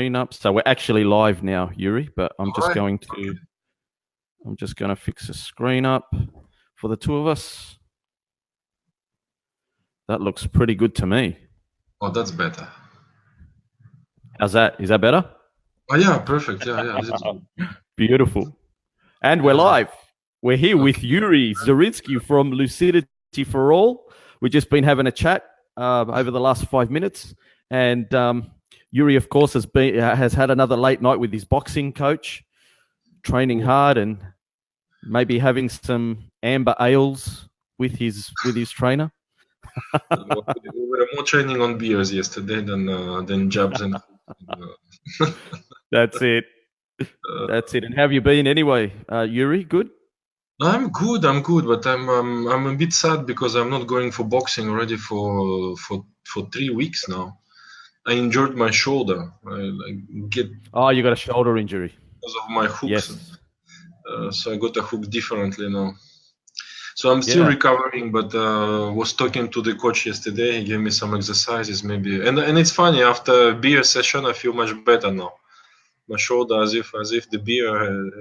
screen up. So we're actually live now, Yuri, but I'm just going to fix the screen up for the two of us. That looks pretty good to me. Oh, that's better. How's that? Is that better? Oh, yeah, perfect. Yeah. This is beautiful. And we're live. We're here with Yuri Zaritski from Lucidity for All. We've just been having a chat over the last 5 minutes. And Yuri, of course, has had another late night with his boxing coach, training hard and maybe having some amber ales with his trainer. we were more training on beers yesterday than jabs and. That's it. That's it. And how have you been anyway, Yuri? Good. I'm good, but I'm a bit sad because I'm not going for boxing already for 3 weeks now. I injured my shoulder. You got a shoulder injury because of my hooks. Yes. So I got a hook differently now. So I'm still recovering, but was talking to the coach yesterday. He gave me some exercises, maybe, and it's funny. After a beer session, I feel much better now. My shoulder, as if the beer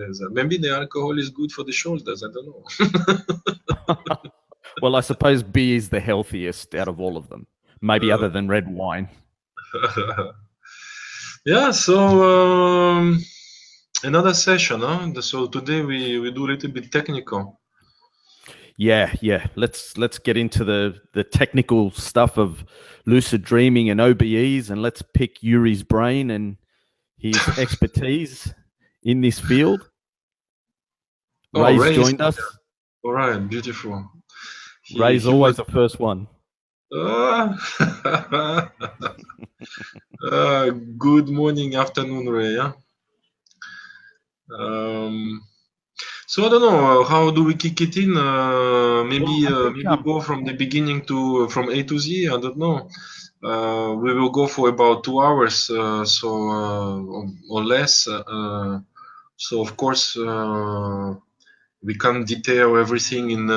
has, maybe the alcohol is good for the shoulders. I don't know. Well, I suppose beer is the healthiest out of all of them, maybe other than red wine. Yeah. So another session, huh? So today we do a little bit technical. Yeah. Let's get into the technical stuff of lucid dreaming and OBEs, and let's pick Yuri's brain and his expertise in this field. Ray's joined us. All right, beautiful. Ray's always the first one. Good morning, afternoon, Ray. Yeah? So I don't know, how do we kick it in? Maybe go from the beginning from A to Z. I don't know. We will go for about 2 hours, or less. So of course we can't detail everything in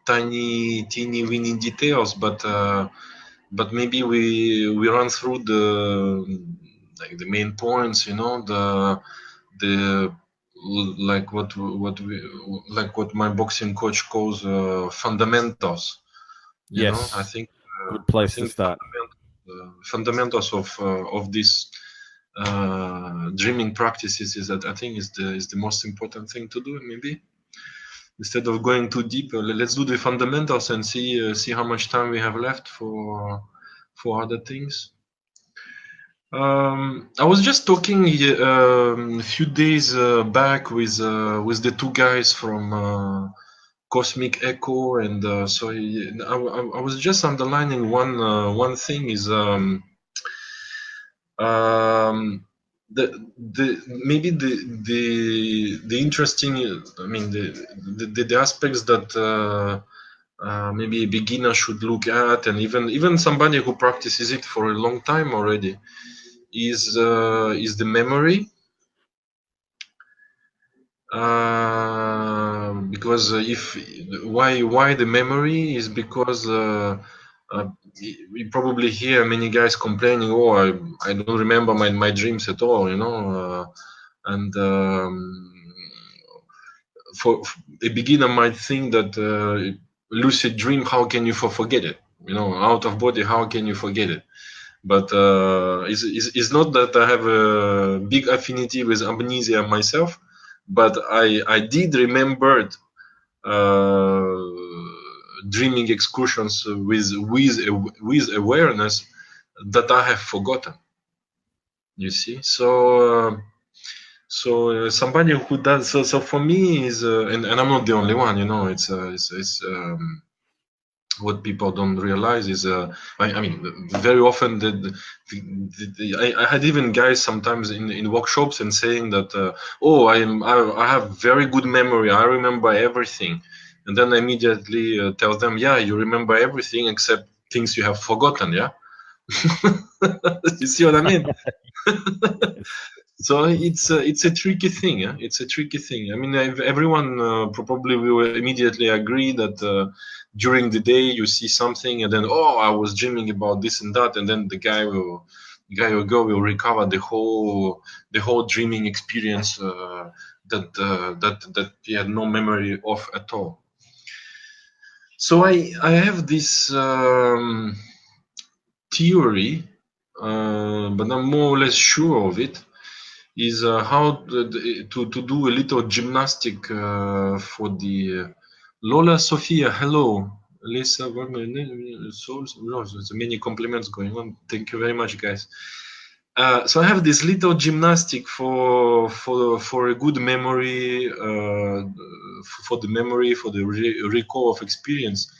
tiny, teeny, weeny details, but maybe we run through the main points. The like what my boxing coach calls fundamentals. You know, I think good place to start. Fundamentals of this dreaming practices is that I think is the most important thing to do. Maybe instead of going too deep, let's do the fundamentals and see how much time we have left for other things. I was just talking a few days back with the two guys from Cosmic Echo, and so I was just underlining one thing is maybe the interesting, I mean the aspects that maybe a beginner should look at, and even somebody who practices it for a long time already, is the memory. Because why the memory is because we probably hear many guys complaining, I don't remember my dreams at all, and for a beginner might think that lucid dream, how can you forget it? Out of body, how can you forget it? But it's not that I have a big affinity with amnesia myself, but I did remember dreaming excursions with awareness that I have forgotten. You see, so somebody who does so for me is and I'm not the only one. It's what people don't realize is, I mean, very often I had even guys sometimes in workshops and saying that, I have very good memory, I remember everything, and then I immediately tell them, yeah, you remember everything except things you have forgotten, yeah. You see what I mean? So it's a tricky thing. Yeah? It's a tricky thing. I mean, everyone probably will immediately agree that during the day you see something, and then I was dreaming about this and that, and then the guy will guy or girl will recover the whole dreaming experience that he had no memory of at all. So I have this theory, but I'm more or less sure of it, is how to do a little gymnastic for the Lola Sophia. Hello, Lisa. There's many compliments going on. Thank you very much, guys. So I have this little gymnastic for a good memory, for the recall of experience,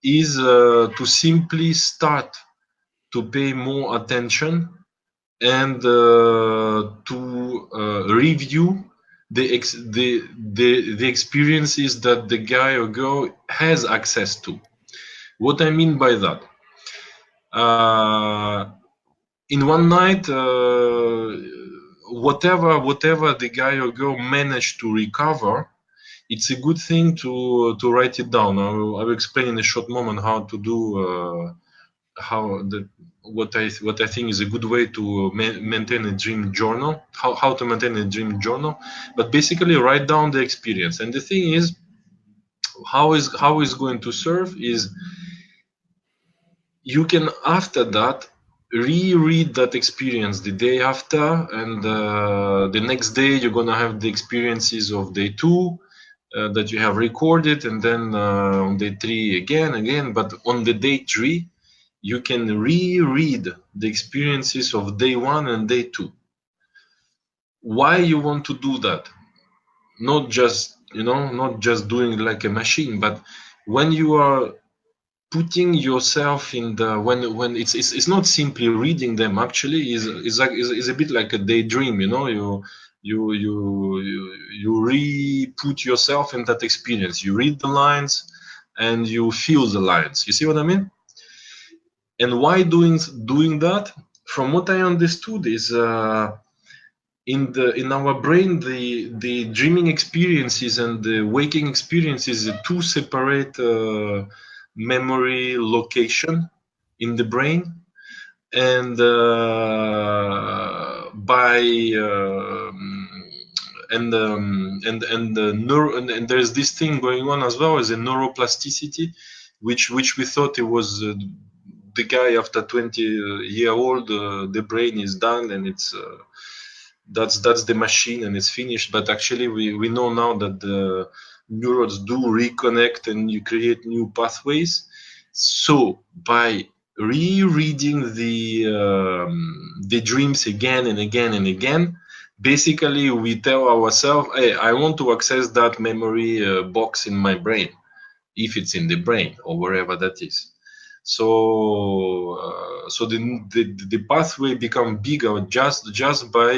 is to simply start to pay more attention and to review the experiences that the guy or girl has access to. What I mean by that, in one night, whatever the guy or girl managed to recover, it's a good thing to write it down. I will explain in a short moment how to do what I think is a good way to maintain a dream journal. How to maintain a dream journal, but basically write down the experience. And the thing is, how is going to serve is, you can after that reread that experience the day after, and the next day you're gonna have the experiences of day 2 that you have recorded, and then on day 3 again. But on the day 3 you can reread the experiences of day 1 and day 2. Why you want to do that? Not just doing like a machine, but when you are putting yourself in the when it's not simply reading them. Actually, is a bit like a daydream. You re-put yourself in that experience. You read the lines and you feel the lines. You see what I mean? And why doing that? From what I understood is, in our brain, the dreaming experiences and the waking experiences are two separate memory location in the brain, and and there's this thing going on as well as a neuroplasticity, which we thought it was the guy after 20-year-old, the brain is done and it's that's the machine and it's finished. But actually we know now that the neurons do reconnect and you create new pathways. So by rereading the dreams again and again and again, basically we tell ourselves, hey, I want to access that memory box in my brain, if it's in the brain or wherever that is. So the pathway become bigger just by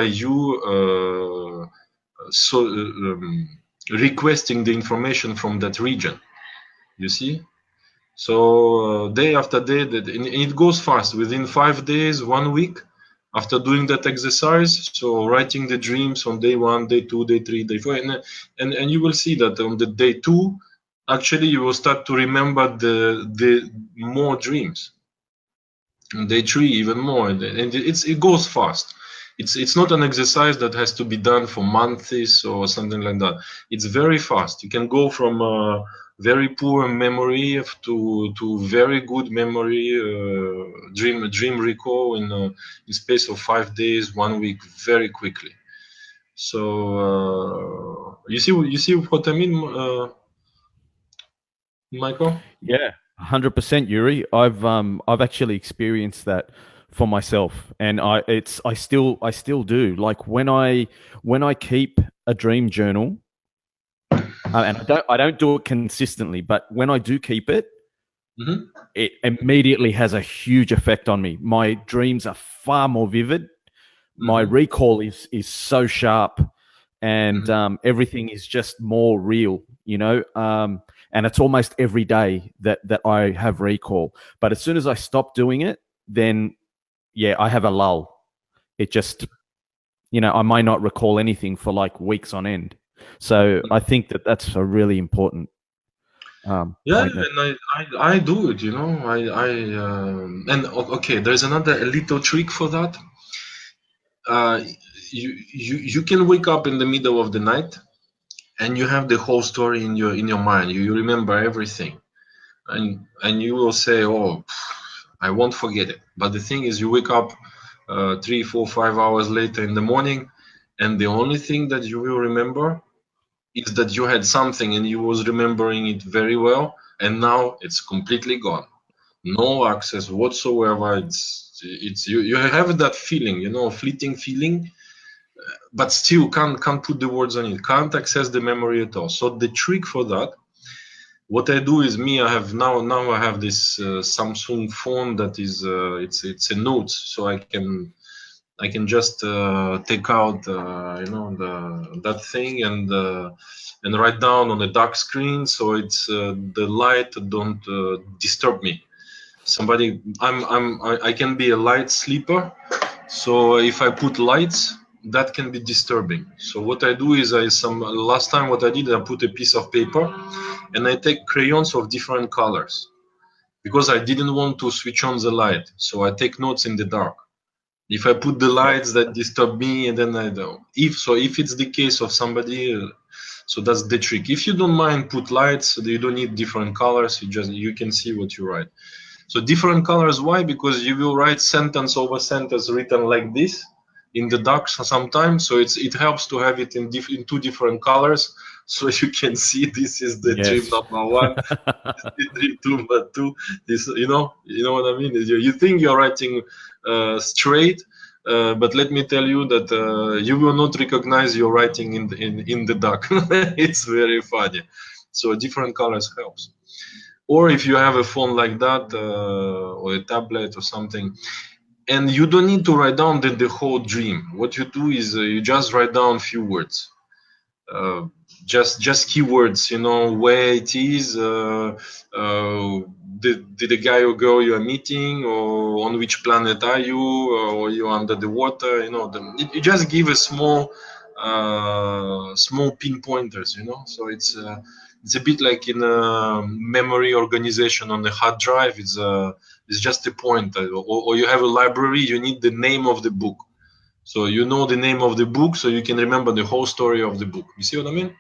you requesting the information from that region. You see? So day after day, and it goes fast. Within 5 days, 1 week, after doing that exercise, so writing the dreams on day 1, day 2, day 3, day 4, and you will see that on the day 2, actually you will start to remember the more dreams. On day 3, even more, and it goes fast. It's not an exercise that has to be done for months or something like that. It's very fast. You can go from very poor memory to very good memory, dream recall in space of 5 days, 1 week, very quickly. So you see what I mean, Michael? Yeah, 100%, Yuri. I've actually experienced that for myself, and I still do. Like when I keep a dream journal, and I don't do it consistently, but when I do keep it, it immediately has a huge effect on me. My dreams are far more vivid. My recall is so sharp, and everything is just more real, and it's almost every day that I have recall. But as soon as I stop doing it, then yeah, I have a lull. It just, I might not recall anything for like weeks on end. So I think that's a really important. Yeah, point. and I do it, you know. And okay, there's another little trick for that. You can wake up in the middle of the night and you have the whole story in your mind. You remember everything, and you will say, "Oh, I won't forget it." But the thing is, you wake up 3, 4, 5 hours later in the morning, and the only thing that you will remember is that you had something and you was remembering it very well, and now it's completely gone. No access whatsoever. It's you have that feeling, you know, fleeting feeling, but still can't put the words on it. Can't access the memory at all. So the trick for that, what I do is I have now I have this Samsung phone that is it's a note, so I can just take out you know that thing and write down on the dark screen, so it's the light don't disturb me. I can be a light sleeper, so if I put lights, that can be disturbing. So what I do is last time what I did, I put a piece of paper and I take crayons of different colors because I didn't want to switch on the light. So I take notes in the dark. If I put the lights that disturb me, and then I don't. If it's the case of somebody, so that's the trick. If you don't mind, put lights. You don't need different colors. You can see what you write. So different colors. Why? Because you will write sentence over sentence written like this in the dark sometimes. So it helps to have it in two different colors, so you can see this is the dream number one, this is dream number two. This you know what I mean. You think you're writing straight, but let me tell you that you will not recognize your writing in the dark. It's very funny. So different colors helps. Or if you have a phone like that or a tablet or something, and you don't need to write down the whole dream. What you do is you just write down a few words, just keywords. You know where it is, the guy or girl you are meeting, or on which planet are you, or you're under the water. You know, you just give a small pinpointers. You know, so it's a bit like in a memory organization on the hard drive. It's just a point, or you have a library. You need the name of the book, so you know the name of the book, so you can remember the whole story of the book. You see what I mean?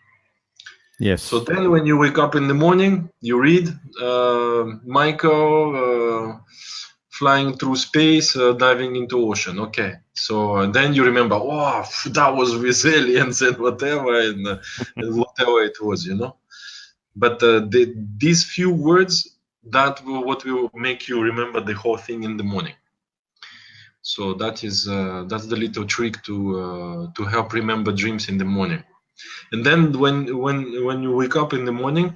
Yes. So then, when you wake up in the morning, you read Michael flying through space, diving into ocean. Okay, so then you remember, oh, that was resilience and whatever, and whatever it was, you know. But these few words, what will make you remember the whole thing in the morning. So that's the little trick to help remember dreams in the morning. And then when you wake up in the morning,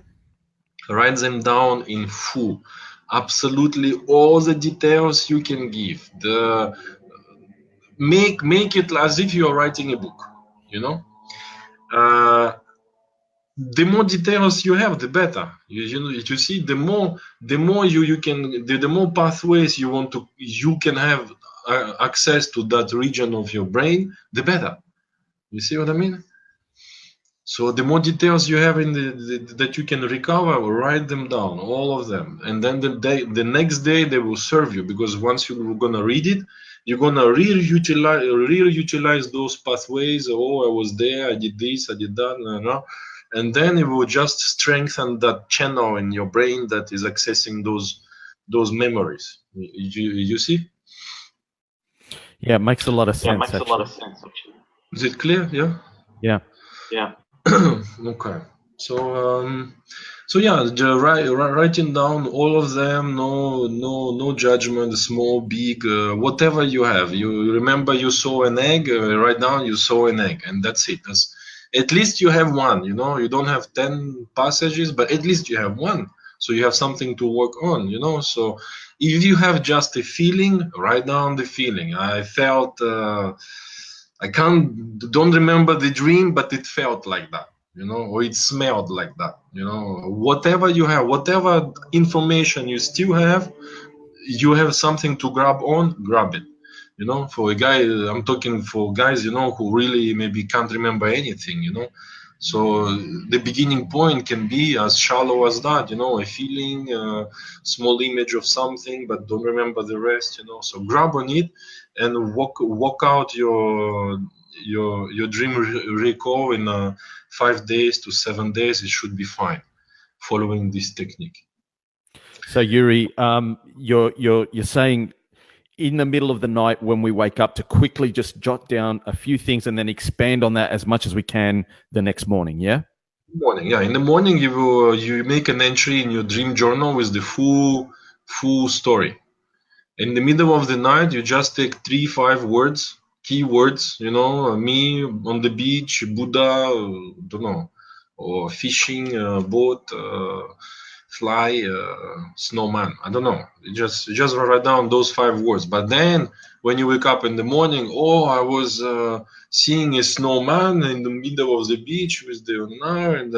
write them down in full, absolutely all the details you can give. Make it as if you are writing a book, you know. The more details you have, the better. You see, the more you can, the more pathways you can have access to that region of your brain, the better. You see what I mean? So the more details you have that you can recover, write them down, all of them, and then the next day they will serve you, because once you're gonna read it, you're gonna reutilize those pathways. Oh, I was there, I did this, I did that, and then it will just strengthen that channel in your brain that is accessing those memories. You see? Yeah, it makes a lot of sense. Yeah, it makes a lot of sense, actually. Is it clear? Yeah. Yeah. Yeah. Okay. So yeah, writing down all of them, no judgment, small, big, whatever you have. You remember you saw an egg, write down you saw an egg, and that's it. At least you have one. You know, you don't have 10 passages, but at least you have one. So you have something to work on. You know, so if you have just a feeling, write down the feeling. I felt. I don't remember the dream, but it felt like that, you know, or it smelled like that, you know. Whatever you have, whatever information you still have, you have something to grab it. You know, for a guy, I'm talking for guys, you know, who really maybe can't remember anything, you know. So the beginning point can be as shallow as that, you know, a feeling, a small image of something, but don't remember the rest, you know. So grab on it and walk out your dream recall in 5 days to 7 days. It should be fine, following this technique. So Yuri, you're saying in the middle of the night when we wake up to quickly just jot down a few things and then expand on that as much as we can the next morning, yeah? Morning, yeah. In the morning, you make an entry in your dream journal with the full story. In the middle of the night, you just take 3-5 words, keywords, you know, me on the beach, Buddha, don't know, or fishing, boat, fly, snowman. I don't know. You just write down those 5 words. But then when you wake up in the morning, oh, I was seeing a snowman in the middle of the beach with the owner, and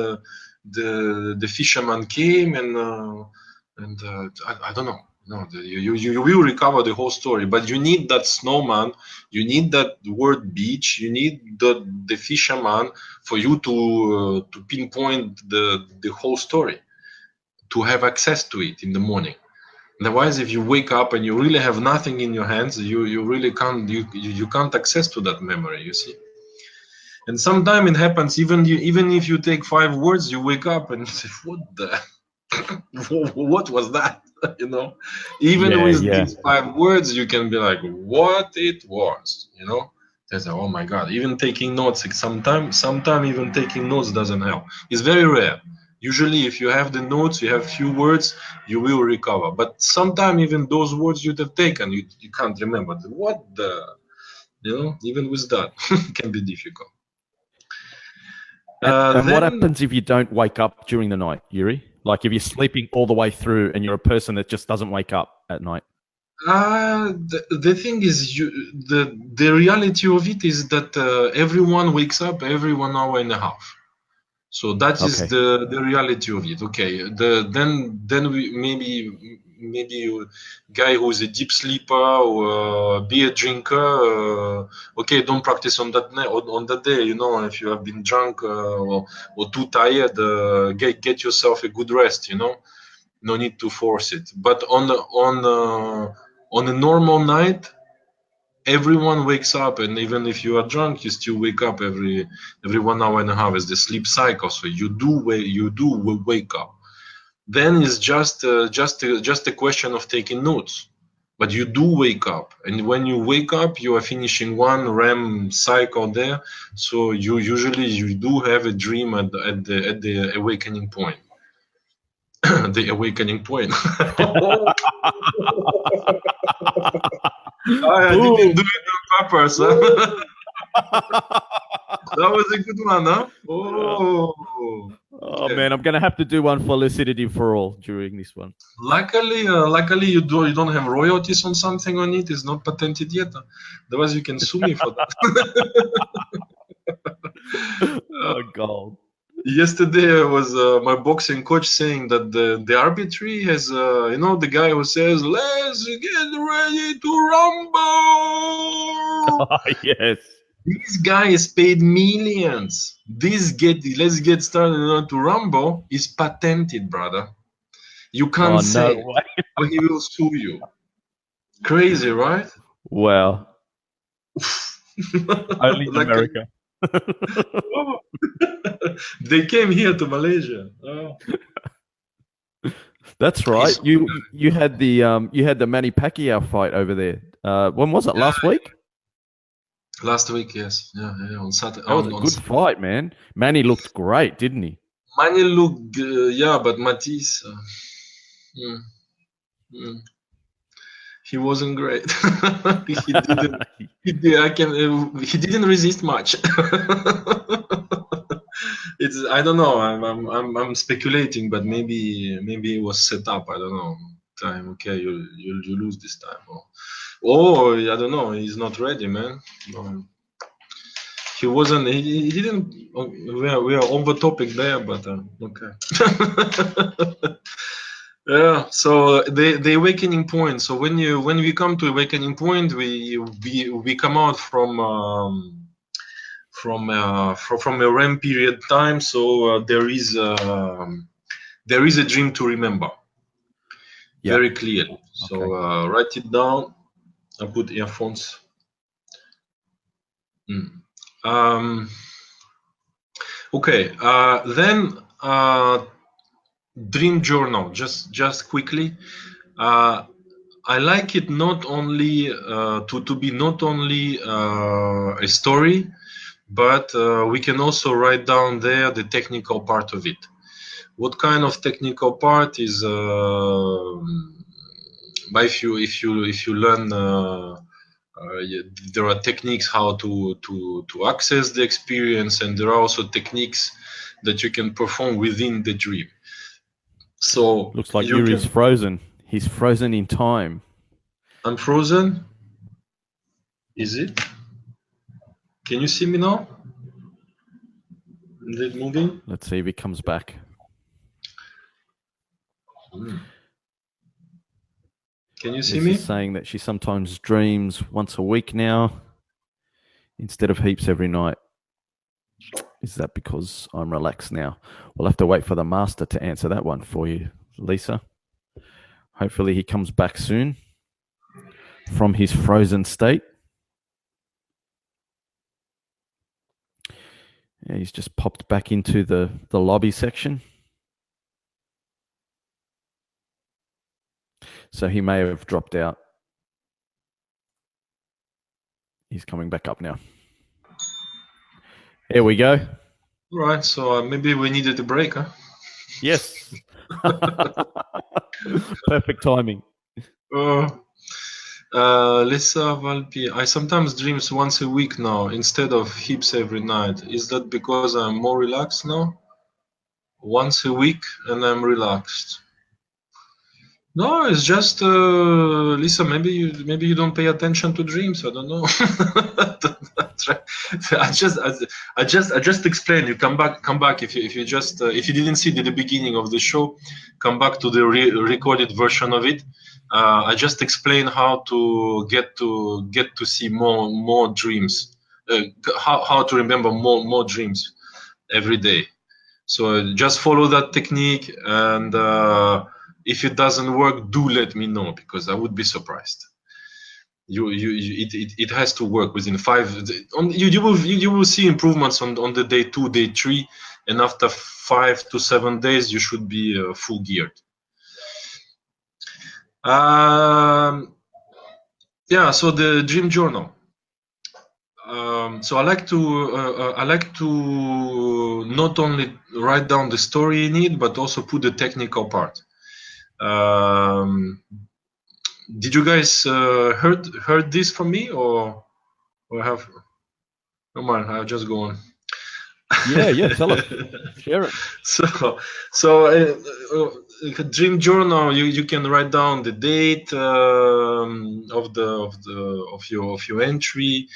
the fisherman came, and I don't know. No, you will recover the whole story, but you need that snowman, you need that word beach, you need the fisherman for you to pinpoint the whole story, to have access to it in the morning. Otherwise, if you wake up and you really have nothing in your hands, you really can't you can't access to that memory. You see. And sometimes it happens even if you take 5 words, you wake up and you say, "What the? What was that?" You know. Even with these 5 words, you can be like, "What it was?" You know. There's oh my god. Even taking notes, sometimes even taking notes doesn't help. It's very rare. Usually, if you have the notes, you have few words, you will recover. But sometimes even those words you'd have taken, you can't remember. What the, you know, even with that, can be difficult. And what happens if you don't wake up during the night, Yuri? Like if you're sleeping all the way through and you're a person that just doesn't wake up at night? The thing is, the reality of it is that everyone wakes up every 1 hour and a half. So that is the reality of it. Okay, then we maybe a guy who's a deep sleeper or a beer drinker. Okay, don't practice on that day. You know, if you have been drunk or too tired, get yourself a good rest. You know, no need to force it. But on a normal night, everyone wakes up, and even if you are drunk, you still wake up every 1 hour and a half. It's the sleep cycle, so you do wake up. Then it's just a question of taking notes, but you do wake up, and when you wake up, you are finishing one REM cycle there. So you do have a dream at the awakening point. The awakening point. I didn't do it on purpose. Huh? That was a good one, huh? Oh man, I'm gonna have to do one for Lucidity for All during this one. Luckily, you don't have royalties on something on it. It's not patented yet. Otherwise, you can sue me for that. Oh God. Yesterday was my boxing coach saying that the arbitrary has you know, the guy who says, "Let's get ready to rumble." Oh, yes. This guy is paid millions. Let's get started to rumble is patented, brother. You can't say no way. or he will sue you. Crazy, right? Wow. Only in America. They came here to Malaysia. Oh. That's right. You had the Manny Pacquiao fight over there. When was it? Last week? Last week, yes. Yeah, on Saturday. That was a good fight, man. Manny looked great, didn't he? Manny looked, yeah, but Matisse, he wasn't great. He didn't resist much. I don't know. I'm speculating, but maybe it was set up. I don't know. Time, okay, you lose this time. Oh, I don't know. He's not ready, man. No. He wasn't. He didn't. We are on the topic there, but okay. Yeah. So the awakening point. So when we come to awakening point, we come out from a REM period time. So there is a dream to remember. Yep. Very clearly. So Okay. write it down. I put earphones. Okay. Then dream journal. Just quickly. I like it not only to be not only a story, but we can also write down there the technical part of it. What kind of technical part is if you learn there are techniques how to access the experience, and there are also techniques that you can perform within the dream. So looks like Yuri's frozen. He's frozen in time. I'm frozen. Is it? Can you see me now? Is it moving? Let's see if he comes back. Can you see me? She's saying that she sometimes dreams once a week now instead of heaps every night. Is that because I'm relaxed now? We'll have to wait for the master to answer that one for you, Lisa. Hopefully he comes back soon from his frozen state. Yeah, he's just popped back into the lobby section. So he may have dropped out. He's coming back up now. Here we go. Right, so maybe we needed a break, huh? Yes. Perfect timing. Lisa Valpi, I sometimes dream once a week now instead of heaps every night. Is that because I'm more relaxed now? Once a week and I'm relaxed. No, it's just Lisa. Maybe you don't pay attention to dreams. I don't know. I just explained. You come back. If you didn't see the beginning of the show, come back to the recorded version of it. I just explained how to get to see more dreams. How to remember more dreams every day. So just follow that technique, and if it doesn't work, do let me know, because I would be surprised. It has to work within 5. You will see improvements on the day 2, day 3, and after 5 to 7 days you should be full geared. Yeah. So the dream journal. So I like to not only write down the story in it, but also put the technical part. Did you guys heard this from me, or have? Come on, I'll just go on. Yeah, tell us. Share it. So dream journal, you can write down the date of your entry.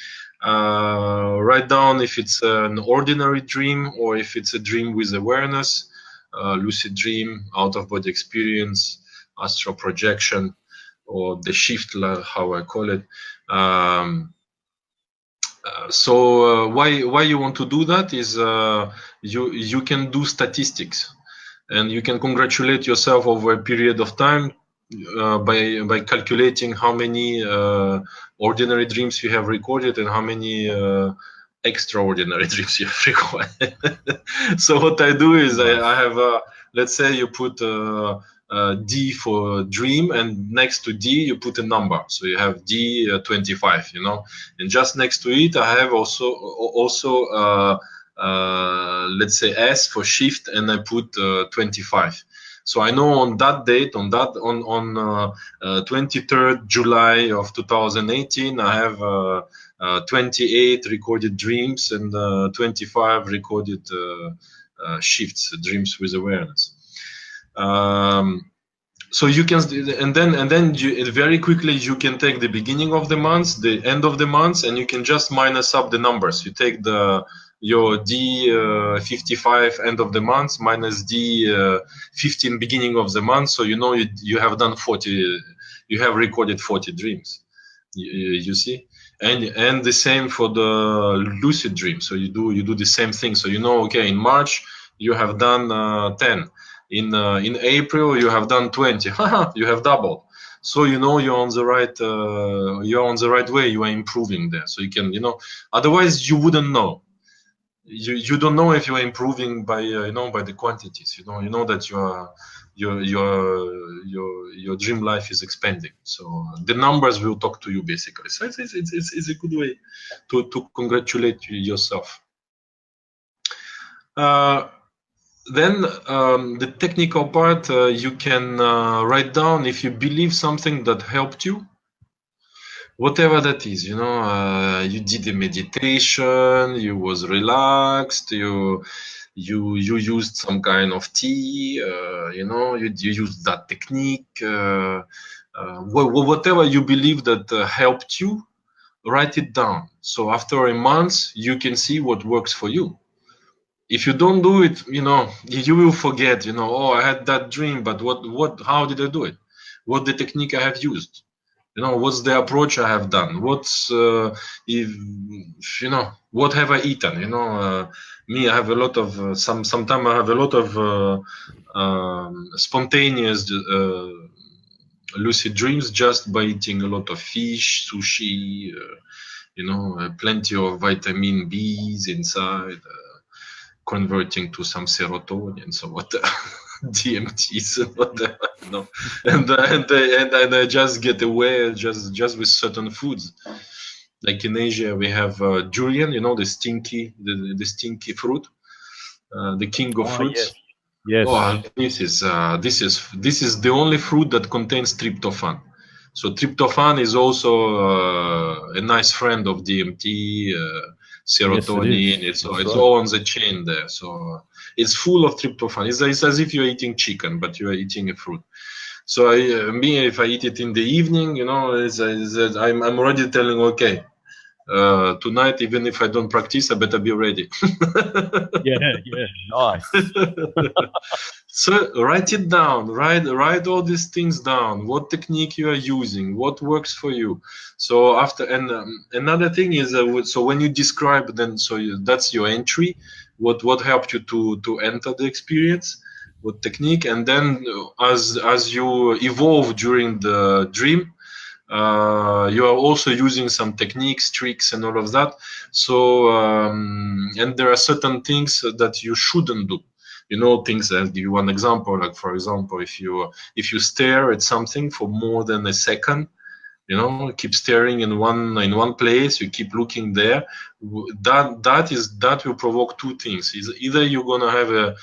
Write down if it's an ordinary dream or if it's a dream with awareness, lucid dream, out of body experience, astral projection, or the shift, how I call it. So why you want to do that is you can do statistics, and you can congratulate yourself over a period of time by calculating how many ordinary dreams you have recorded and how many extraordinary dreams you have recorded. So what I do is I have let's say you put D for dream, and next to D you put a number, so you have D 25, and just next to it I have also let's say S for shift, and I put 25. So I know on that date, on 23rd July of 2018, I have 28 recorded dreams and 25 recorded shifts, dreams with awareness. So you can, and then you, very quickly you can take the beginning of the months, the end of the months, and you can just minus up the numbers. You take your D55 end of the month minus D15 beginning of the month, so you have done 40. You have recorded 40 dreams. You see, and the same for the lucid dream. So you do the same thing. So you know, okay, in March you have done 10. In April you have done 20. You have doubled. So you know you're on the right way. You are improving there. So you can, otherwise you wouldn't know. You don't know if you are improving by by the quantities. You know that your dream life is expanding. So the numbers will talk to you basically. So it's a good way to congratulate yourself. Then the technical part, you can write down if you believe something that helped you, whatever that is. You did a meditation, you was relaxed, you used some kind of tea, you used that technique, whatever you believe that helped you, write it down. So after a month, you can see what works for you. If you don't do it, you will forget, oh, I had that dream, but how did I do it? What the technique I have used? What's the approach I have done? What's what have I eaten? Me, I have a lot of sometimes I have a lot of spontaneous lucid dreams just by eating a lot of fish, sushi, plenty of vitamin B's inside, converting to some serotonin, so what. DMTs and whatever, and I just get away just with certain foods. Like in Asia, we have durian, the stinky fruit, the king of fruits. Yes. Oh, this is the only fruit that contains tryptophan. So tryptophan is also a nice friend of DMT, serotonin. Yes, it's all on the chain there. So it's full of tryptophan. It's as if you're eating chicken, but you are eating a fruit. So if I eat it in the evening, I'm already telling, okay, tonight, even if I don't practice, I better be ready. yeah, nice. So write it down. Write all these things down. What technique you are using? What works for you? So another thing is so when you describe, then that's your entry. What helped you to enter the experience? What technique? And then as you evolve during the dream, you are also using some techniques, tricks, and all of that. So and there are certain things that you shouldn't do. Things. I'll give you one example. Like, for example, if you stare at something for more than a second, keep staring in one place, you keep looking there, that will provoke two things. Either you're gonna have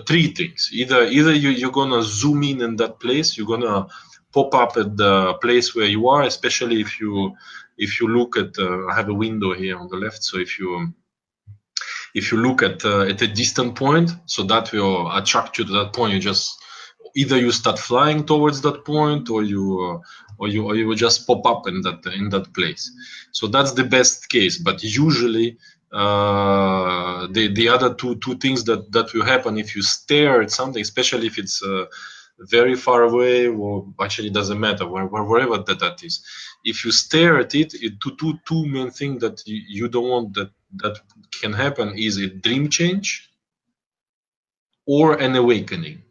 three things. Either you're gonna zoom in that place, you're gonna pop up at the place where you are, especially if you look at I have a window here on the left, so if you look at a distant point, so that will attract you to that point. Either you start flying towards that point, or you will just pop up in that place. So that's the best case. But usually the other two things that will happen if you stare at something, especially if it's very far away, or actually doesn't matter wherever that is. If you stare at it, two main things that you don't want that can happen is a dream change or an awakening.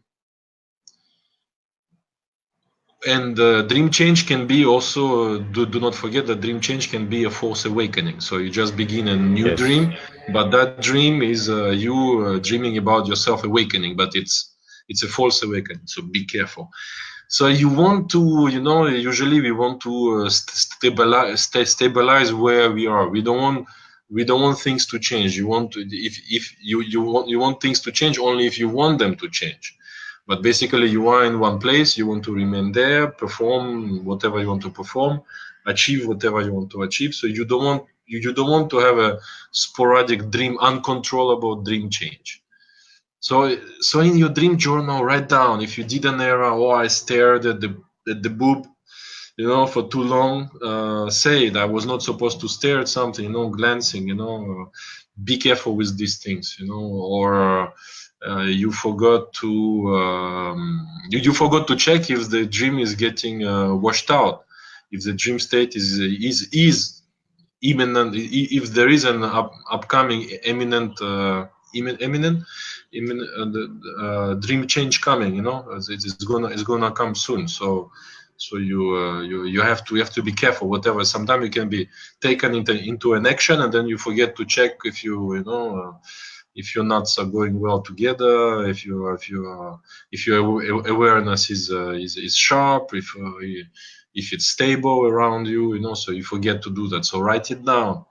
And dream change can be also, do not forget that dream change can be a false awakening. So you just begin a new dream, but that dream is you dreaming about yourself awakening, but it's a false awakening. So be careful. So you want to, usually we want to stabilize where we are. We don't want things to change. You want to, if you want things to change only if you want them to change. But basically, you are in one place, you want to remain there, perform whatever you want to perform, achieve whatever you want to achieve. So you don't want to have a sporadic dream, uncontrollable dream change. So in your dream journal, write down if you did an error, I stared at the boob, for too long. Say it, I was not supposed to stare at something, glancing, be careful with these things, or you forgot to check if the dream is getting washed out, if the dream state is imminent, if there is an upcoming imminent dream change coming, it's gonna come soon. So you have to be careful. Whatever, sometimes you can be taken into an action, and then you forget to check if if your nuts are going well together, if your awareness is sharp, if it's stable around you, so you forget to do that. So write it down.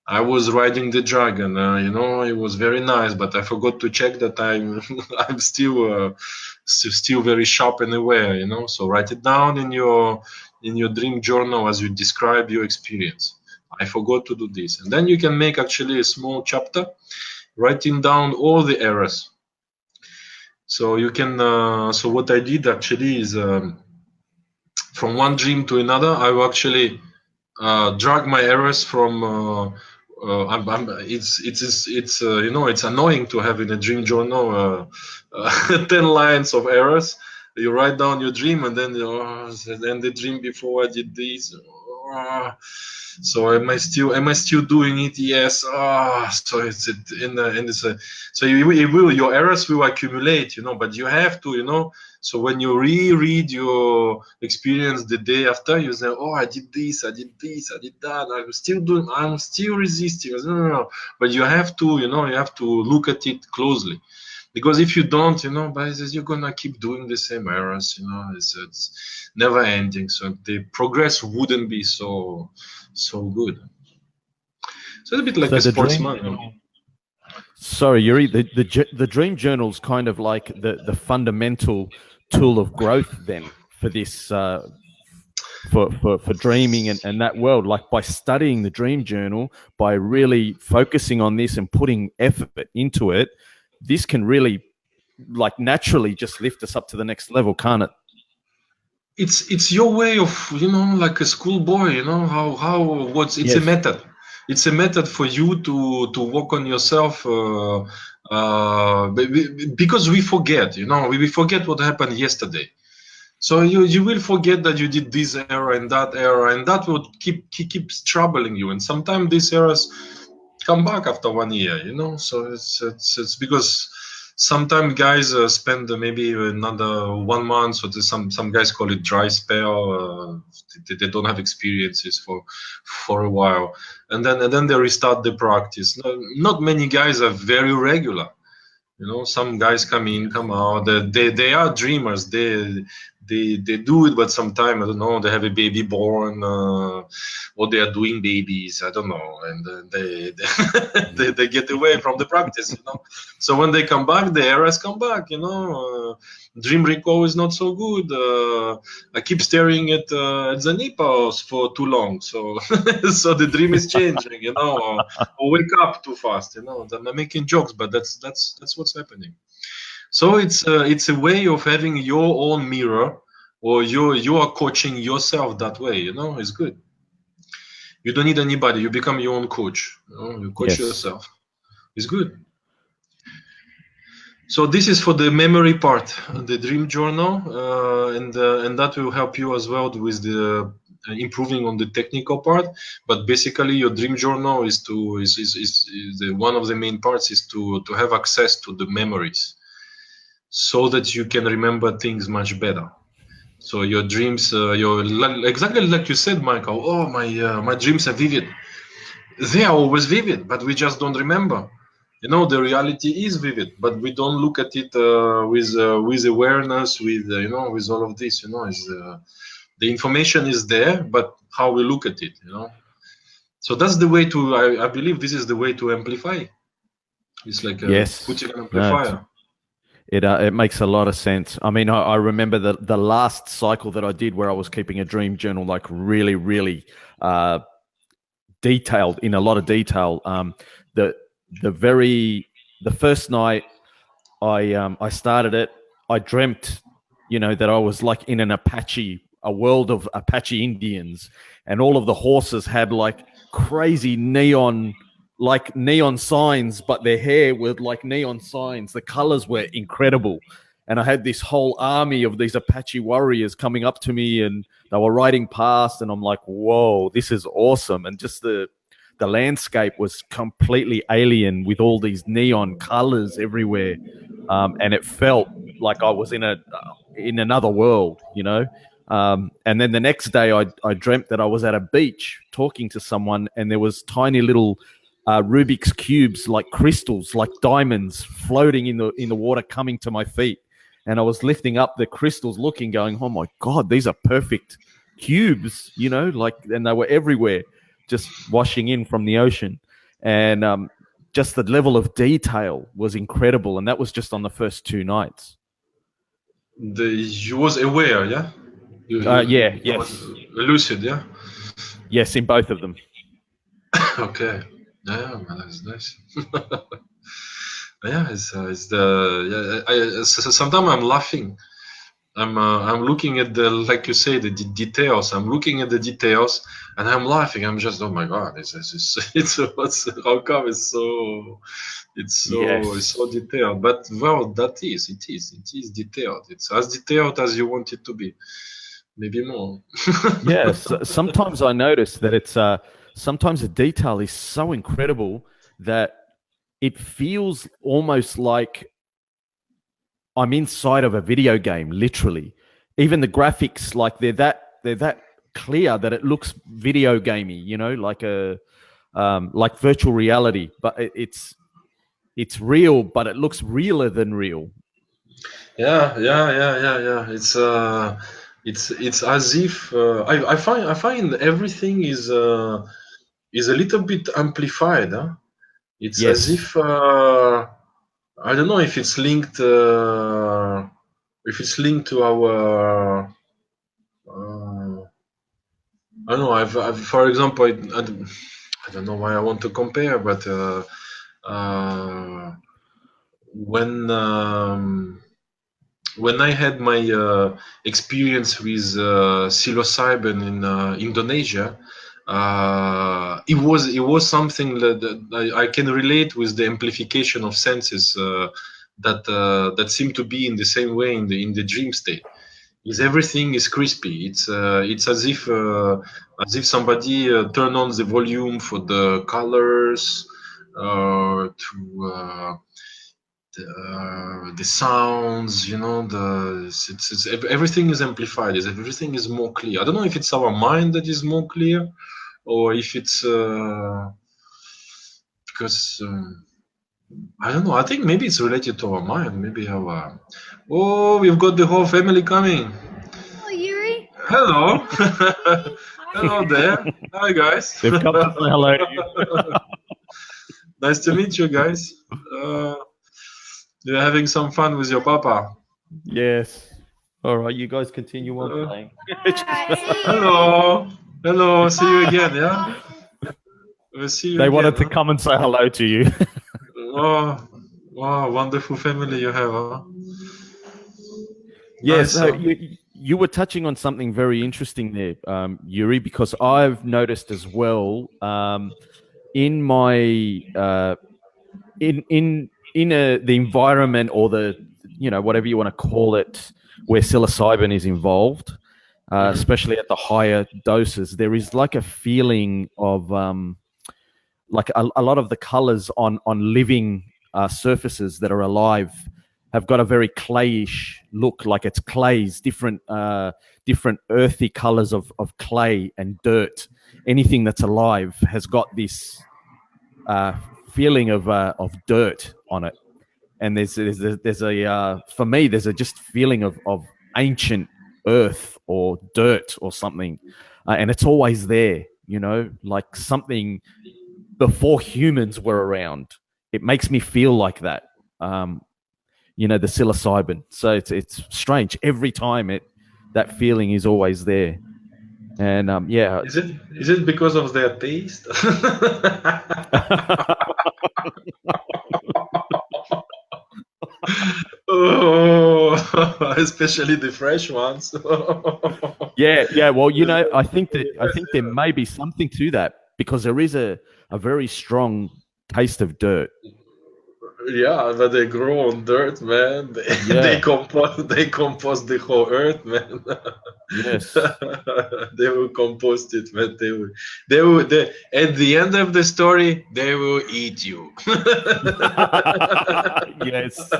I was riding the dragon, it was very nice, but I forgot to check that I'm I'm still very sharp and aware, So write it down in your dream journal as you describe your experience. I forgot to do this, and then you can make actually a small chapter, writing down all the errors. So you can. So what I did actually is, from one dream to another, I will actually drag my errors from. It's annoying to have in a dream journal 10 lines of errors. You write down your dream, and then then the dream before I did this. So am I still doing it? Yes. So your errors will accumulate, but you have to, So when you reread your experience the day after, you say, "Oh, I did this, I did this, I did that. I'm still resisting." No. But you have to, you have to look at it closely, because if you don't, you're gonna keep doing the same errors. It's never ending. So the progress wouldn't be so good. So it's a bit like a sportsman. Sorry, Yuri. The dream journal is kind of like the fundamental tool of growth then for this for dreaming and that world. Like by studying the dream journal, by really focusing on this and putting effort into it, this can really like naturally just lift us up to the next level, can't it? It's your way of, like a schoolboy, it's a method. It's a method for you to work on yourself, because we forget, we forget what happened yesterday. So you will forget that you did this error and that will keeps troubling you. And sometimes these errors come back after 1 year, So it's because sometimes guys spend maybe another 1 month, so some guys call it dry spell. They don't have experiences for a while, and then they restart the practice. Not many guys are very regular. Some guys come in, come out. They are dreamers. They do it, but sometimes I don't know. They have a baby born, or they are doing babies. I don't know, and they get away from the practice. So when they come back, the errors come back. Dream recall is not so good. I keep staring at the nipples for too long, so so the dream is changing. Or wake up too fast. I'm making jokes, but that's what's happening. So it's a way of having your own mirror, or you are coaching yourself that way. It's good. You don't need anybody. You become your own coach. You coach yourself. It's good. So this is for the memory part, the dream journal, and that will help you as well with the improving on the technical part. But basically, your dream journal is one of the main parts is to have access to the memories, so that you can remember things much better. So your dreams, exactly like you said, Michael. Oh, my dreams are vivid. They are always vivid, but we just don't remember. The reality is vivid, but we don't look at it with awareness, with all of this. The information is there, but how we look at it. So that's the way to. I believe this is the way to amplify. It's like putting an amplifier. No, it makes a lot of sense. I mean, I remember the last cycle that I did where I was keeping a dream journal, like really, really detailed, in a lot of detail. The first night I started it, I dreamt, that I was like in a world of Apache Indians, and all of the horses had like crazy neon signs, but their hair with like neon signs. The colors were incredible. And I had this whole army of these Apache warriors coming up to me, and they were riding past, and I'm like, whoa, this is awesome. And just the the landscape was completely alien with all these neon colors everywhere, and it felt like I was in another world, you know. And then the next day, I dreamt that I was at a beach talking to someone, and there was tiny little Rubik's cubes, like crystals, like diamonds, floating in the water, coming to my feet. And I was lifting up the crystals, looking, going, "Oh my God, these are perfect cubes," you know, like, and they were everywhere, just washing in from the ocean. And just the level of detail was incredible. And that was just on the first 2 nights. You was aware, yeah? Yes. Lucid, yeah? Yes, in both of them. Okay. Yeah, man, that's nice. Yeah, sometimes I'm laughing. I'm looking at like you say, the details. I'm looking at the details, and I'm laughing. I'm just, oh my God, how come it's so detailed? But well, it is detailed. It's as detailed as you want it to be, maybe more. Yes, sometimes I notice that it's sometimes the detail is so incredible that it feels almost like I'm inside of a video game, literally. Even the graphics, like they're that clear that it looks video gamey, you know, like like virtual reality. But it's real, but it looks realer than real. Yeah. It's as if I find everything is a little bit amplified. Huh? It's Yes. as if I don't know if it's linked to our I don't know. I've for example, I don't know why I want to compare, but when I had my experience with psilocybin in Indonesia, it was something that I can relate with the amplification of senses that seem to be in the same way in the dream state. Is everything is crispy. It's as if somebody turned on the volume for the colors to. The sounds, you know, everything is amplified. Everything is more clear. I don't know if it's our mind that is more clear, or if it's because I don't know. I think maybe it's related to our mind. Maybe our we've got the whole family coming. Hello, Yuri. Hello. Hello there. Hi, guys. They've come to say hello to you. Nice to meet you guys. You're having some fun with your papa. Yes. All right, you guys continue on playing. Hello. Hello. See you again, yeah? We'll see you They again, wanted to come and say hello to you. Oh, wow, wonderful family you have, huh? Yes, Nice, you were touching on something very interesting there, Yuri, because I've noticed as well in my the environment, or the, you know, whatever you want to call it, where psilocybin is involved, especially at the higher doses, there is like a feeling of like a lot of the colors on living surfaces that are alive have got a very clayish look, like it's clays, different earthy colors of clay and dirt. Anything that's alive has got this feeling of dirt on it, and there's a for me there's a just feeling of ancient earth or dirt or something, and it's always there, you know, like something before humans were around. It makes me feel like that, you know, the psilocybin. So it's strange. Every time that feeling is always there. And yeah. Is it because of their taste? Oh, especially the fresh ones. Yeah. Well, you know, I think there may be something to that, because there is a very strong taste of dirt. Yeah, but they grow on dirt, man. Yeah. They compost the whole earth, man. Yes. They will compost it, man. They at the end of the story, they will eat you. Yes.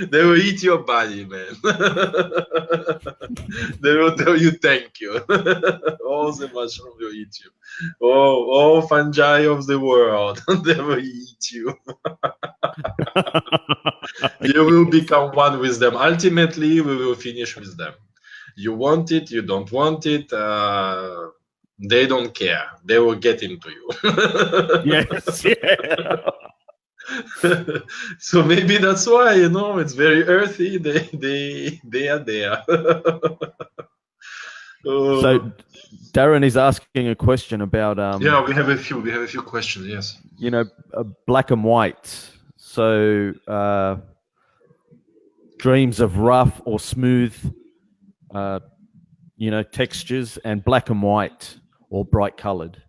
They will eat your body, man. They will tell you thank you. All the mushroom will eat you. All fungi of the world, they will eat you. You will become one with them. Ultimately, we will finish with them. You want it, you don't want it. They don't care. They will get into you. Yes. Yeah. So maybe that's why, it's very earthy. They are there. So Darren is asking a question about Yeah, we have a few questions. Yes. black and white. So dreams of rough or smooth textures, and black and white or bright colored.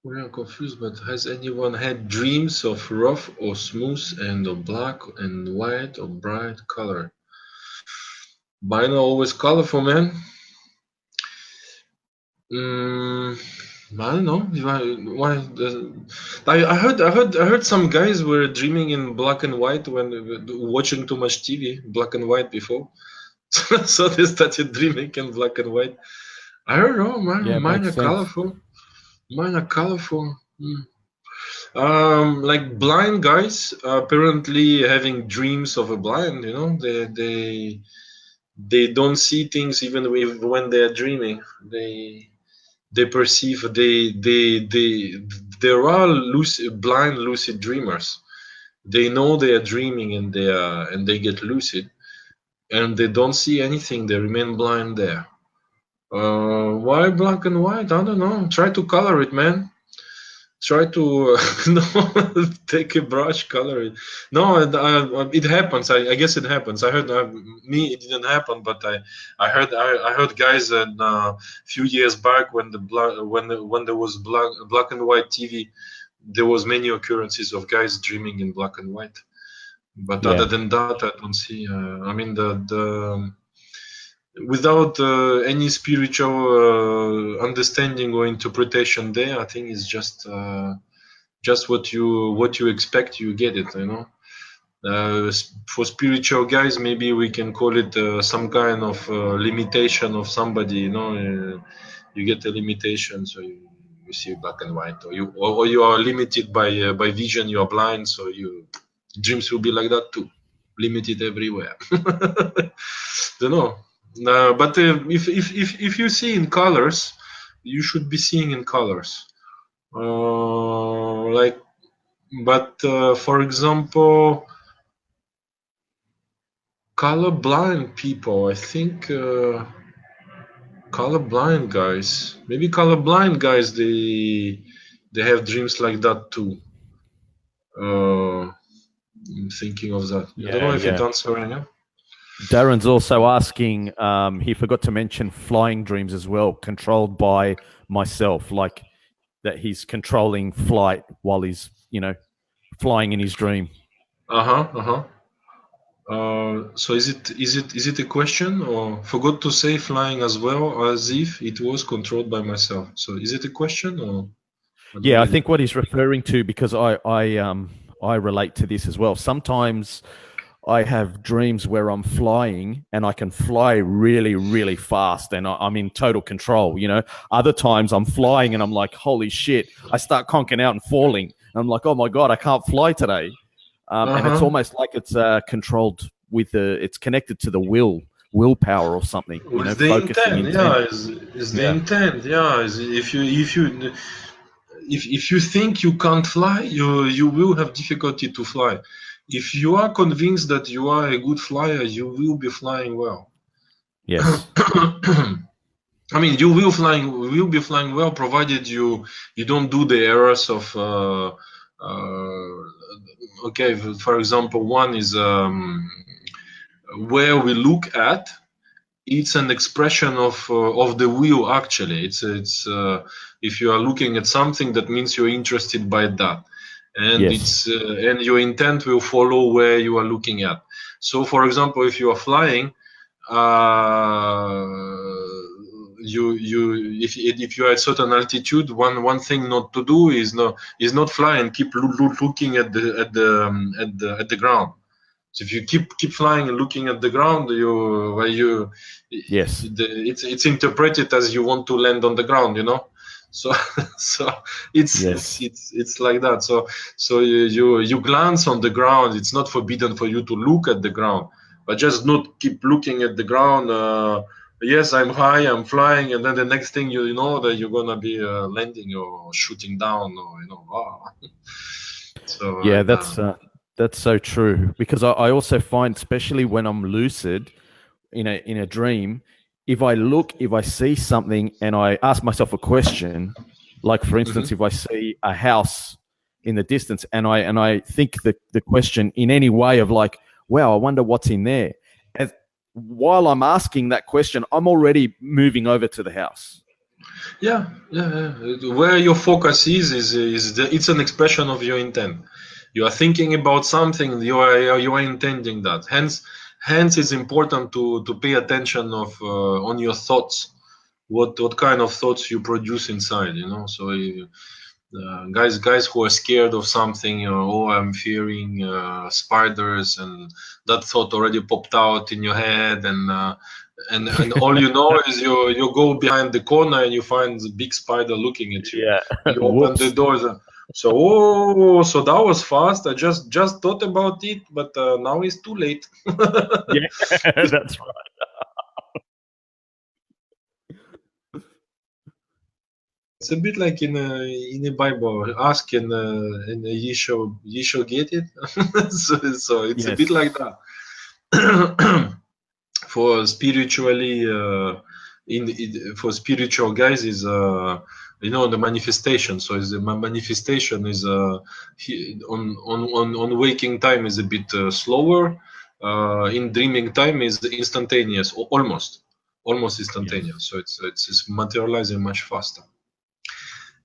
We are confused, but has anyone had dreams of rough or smooth and of black and white or bright color? Mine are always colorful, man. I don't know. Why? I heard some guys were dreaming in black and white when watching too much TV, black and white before. So they started dreaming in black and white. I don't know. Mine are colorful. Mine are colorful. Like blind guys apparently having dreams of a blind. They don't see things even when they are dreaming. They perceive. There are blind lucid dreamers. They know they are dreaming and they get lucid, and they don't see anything. They remain blind there. Why black and white? I don't know. Try to color it, man. Try to take a brush, color it. No, it happens. I guess it happens. I heard me. It didn't happen, but I heard guys a few years back when when there was black and white TV, there was many occurrences of guys dreaming in black and white. But other than that, I don't see. I mean the without any spiritual understanding or interpretation there, I think it's just what you expect, you get it. For spiritual guys, maybe we can call it some kind of limitation of somebody. You get a limitation, so you see black and white, or you are limited by vision. You are blind, so your dreams will be like that too, limited everywhere. Don't know. But if you see in colors, you should be seeing in colors. For example, colorblind people, I think colorblind guys, they have dreams like that too. I'm thinking of that. I don't know if it's answering. Yeah? Darren's also asking, he forgot to mention flying dreams as well, controlled by myself, like that he's controlling flight while he's, flying in his dream. So is it a question, or forgot to say flying as well, as if it was controlled by myself? So is it a question, or? I think what he's referring to, because I relate to this as well. Sometimes I have dreams where I'm flying and I can fly really, really fast and I'm in total control, Other times I'm flying and I'm like, holy shit, I start conking out and falling. I'm like, oh my God, I can't fly today. And it's almost like it's controlled with it's connected to the willpower or something. With the intent, is the intent, If you think you can't fly, you will have difficulty to fly. If you are convinced that you are a good flyer, you will be flying well. Yes. I mean, you will be flying well, provided you don't do the errors of. Okay, for example, one is where we look at. It's an expression of the will. Actually, it's if you are looking at something, that means you're interested by that. and it's and your intent will follow where you are looking at. So, for example, if you are flying, if you are at certain altitude, one thing not to do is not fly and keep looking at the ground. So if you keep flying and looking at the ground, it's interpreted as you want to land on the ground, you know. So it's like that. So you glance on the ground. It's not forbidden for you to look at the ground, but just not keep looking at the ground. Yes, I'm high, I'm flying, and then the next thing you know that you're gonna be landing or shooting down, or So yeah, that's so true, because I also find, especially when I'm lucid in a dream, if I see something and I ask myself a question, like for instance, if I see a house in the distance and I think the question in any way of like, wow, I wonder what's in there. And while I'm asking that question, I'm already moving over to the house. Yeah. Where your focus is it's an expression of your intent. You are thinking about something. You are intending that. Hence, it's important to pay attention on your thoughts. What kind of thoughts you produce inside, you know. So guys who are scared of something, I'm fearing spiders, and that thought already popped out in your head, and all you know is you go behind the corner and you find the big spider looking at you. You open the doors. So that was fast. I just thought about it, but now it's too late. Yeah, that's right. It's a bit like in a Bible, ask and ye shall get it. so it's a bit like that. For spiritually, for spiritual guys is the manifestation. So the manifestation is on waking time is a bit slower. In dreaming time is instantaneous, almost instantaneous. So it's materializing much faster.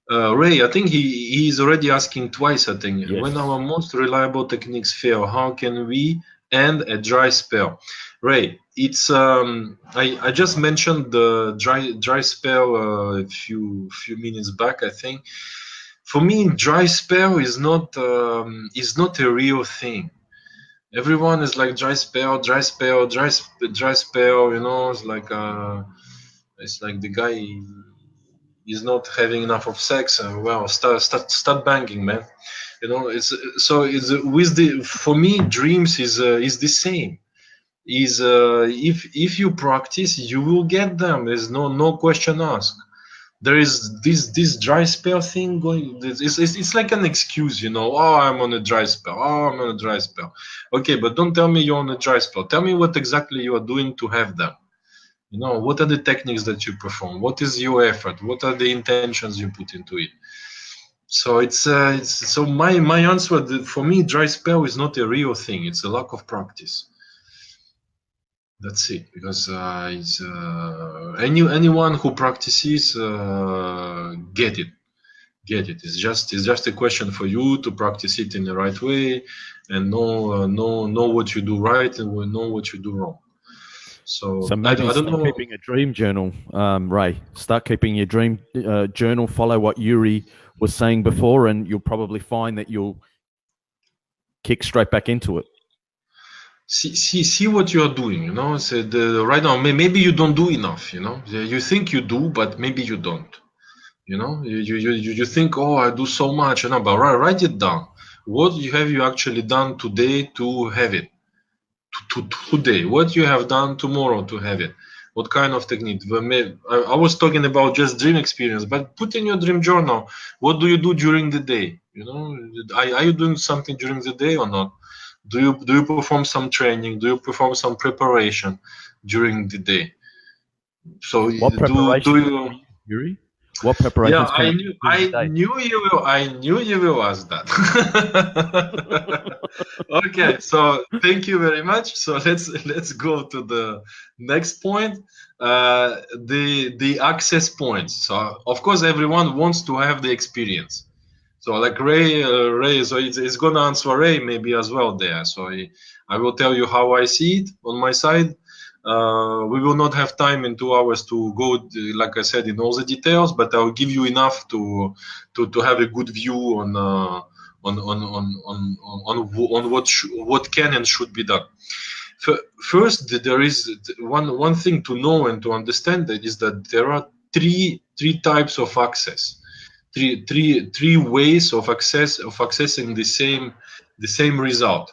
Ray, I think he's already asking twice. I think when our most reliable techniques fail, how can we end a dry spell? Ray, it's I just mentioned the dry spell a few minutes back. I think for me, dry spell is not a real thing. Everyone is like dry spell. You know, it's like the guy is not having enough of sex, and well, start banging, man. You know, it's for me, dreams is the same. If you practice, you will get them. There's no question asked. There is this dry spell thing going. It's like an excuse, you know. Oh, I'm on a dry spell. Oh, I'm on a dry spell. Okay, but don't tell me you're on a dry spell. Tell me what exactly you are doing to have them. You know, what are the techniques that you perform? What is your effort? What are the intentions you put into it? So so my answer for me, dry spell is not a real thing. It's a lack of practice. That's it. Because it's anyone who practices get it. It's just a question for you to practice it in the right way and know what you do right and know what you do wrong. So maybe I don't start keeping a dream journal, Ray. Start keeping your dream journal. Follow what Yuri was saying before, and you'll probably find that you'll kick straight back into it. See what you are doing. You know, so right now maybe you don't do enough. You know, you think you do, but maybe you don't. You know, you think, oh, I do so much. You know, but write it down. What have you actually done today to have it? Today, what you have done tomorrow to have it? What kind of technique? I was talking about just dream experience, but put in your dream journal. What do you do during the day? You know, are you doing something during the day or not? Do you perform some training? Do you perform some preparation during the day? So what preparation do you, Yuri? What preparation? Yeah, I knew you will ask that. Okay, so thank you very much. So let's go to the next point, the access points. So of course everyone wants to have the experience. So like Ray, so it's gonna answer Ray maybe as well there. So I will tell you how I see it on my side. We will not have time in 2 hours to go, like I said, in all the details, but I'll give you enough to have a good view on what can and should be done. First, there is one thing to know and to understand, that is that there are three types of access. Three ways of accessing the same result,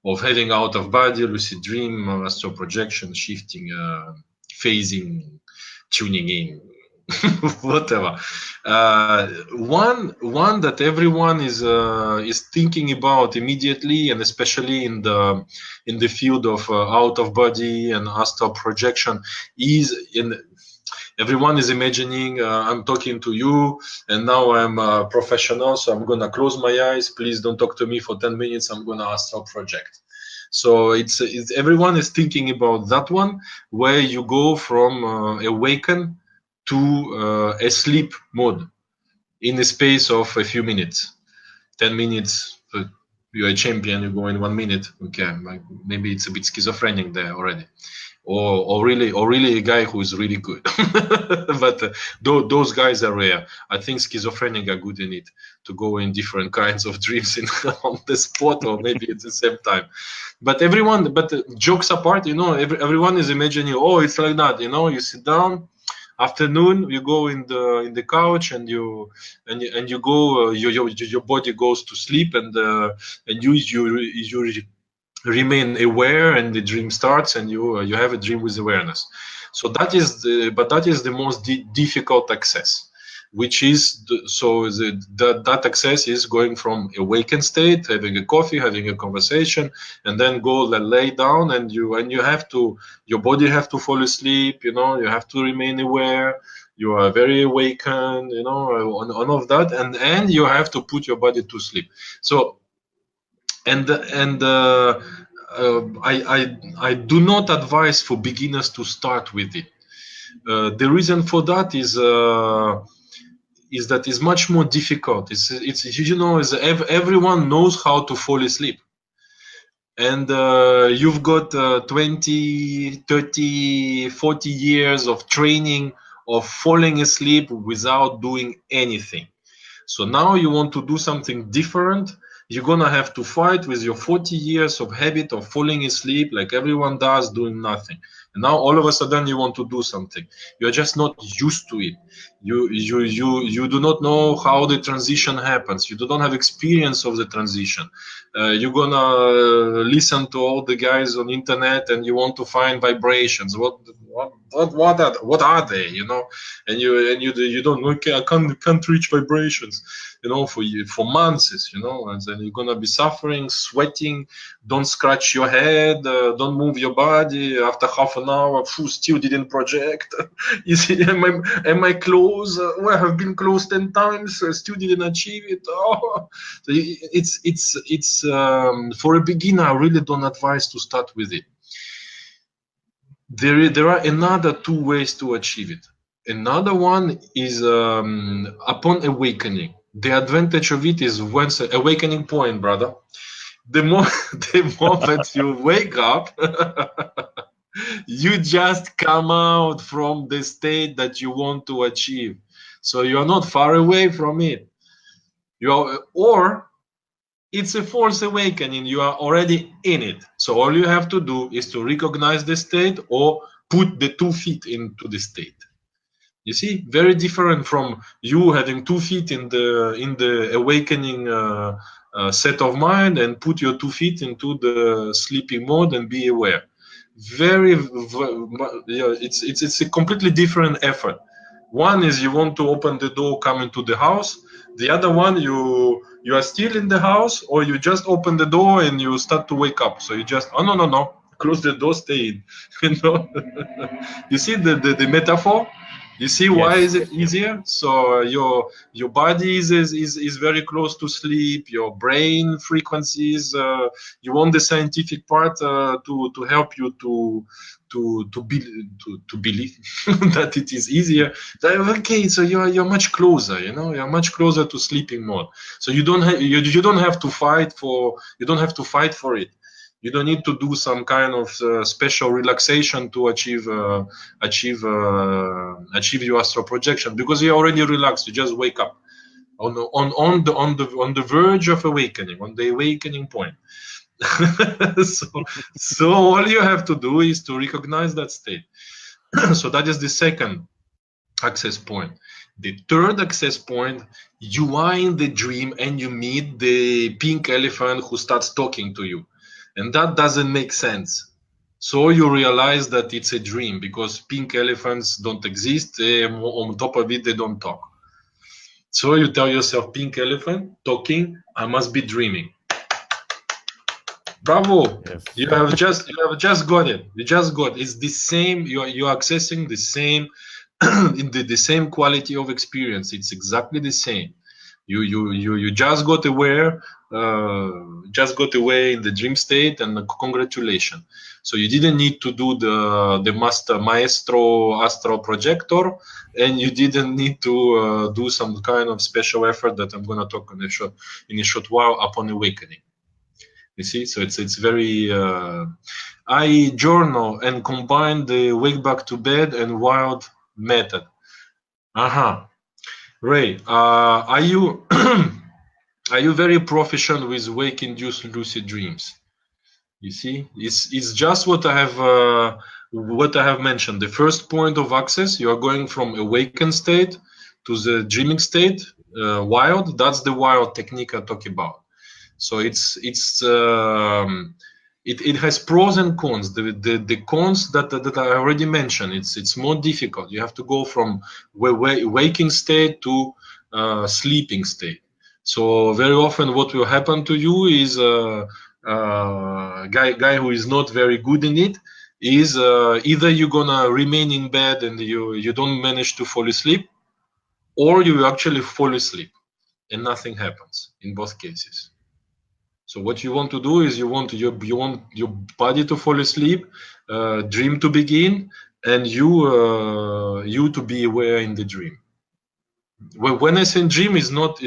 of having out of body, lucid dream, astral projection, shifting, phasing, tuning in, whatever. One that everyone is thinking about immediately, and especially in the field of out of body and astral projection, everyone is imagining, I'm talking to you, and now I'm a professional, so I'm gonna close my eyes. Please don't talk to me for 10 minutes. I'm gonna astral project. So it's everyone is thinking about that one, where you go from awaken to a sleep mode in the space of a few minutes, 10 minutes. You're a champion. You go in 1 minute. Okay, maybe it's a bit schizophrenic there already. Or really a guy who is really good. But those guys are rare. I think schizophrenic are good in it, to go in different kinds of dreams on the spot, or maybe at the same time. But jokes apart, everyone is imagining, oh, it's like that, you sit down, afternoon, you go in the couch, and you go, your body goes to sleep, and you remain aware, and the dream starts, and you have a dream with awareness. So that is the most difficult access, which is that access is going from awakened state, having a coffee, having a conversation, and then go lay down, and your body have to fall asleep, you have to remain aware, you are very awakened, on all of that, and you have to put your body to sleep. So I do not advise for beginners to start with it. The reason for that is that it's much more difficult. Everyone knows how to fall asleep, and you've got 20, 30, 40 years of training of falling asleep without doing anything. So now you want to do something different. You're gonna have to fight with your 40 years of habit of falling asleep, like everyone does, doing nothing. And now all of a sudden you want to do something. You're just not used to it. You do not know how the transition happens. You do not have experience of the transition. You're gonna listen to all the guys on internet, and you want to find vibrations. What are they? And you don't know. Okay, I can't reach vibrations. For months, and then you're gonna be suffering, sweating. Don't scratch your head. Don't move your body. After half an hour, still didn't project. Am I close? Well, I have been close 10 times. Still didn't achieve it. Oh. So it's for a beginner. I really don't advise to start with it. There are another 2 ways to achieve it. Another one is upon awakening. The advantage of it is once awakening point, brother. The moment you wake up, you just come out from the state that you want to achieve. So you're not far away from it. Or it's a false awakening. You are already in it. So all you have to do is to recognize the state, or put the 2 feet into the state. You see, very different from you having 2 feet in the awakening set of mind, and put your 2 feet into the sleeping mode and be aware. It's a completely different effort. One is you want to open the door, come into the house. The other one, you are still in the house, or you just open the door and you start to wake up. So you just, no, close the door, stay in. You see the metaphor? You see why is it easier? So your body is very close to sleep. Your brain frequencies. You want the scientific part to help you to believe that it is easier. Okay, so you're much closer. You know, you're much closer to sleeping mode. So you don't have to fight for it. You don't need to do some kind of special relaxation to achieve your astral projection, because you're already relaxed. You just wake up on the verge of awakening, on the awakening point. so all you have to do is to recognize that state. So that is the second access point. The third access point, you are in the dream and you meet the pink elephant who starts talking to you. And that doesn't make sense. So you realize that it's a dream, because pink elephants don't exist. On top of it, they don't talk. So you tell yourself, pink elephant talking, I must be dreaming. Bravo! Yes. You have just got it. You just got it. It's the same. You're accessing the same in the same quality of experience. It's exactly the same. You just got aware, in the dream state, and congratulations. So you didn't need to do the maestro astral projector, and you didn't need to do some kind of special effort that I'm gonna talk in a short while upon awakening. You see, so it's very. I journal and combine the wake back to bed and wild method. Ray, are you are you very proficient with wake-induced lucid dreams? You see, it's just what I have mentioned. The first point of access, you are going from awakened state to the dreaming state, wild. That's the wild technique I talk about. So it has pros and cons. The cons that I already mentioned. It's more difficult. You have to go from waking state to sleeping state. So very often, what will happen to you is guy who is not very good in it is either you're gonna remain in bed and you don't manage to fall asleep, or you actually fall asleep and nothing happens in both cases. So what you want to do is you want your body to fall asleep, dream to begin, and you to be aware in the dream. When I say dream, is not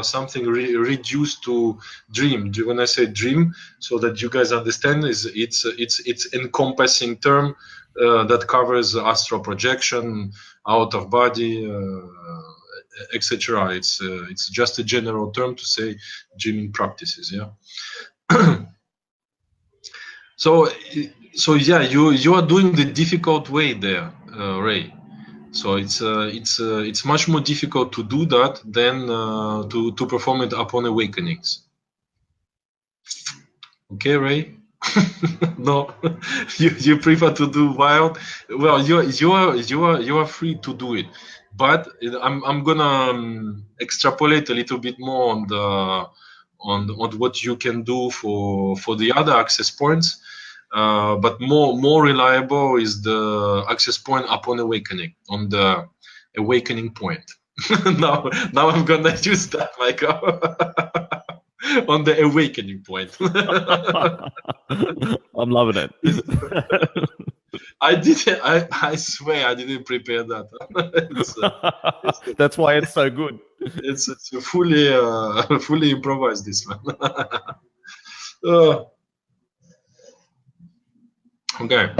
something reduced to dream. When I say dream, so that you guys understand, it's encompassing term that covers astral projection, out of body, etc. It's just a general term to say dreaming practices. Yeah. So yeah, you are doing the difficult way there, Ray. So it's much more difficult to do that than to perform it upon awakenings. Okay, Ray. No, you prefer to do wild. Well, you are free to do it, but I'm gonna extrapolate a little bit more on what you can do for the other access points. But more reliable is the access point upon awakening, on the awakening point. now I'm gonna use that, Michael. On the awakening point. I'm loving it. I swear I didn't prepare that. That's why it's so good. It's fully improvised, this one. Okay,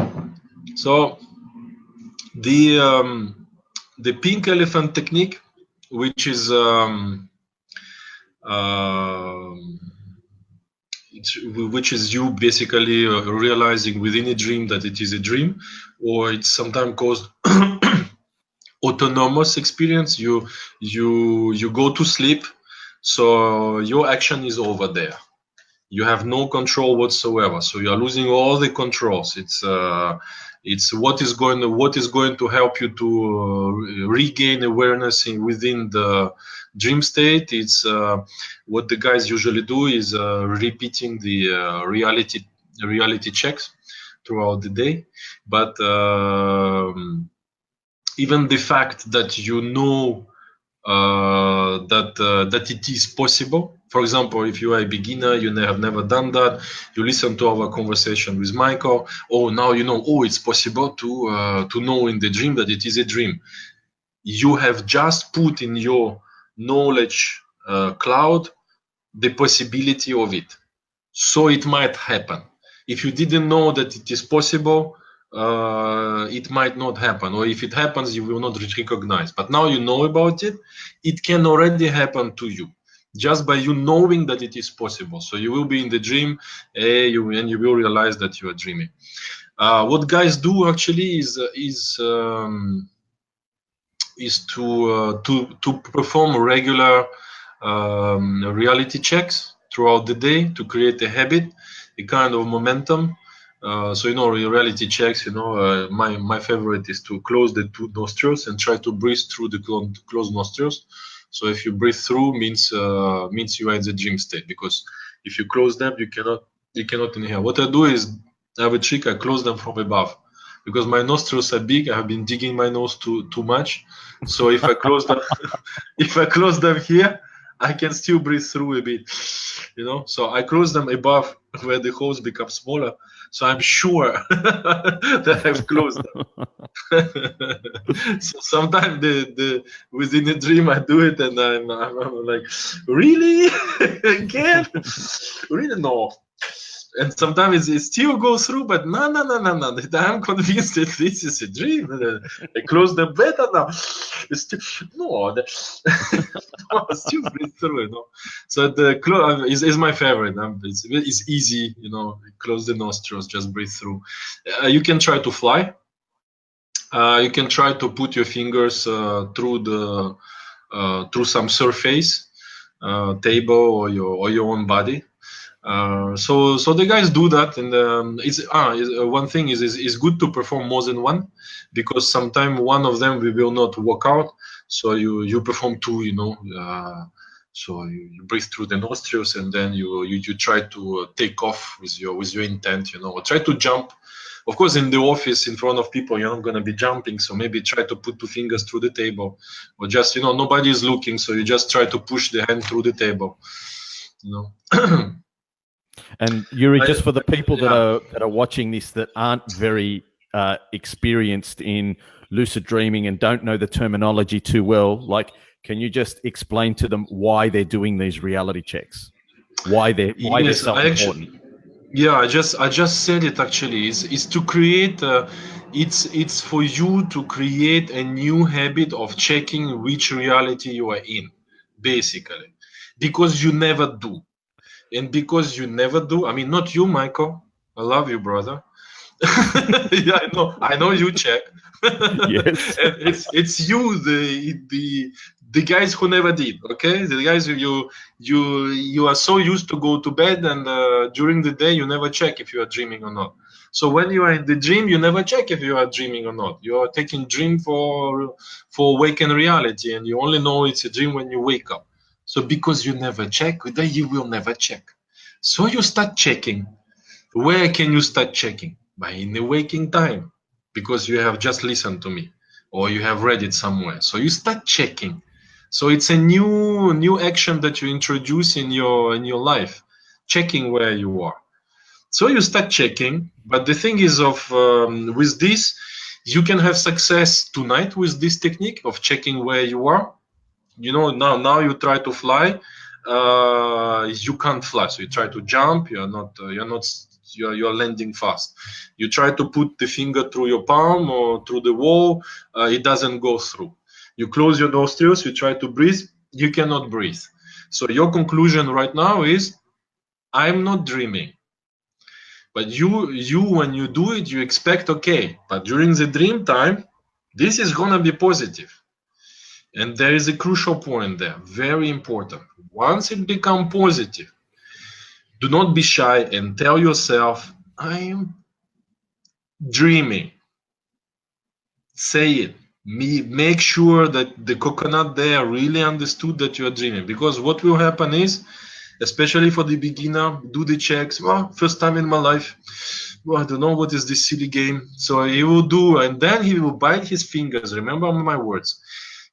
so the pink elephant technique, which is you basically realizing within a dream that it is a dream, or it's sometimes called autonomous experience. You go to sleep, so your action is over there. You have no control whatsoever, so you are losing all the controls. It's what is going to help you to regain awareness within the dream state. It's what the guys usually do is repeating the reality checks throughout the day, but even the fact that you know that it is possible. For example, if you are a beginner, you have never done that, you listen to our conversation with Michael. Oh, now you know. Oh, it's possible to know in the dream that it is a dream. You have just put in your knowledge cloud the possibility of it, so it might happen. If you didn't know that it is possible, it might not happen, or if it happens, you will not recognize. But now you know about it, it can already happen to you just by you knowing that it is possible. So you will be in the dream, and you will realize that you are dreaming. What guys do actually is to perform regular reality checks throughout the day to create a habit, a kind of momentum. So reality checks. My favorite is to close the two nostrils and try to breathe through the closed nostrils. So if you breathe through, means you are in the dream state, because if you close them, you cannot inhale. What I do is I have a trick. I close them from above, because my nostrils are big. I have been digging my nose too much. So if I close them, if I close them here, I can still breathe through a bit, So I close them above, where the holes become smaller. So I'm sure that I've closed them. So sometimes within a dream I do it, and I'm like, really? Again? Really? No. And sometimes it still goes through, but no. I'm convinced that this is a dream. I close them better now. It's still, no, still breathe through it. So the close is my favorite. It's easy, close the nostrils, just breathe through. You can try to fly. You can try to put your fingers through some surface, table or your own body. So the guys do that, and one thing is good to perform more than one, because sometimes one of them will not work out. So you perform two, so you breathe through the nostrils, and then you try to take off with your intent, or try to jump. Of course, in the office, in front of people, you're not going to be jumping. So maybe try to put two fingers through the table, or just, nobody is looking. So you just try to push the hand through the table, And Yuri, just for the people that are watching this that aren't very experienced in lucid dreaming and don't know the terminology too well, can you just explain to them why they're doing these reality checks? Why they're so important? I just said it actually. Is to create. It's for you to create a new habit of checking which reality you are in, basically, because you never do. And because you never do, I mean, not you, Michael. I love you, brother. Yeah, I know you check. Yes. it's you, the guys who never did. Okay, the guys who you are so used to go to bed, and during the day you never check if you are dreaming or not. So when you are in the dream, you never check if you are dreaming or not. You are taking dream for awakened reality, and you only know it's a dream when you wake up. So because you never check, then you will never check. So you start checking. Where can you start checking? By in the waking time, because you have just listened to me, or you have read it somewhere. So you start checking. So it's a new action that you introduce in your life, checking where you are. So you start checking. But the thing is, with this, you can have success tonight with this technique of checking where you are. Now you try to fly, you can't fly. So you try to jump, you're landing fast. You try to put the finger through your palm or through the wall, it doesn't go through. You close your nostrils, you try to breathe, you cannot breathe. So your conclusion right now is, I'm not dreaming. But you when you do it, you expect, okay, but during the dream time, this is gonna be positive. And there is a crucial point there, very important. Once it becomes positive, do not be shy and tell yourself, I am dreaming. Say it. Make sure that the coconut there really understood that you are dreaming. Because what will happen is, especially for the beginner, do the checks. Well, first time in my life, well, I don't know what is this silly game. So he will do, and then he will bite his fingers. Remember my words.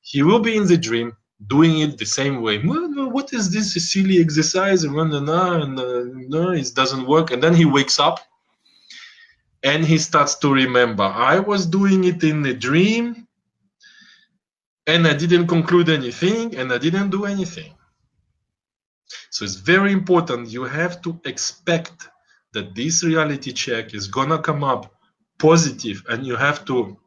He will be in the dream doing it the same way. What is this silly exercise? And no, it doesn't work. And then he wakes up and he starts to remember. I was doing it in a dream, and I didn't conclude anything, and I didn't do anything. So it's very important. You have to expect that this reality check is gonna come up positive, and you have to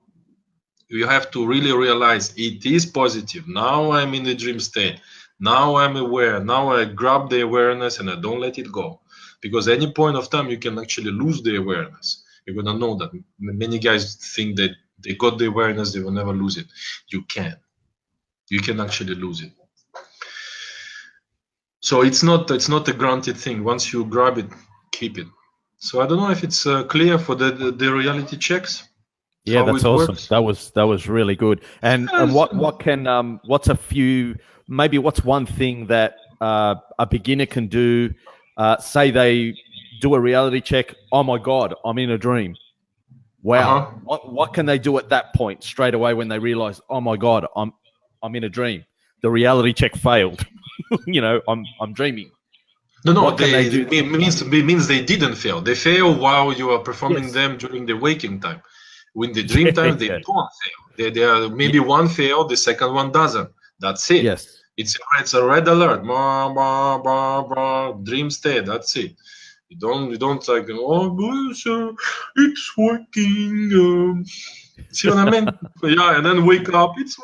really realize it is positive. Now I'm in the dream state. Now I'm aware. Now I grab the awareness and I don't let it go. Because any point of time you can actually lose the awareness. You're gonna know that. Many guys think that they got the awareness, they will never lose it. You can. You can actually lose it. So it's not a granted thing. Once you grab it, keep it. So I don't know if it's clear for the reality checks. Yeah, that's awesome. Works. That was really good. And what's one thing that a beginner can do? Say they do a reality check. Oh my God, I'm in a dream. Wow. What can they do at that point straight away when they realize, oh my God, I'm in a dream. The reality check failed. I'm dreaming. No, it means they didn't fail. They fail while you are performing them during the waking time. In the dream time, they don't fail. They are maybe one fail, the second one doesn't. That's it. Yes. It's a red alert. Dream state. That's it. You don't like, oh, sir, it's working. See what I mean? Yeah, and then wake up. It's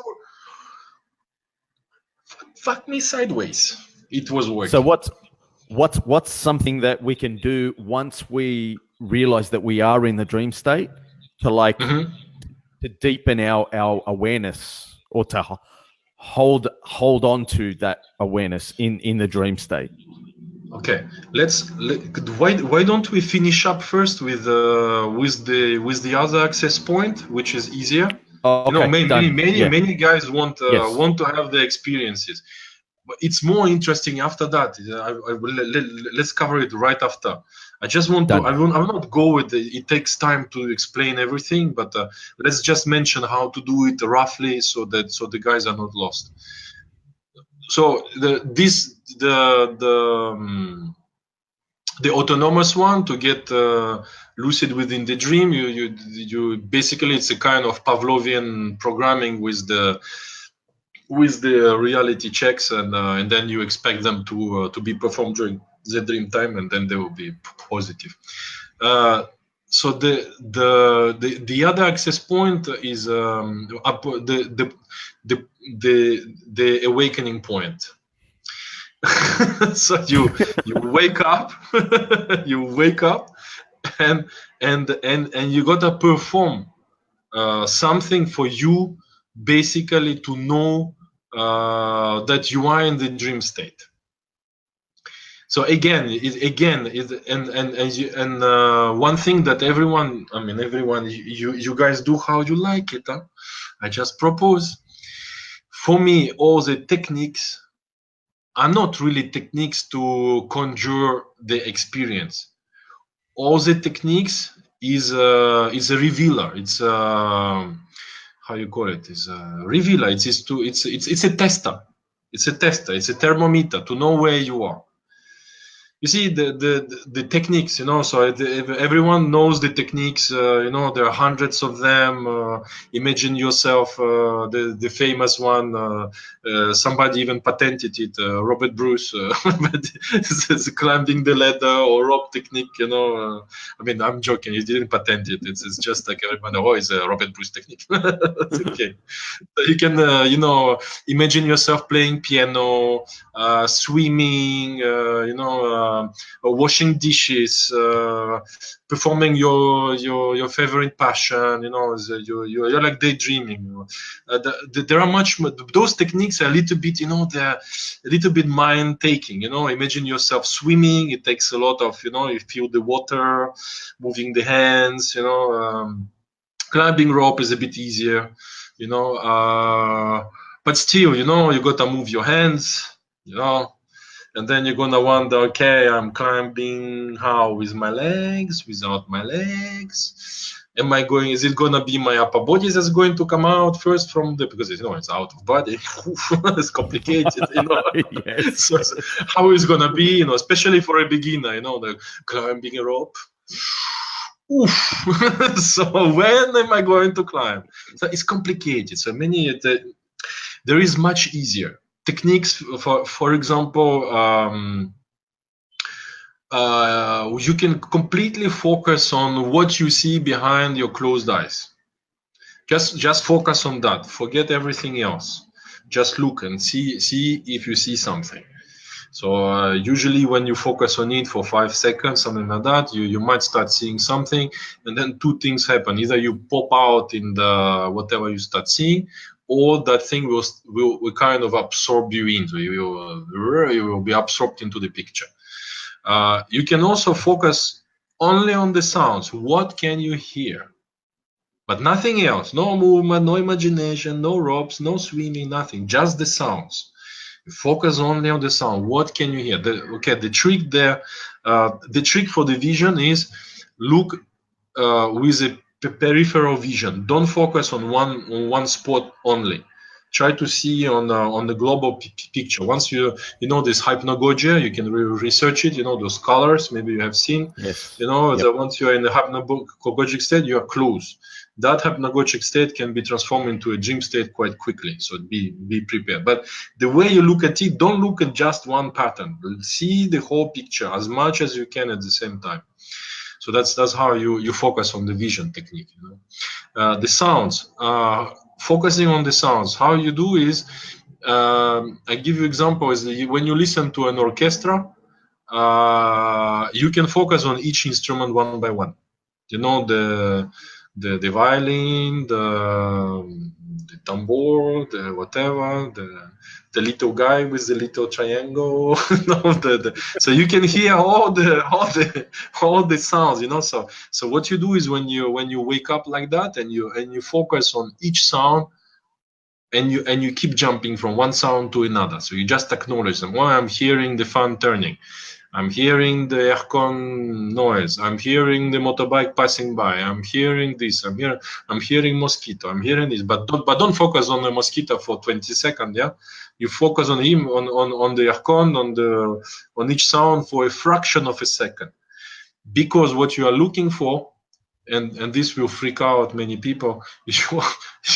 fuck me sideways. It was working. So what's something that we can do once we realize that we are in the dream state to to deepen our awareness, or to hold on to that awareness in the dream state? Okay, why don't we finish up first with the other access point, which is easier? Okay, many guys want to have the experiences, but it's more interesting after that. Let's cover it right after. I just want to. I will not go with it. Takes time to explain everything, but let's just mention how to do it roughly, so the guys are not lost. So the autonomous one, to get lucid within the dream, you basically, it's a kind of Pavlovian programming with the reality checks, and then you expect them to be performed during the dream time, and then they will be positive. So the other access point is the awakening point. So you wake up, and you gotta perform something for you, basically to know that you are in the dream state. So again, one thing that everyone, you guys do how you like it. Huh? I just propose. For me, all the techniques are not really techniques to conjure the experience. All the techniques is a revealer. It's how you call it? Is a revealer. It's a tester. It's a tester. It's a thermometer to know where you are. You see the techniques, so everyone knows the techniques, there are hundreds of them. Imagine yourself, the famous one, somebody even patented it, Robert Bruce, climbing the ladder or rope technique, I'm joking, he didn't patent it, it's just like everybody, it's a Robert Bruce technique. It's okay. So you can, imagine yourself playing piano, swimming, washing dishes, performing your favorite passion. You're like daydreaming. There are those techniques are a little bit, they're a little bit mind taking. Imagine yourself swimming. It takes a lot of, you feel the water, moving the hands. Climbing rope is a bit easier. But still, you gotta move your hands. And then you're gonna wonder, okay, I'm climbing how? With my legs, without my legs? Am I going? Is it gonna be my upper body that's going to come out first from the? Because it's out of body. It's complicated, Yes. So how is gonna be? Especially for a beginner, the climbing a rope. Oof. So when am I going to climb? So it's complicated. So there is much easier techniques. For example, you can completely focus on what you see behind your closed eyes. Just focus on that. Forget everything else. Just look and see if you see something. So usually when you focus on it for 5 seconds, something like that, you might start seeing something, and then two things happen. Either you pop out in the whatever you start seeing, or that thing will kind of absorb you into. You will be absorbed into the picture. You can also focus only on the sounds. What can you hear? But nothing else. No movement, no imagination, no ropes, no swimming, nothing. Just the sounds. Focus only on the sound. What can you hear? The trick there, the trick for the vision is look with a peripheral vision. Don't focus on one spot only. Try to see on the global picture. Once you know this hypnagogia, you can research it. Those colors. Maybe you have seen. Yes. Once you are in the hypnagogic state, you are close. That hypnagogic state can be transformed into a dream state quite quickly. So be prepared. But the way you look at it, don't look at just one pattern. See the whole picture as much as you can at the same time. So that's how you focus on the vision technique. The sounds. Focusing on the sounds. How you do is, I give you example is when you listen to an orchestra, you can focus on each instrument one by one. The violin, the tambour, the whatever, the little guy with the little triangle. So you can hear all the sounds. So what you do is when you wake up like that and you focus on each sound, and you keep jumping from one sound to another. So you just acknowledge them. I'm hearing the fan turning. I'm hearing the aircon noise. I'm hearing the motorbike passing by. I'm hearing this. I'm hearing mosquito. I'm hearing this. But don't focus on the mosquito for 20 seconds. Yeah, you focus on him, on the aircon, on each sound for a fraction of a second, because what you are looking for, and this will freak out many people, is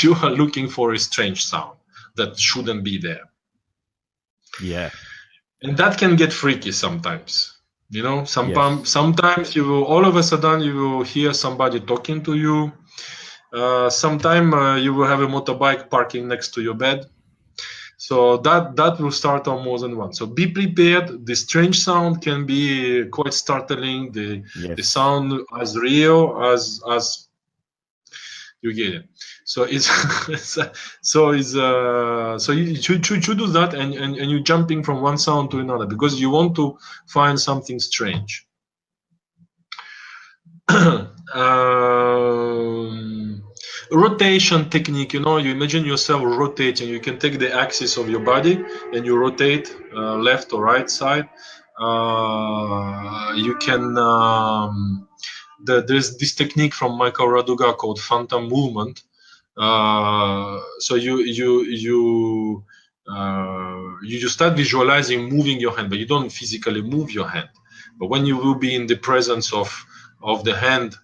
you are looking for a strange sound that shouldn't be there. Yeah. And that can get freaky sometimes. Sometimes you will, all of a sudden you will hear somebody talking to you. Sometime you will have a motorbike parking next to your bed. So that will start on more than one. So be prepared. The strange sound can be quite startling. The sound as real as you get it. So you should do that, and you're jumping from one sound to another because you want to find something strange. Rotation technique. You imagine yourself rotating. You can take the axis of your body and you rotate left or right side. You can. There's this technique from Michael Raduga called phantom movement. So you start visualizing moving your hand, but you don't physically move your hand. But when you will be in the presence of the hand,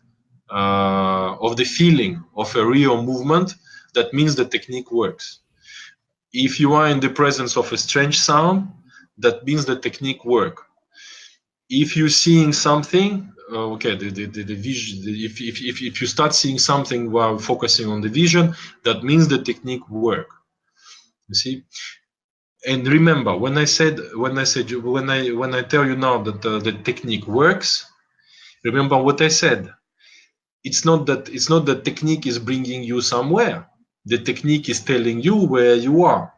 of the feeling of a real movement, that means the technique works. If you are in the presence of a strange sound, that means the technique works. If you're seeing something, the vision. If you start seeing something while focusing on the vision, that means the technique work. You see. And remember, when I tell you now that the technique works, remember what I said. It's not that technique is bringing you somewhere. The technique is telling you where you are.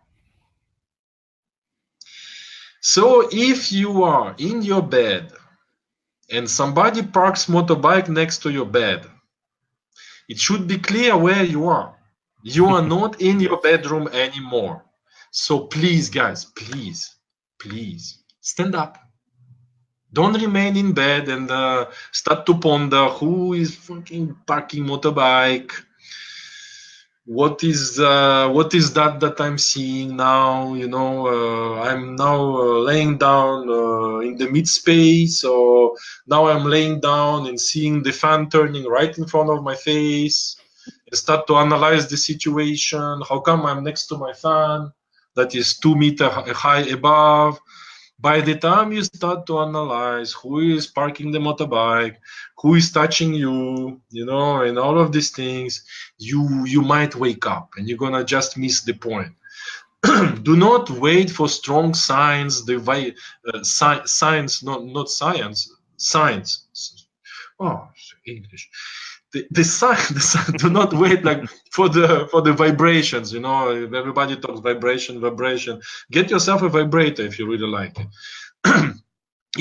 So if you are in your bed and somebody parks motorbike next to your bed, it should be clear where you are. You are not in your bedroom anymore. So please, guys, please stand up. Don't remain in bed and start to ponder who is fucking parking motorbike. What is that I'm seeing now? You know, I'm now laying down in the mid space, or now I'm laying down and seeing the fan turning right in front of my face, and start to analyze the situation. How come I'm next to my fan that is 2 meters high above? By the time you start to analyze who is parking the motorbike, who is touching you, you know, and all of these things, you might wake up and you're gonna just miss the point. Do not wait for strong signs. Science, not science, science. Oh, English. The sign. Do not wait like for the vibrations. You know, everybody talks vibration. Get yourself a vibrator if you really like it.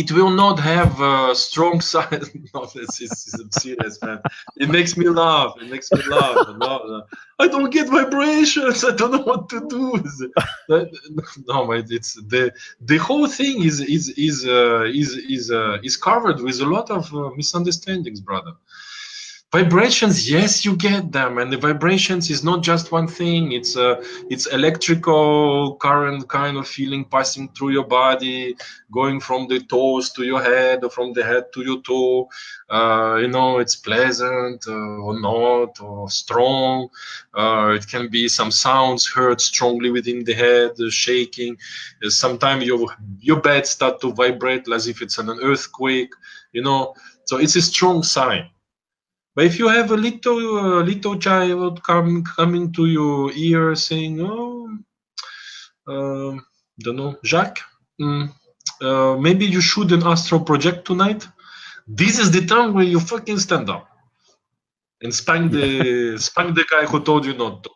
It will not have strong sign. No, this is serious, man. It makes me laugh. No, I don't get vibrations. I don't know what to do. No, it's the whole thing is covered with a lot of misunderstandings, brother. Vibrations, yes, you get them, and the vibrations is not just one thing. It's electrical current kind of feeling passing through your body, going from the toes to your head, or from the head to your toe. You know, it's pleasant or not, or strong. It can be some sounds heard strongly within the head, shaking. Sometimes your bed start to vibrate as if it's an earthquake. You know, so it's a strong sign. But if you have a little child coming to your ear saying, "Oh, don't know, Jacques, maybe you should an astral project tonight," this is the time where you fucking stand up and spank the guy who told you not to.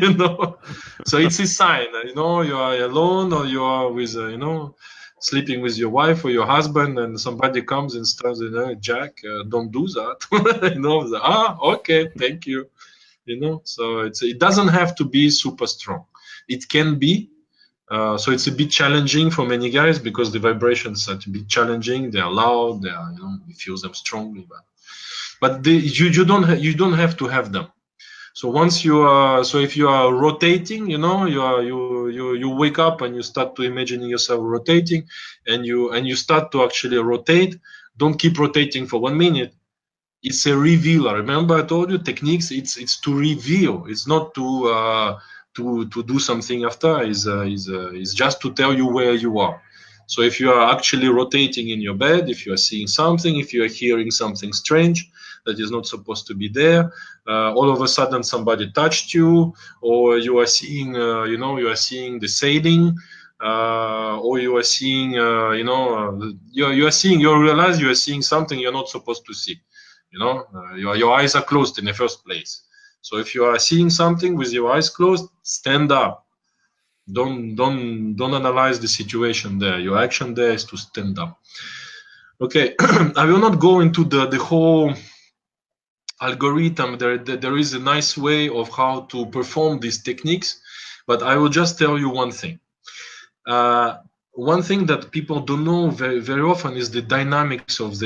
You know, so it's a sign. You know, you are alone, or you are with you know, sleeping with your wife or your husband, and somebody comes and starts, you know, Jack, don't do that. You know, okay, thank you. You know, so it doesn't have to be super strong. It can be. So it's a bit challenging for many guys because the vibrations are a bit challenging. They are loud. They are, you know, you feel them strongly, but you don't have to have them. So once you are, so if you are rotating, you know, you wake up and you start to imagining yourself rotating, and you start to actually rotate. Don't keep rotating for 1 minute. It's a revealer. Remember, I told you techniques. It's to reveal. It's not to do something after. Is just to tell you where you are. So if you are actually rotating in your bed, if you are seeing something, if you are hearing something strange that is not supposed to be there, all of a sudden somebody touched you, or you are seeing, you know, you are seeing the sailing, or you are seeing, you know, you realize you are seeing something you're not supposed to see. You know, your eyes are closed in the first place. So if you are seeing something with your eyes closed, stand up. Don't analyze the situation there. Your action there is to stand up. Okay, I will not go into the whole algorithm. There is a nice way of how to perform these techniques, but I will just tell you one thing. One thing that people don't know very, very often is the dynamics of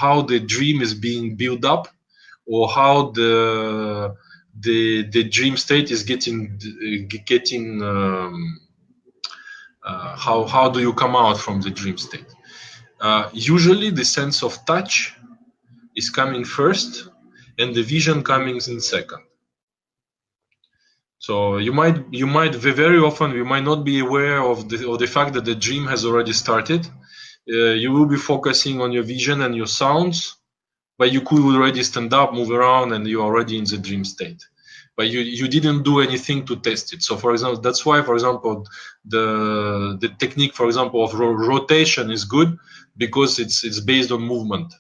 how the dream is being built up, or how the dream state is getting how do you come out from the dream state. Usually the sense of touch is coming first, and the vision coming in second. So you might very often you might not be aware of the fact that the dream has already started. You will be focusing on your vision and your sounds, but you could already stand up, move around, and you're already in the dream state. But you didn't do anything to test it. So for example, that's why, for example, the technique, for example, of rotation is good, because it's based on movement.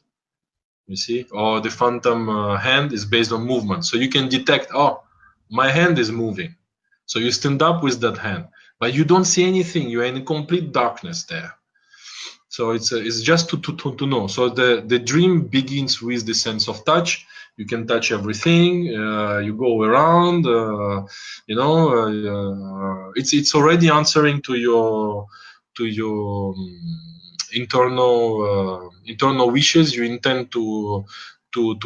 You see, or the phantom hand is based on movement. So you can detect, oh, my hand is moving. So you stand up with that hand, but you don't see anything. You are in complete darkness there. So it's just to know. So the dream begins with the sense of touch. You can touch everything. You go around. You know, it's already answering to internal wishes. You intend to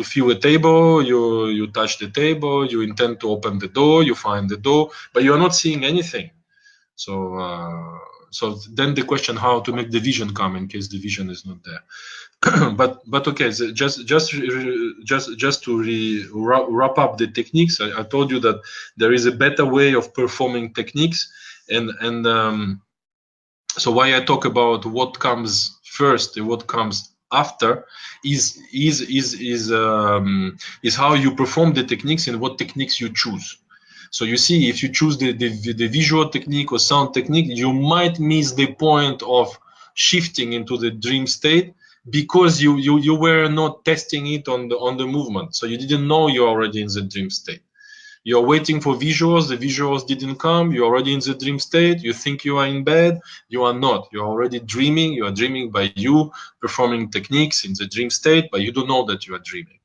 fill a table, you touch the table, you intend to open the door, you find the door, but you are not seeing anything. So then the question, how to make the vision come in case the vision is not there. but okay, so just to wrap up the techniques, I told you that there is a better way of performing techniques, and so why I talk about what comes first and what comes after is how you perform the techniques and what techniques you choose. So you see, if you choose the visual technique or sound technique, you might miss the point of shifting into the dream state because you were not testing it on the movement. So you didn't know you're already in the dream state. You're waiting for visuals, the visuals didn't come, you're already in the dream state, you think you are in bed, you are not. You're already dreaming, you are dreaming by you performing techniques in the dream state, but you don't know that you are dreaming.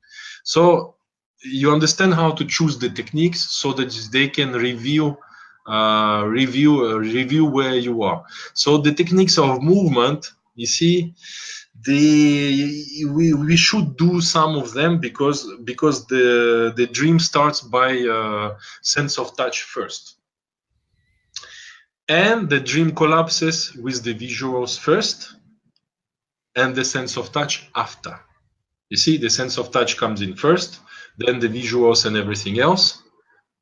So you understand how to choose the techniques so that they can review where you are. So the techniques of movement, you see, we should do some of them because the dream starts by sense of touch first, and the dream collapses with the visuals first and the sense of touch after. You see, the sense of touch comes in first, then the visuals and everything else.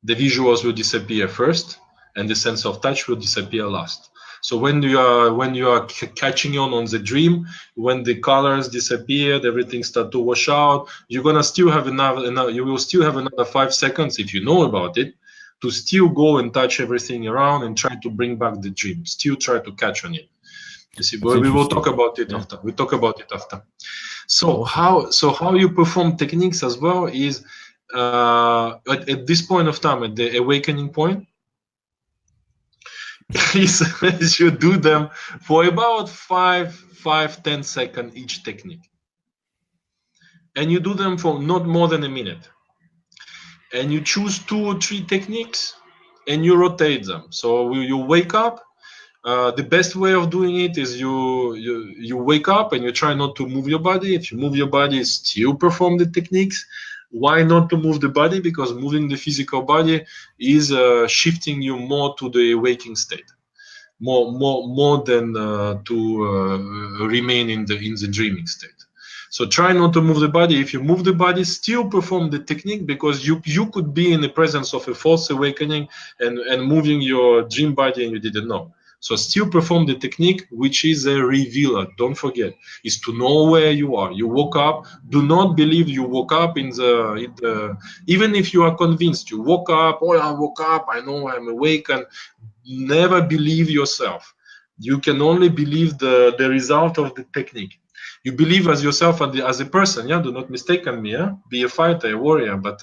The visuals will disappear first and the sense of touch will disappear last. So when you are catching on the dream, when the colors disappeared, everything start to wash out, you're gonna still have you will still have another 5 seconds if you know about it to still go and touch everything around and try to bring back the dream. Still try to catch on it. You see, but we will talk about it after. We talk about it after. So how you perform techniques as well is at this point of time, at the awakening point, is you do them for about 5-10 seconds each technique, and you do them for not more than a minute, and you choose 2 or 3 techniques and you rotate them. So you wake up. The best way of doing it is you wake up and you try not to move your body. If you move your body, still perform the techniques. Why not to move the body? Because moving the physical body is shifting you more to the waking state, more than to remain in the dreaming state. So try not to move the body. If you move the body, still perform the technique, because you could be in the presence of a false awakening and moving your dream body and you didn't know. So still perform the technique, which is a revealer. Don't forget, is to know where you are. You woke up. Do not believe you woke up in the even if you are convinced you woke up. Oh, I woke up. I know I'm awake. And never believe yourself. You can only believe the result of the technique. You believe as yourself as a person, yeah. Do not mistaken me, yeah. Be a fighter, a warrior, but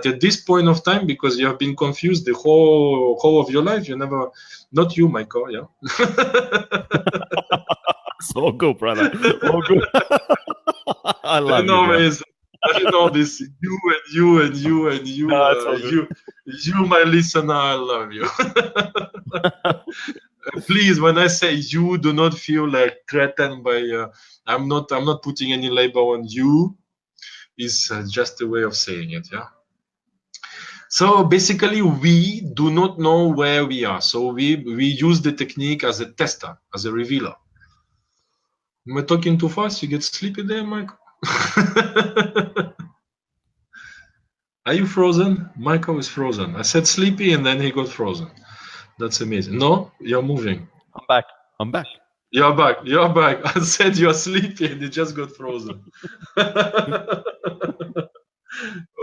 at this point of time, because you have been confused the whole of your life, you never, not you, Michael, yeah. It's all good, brother. All good. I love you. I know this. You, No, you, my listener, I love you. Please, when I say you, do not feel like threatened by. I'm not putting any label on you. It's just a way of saying it, yeah. So basically, we do not know where we are. So we use the technique as a tester, as a revealer. Am I talking too fast? You get sleepy there, Michael? Are you frozen? Michael is frozen. I said sleepy and then he got frozen. That's amazing. No, you're moving. I'm back. You're back. I said you're sleepy and you just got frozen.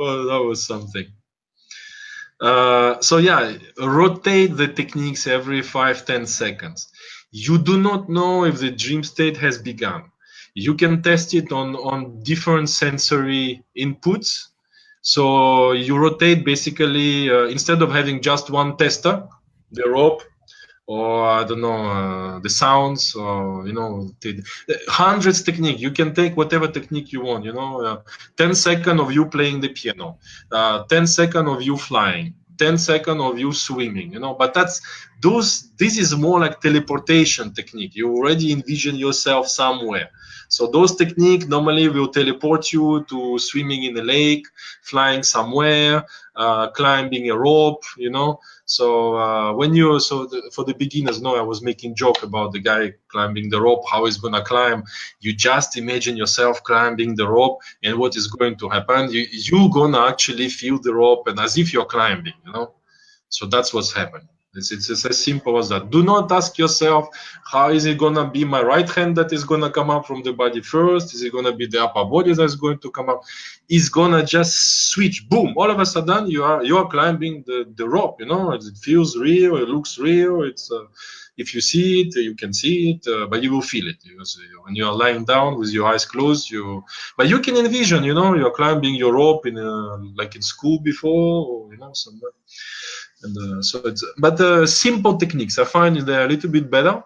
Oh, that was something. So yeah, rotate the techniques every 5-10 seconds. You do not know if the dream state has begun. You can test it on different sensory inputs. So you rotate basically, instead of having just one tester, the rope, or I don't know, the sounds, or the hundreds technique. You can take whatever technique you want. 10 seconds of you playing the piano, 10 seconds of you flying, 10 seconds of you swimming, you know. But this is more like teleportation technique. You already envision yourself somewhere. So those techniques normally will teleport you to swimming in a lake, flying somewhere, climbing a rope, you know. So for the beginners, no, I was making joke about the guy climbing the rope, how he's gonna climb. You just imagine yourself climbing the rope, and what is going to happen? You're gonna actually feel the rope, and as if you're climbing, you know. So that's what's happening. It's as simple as that. Do not ask yourself, how is it gonna be my right hand that is gonna come up from the body first? Is it gonna be the upper body that's going to come up? It's gonna just switch, boom! All of a sudden, you are climbing the rope. You know, it feels real. It looks real. It's if you see it, you can see it, but you will feel it because when you are lying down with your eyes closed, but you can envision. You know, you're climbing your rope in like in school before, or you know, somewhere. And so it's, but simple techniques I find they're a little bit better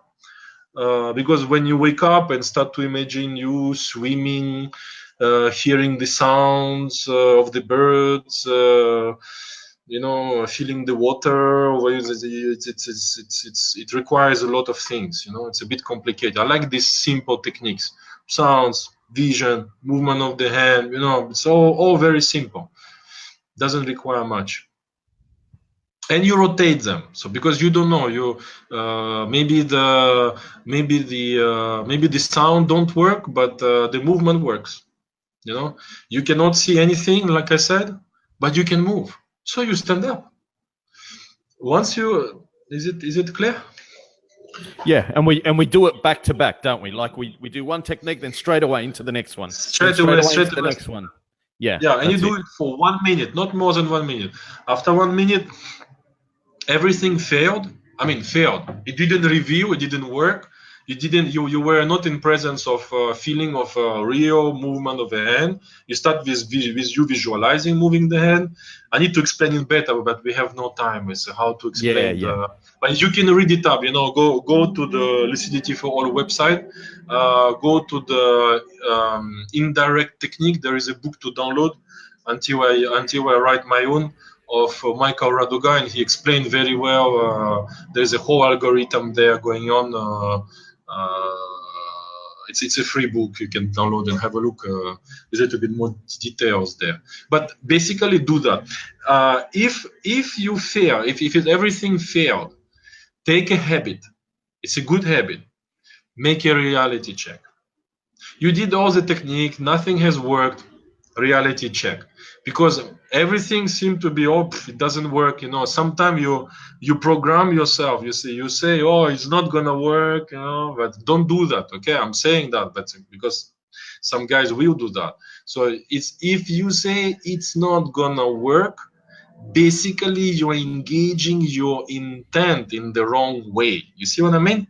because when you wake up and start to imagine you swimming, hearing the sounds of the birds, you know, feeling the water, it requires a lot of things. You know, it's a bit complicated. I like these simple techniques: sounds, vision, movement of the hand. You know, it's all very simple. Doesn't require much. And you rotate them, so because you don't know, maybe the sound don't work, but the movement works. You know, you cannot see anything, like I said, but you can move. So you stand up. Once you is it clear? Yeah, and we do it back to back, don't we? Like we do one technique, then straight away into the next one. Straight away into the next one. Yeah. Yeah, and you do it for 1 minute, not more than 1 minute. After 1 minute, everything failed. I mean, failed. It didn't review. It didn't work. You were not in presence of feeling of real movement of the hand. You start with you visualizing moving the hand. I need to explain it better, but we have no time with how to explain. Yeah. But you can read it up. You know, go to the Lucidity for All website. Go to the indirect technique. There is a book to download until I write my own, of Michael Raduga, and he explained very well. There's a whole algorithm there going on. It's a free book you can download and have a look. There's a little bit more details there, but basically do that. If you fail, if everything failed, take a habit. It's a good habit. Make a reality check. You did all the technique, nothing has worked. Reality check, because everything seemed to be, oh, it doesn't work. You know, sometimes you program yourself. You say, oh, it's not gonna work. You know, but don't do that. Okay, I'm saying that, but because some guys will do that. So it's, if you say it's not gonna work, basically you're engaging your intent in the wrong way. You see what I mean?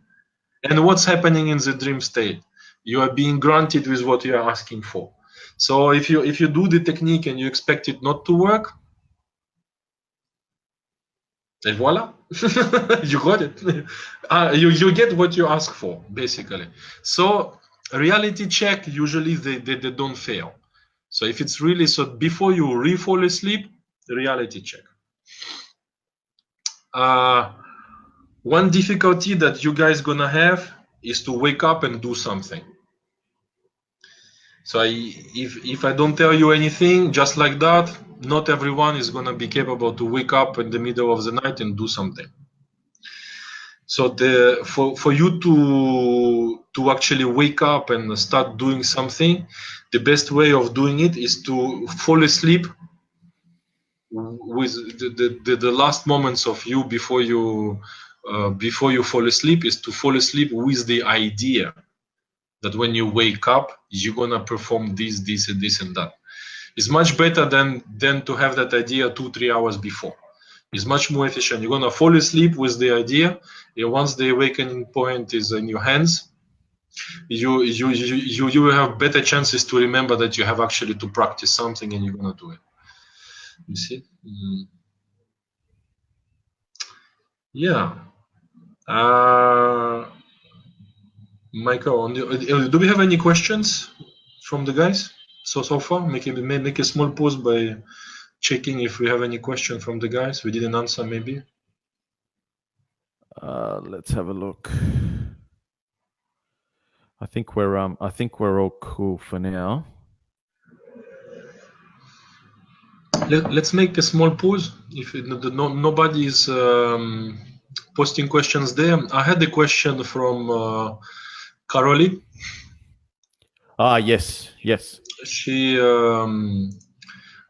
And what's happening in the dream state? You are being granted with what you are asking for. So if you do the technique and you expect it not to work, and voila, you got it. You get what you ask for, basically. So reality check, usually they don't fail. So if it's really, so before you fall asleep, reality check. One difficulty that you guys gonna have is to wake up and do something. So if I don't tell you anything just like that, not everyone is going to be capable to wake up in the middle of the night and do something. So for you to actually wake up and start doing something, the best way of doing it is to fall asleep with the last moments of you before you fall asleep, is to fall asleep with the idea that when you wake up, you're gonna perform this, and this, and that. It's much better than to have that idea 2-3 hours before. It's much more efficient. You're gonna fall asleep with the idea, and once the awakening point is in your hands, you will have better chances to remember that you have actually to practice something, and you're gonna do it. You see? Yeah. Michael, do we have any questions from the guys so far? Make a small pause by checking if we have any question from the guys we didn't answer, maybe. Let's have a look. I think we're all cool for now. Let's make a small pause. If nobody is posting questions there, I had a question from Caroline. Yes. She,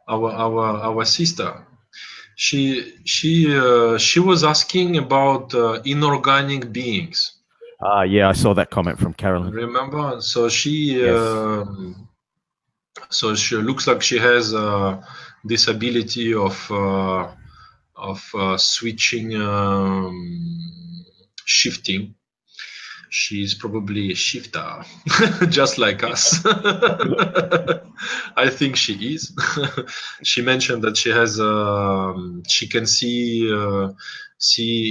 our sister. She was asking about inorganic beings. Yeah, I saw that comment from Carolyn. Remember? So she, Yes. so she looks like she has this ability of switching, shifting. She's probably a shifter, just like us. I think she is. She mentioned that she has, she can see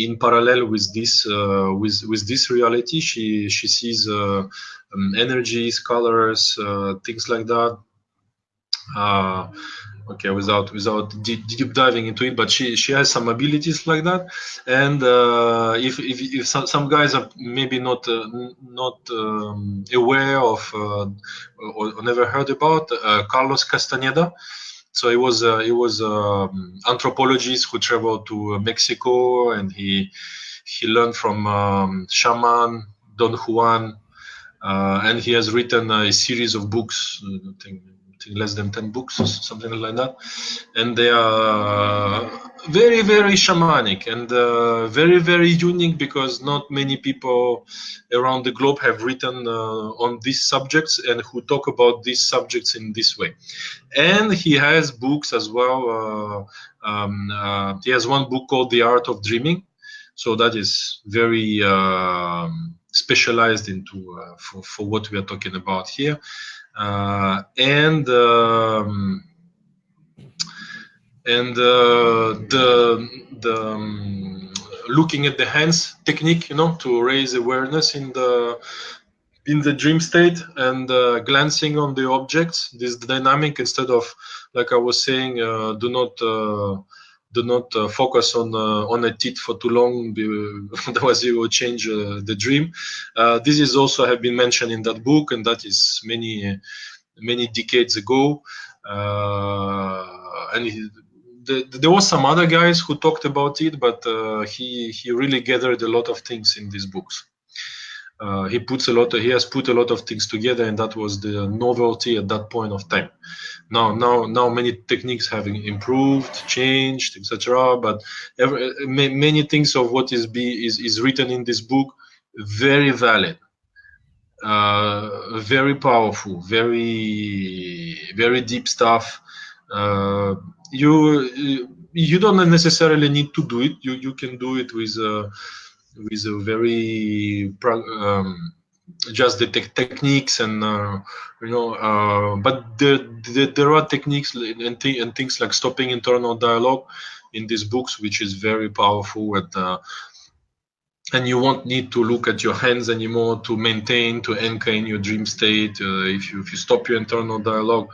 in parallel with this reality. She sees energies, colors, things like that. Okay, without deep diving into it, but she has some abilities like that. And if some guys are maybe not aware of or never heard about Carlos Castaneda. So he was anthropologist who traveled to Mexico, and he learned from shaman Don Juan, and he has written a series of books. I think less than 10 books or something like that, and they are very, very shamanic and very, very unique, because not many people around the globe have written on these subjects and who talk about these subjects in this way. And he has books as well. He has one book called The Art of Dreaming, so that is very specialized into for what we are talking about here. And the looking at the hands technique, to raise awareness in the dream state, and glancing on the objects, this dynamic, instead of, like I was saying, do not focus on a teeth for too long, otherwise you will change the dream. This is also have been mentioned in that book, and that is many decades ago. And there was some other guys who talked about it, but he really gathered a lot of things in these books. He has put a lot of things together, and that was the novelty at that point of time. Now many techniques have improved, changed, etc. But many things of what is written in this book, very valid, very powerful, very, very deep stuff. You don't necessarily need to do it. You can do it with a very just the techniques, and but there are techniques and things like stopping internal dialogue in these books, which is very powerful. And you won't need to look at your hands anymore to anchor in your dream state. If you stop your internal dialogue,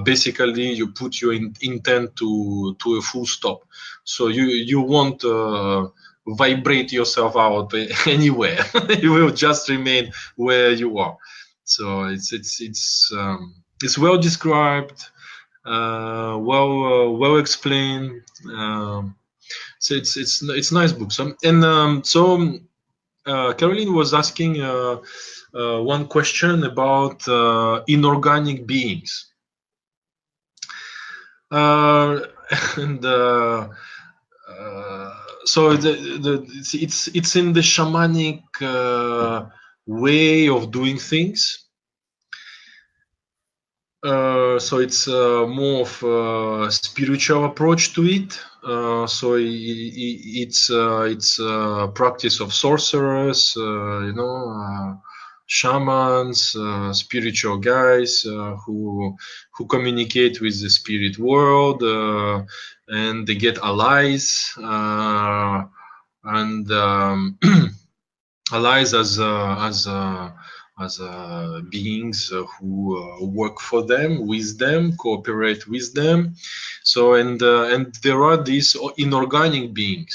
basically you put your intent to a full stop. So you won't vibrate yourself out anywhere. You will just remain where you are. So it's well described, well explained. So it's nice book. Caroline was asking one question about inorganic beings, and so it's in the shamanic way of doing things. So it's more of a spiritual approach to it. So it's a practice of sorcerers, shamans, spiritual guys who communicate with the spirit world, and they get allies, and allies as beings who work for them, with them, cooperate with them. So and there are these inorganic beings.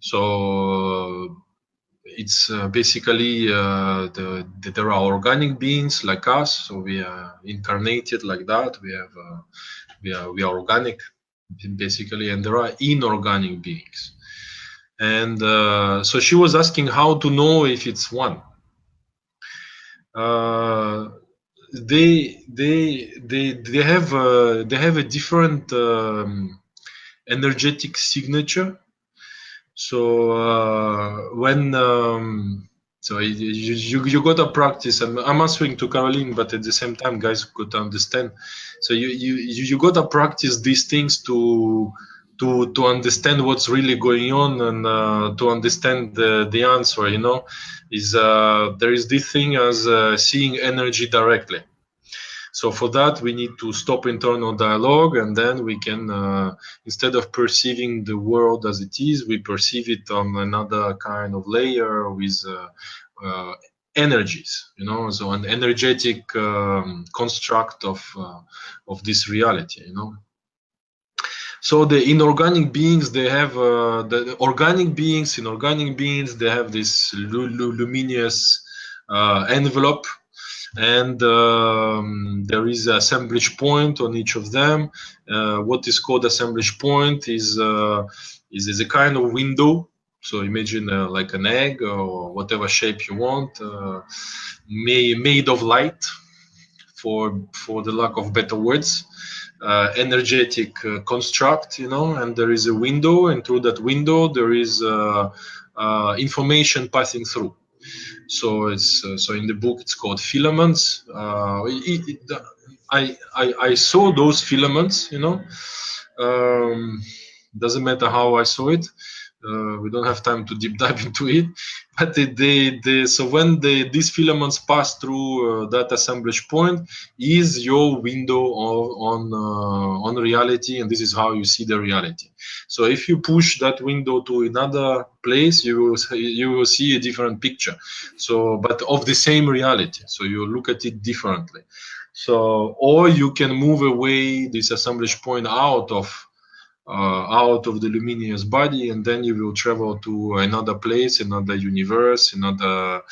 So it's basically there are organic beings like us. So we are incarnated like that. We are organic basically, and there are inorganic beings. And so she was asking how to know if it's one. They have a different energetic signature. So when so you got to practice. I'm answering to Caroline, but at the same time, guys got to understand. So you got to practice these things to understand what's really going on, and to understand the answer. You know, there is this thing as seeing energy directly. So for that, we need to stop internal dialogue, and then we can, instead of perceiving the world as it is, we perceive it on another kind of layer with energies, you know, so an energetic construct of this reality, you know. So the inorganic beings, they have the organic beings. Inorganic beings, they have this luminous envelope. And there is an assemblage point on each of them. What is called assemblage point is a kind of window. So imagine like an egg or whatever shape you want, made of light, for the lack of better words, energetic construct, you know. And there is a window, and through that window there is information passing through. So it's so in the book it's called filaments. I saw those filaments, you know. Doesn't matter how I saw it. We don't have time to deep dive into it. But so when these filaments pass through that assemblage point, is your window on reality, and this is how you see the reality. So if you push that window to another place, you will see a different picture. So, but of the same reality. So you look at it differently. So, or you can move away this assemblage point out of the luminous body, and then you will travel to another place, another universe, another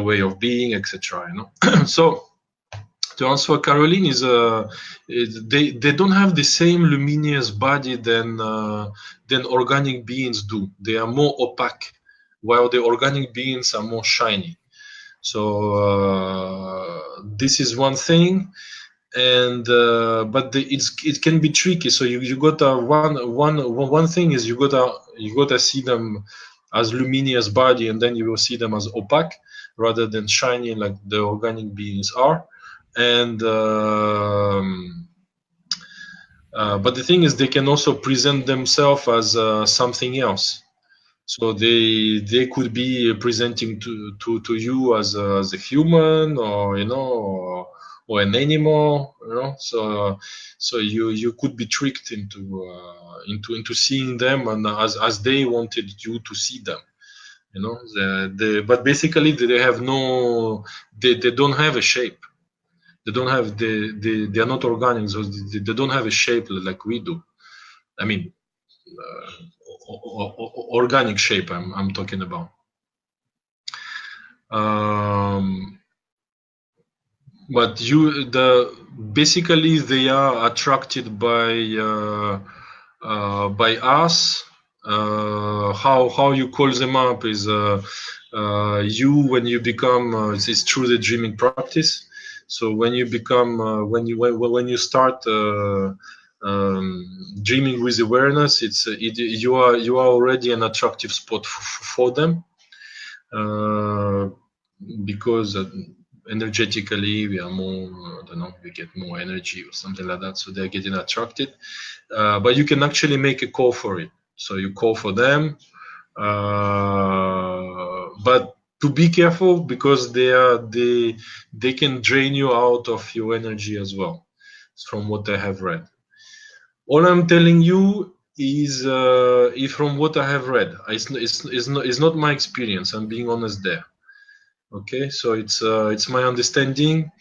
way of being, etc. You know. So to answer Caroline, they don't have the same luminous body than organic beings do. They are more opaque, while the organic beings are more shiny. So this is one thing. And but it can be tricky. So you got one thing is you gotta see them as luminous body, and then you will see them as opaque rather than shiny like the organic beings are. And but the thing is, they can also present themselves as something else. So they could be presenting to you as a human, or you know, or an animal, you know. So you could be tricked into seeing them, and as they wanted you to see them, you know. But basically they have they don't have a shape. They don't have they are not organic, so they don't have a shape like we do. I mean, organic shape I'm talking about. But basically they are attracted by us. How you call them up is when you become it's through the dreaming practice. So when you become when you start dreaming with awareness, you are already an attractive spot for them, because energetically we are more, I don't know, we get more energy or something like that, so they're getting attracted. But you can actually make a call for it. So you call for them, but to be careful, because they can drain you out of your energy as well, from what I have read. All I'm telling you is from what I have read. It's not my experience. I'm being honest there. Okay, so it's my understanding.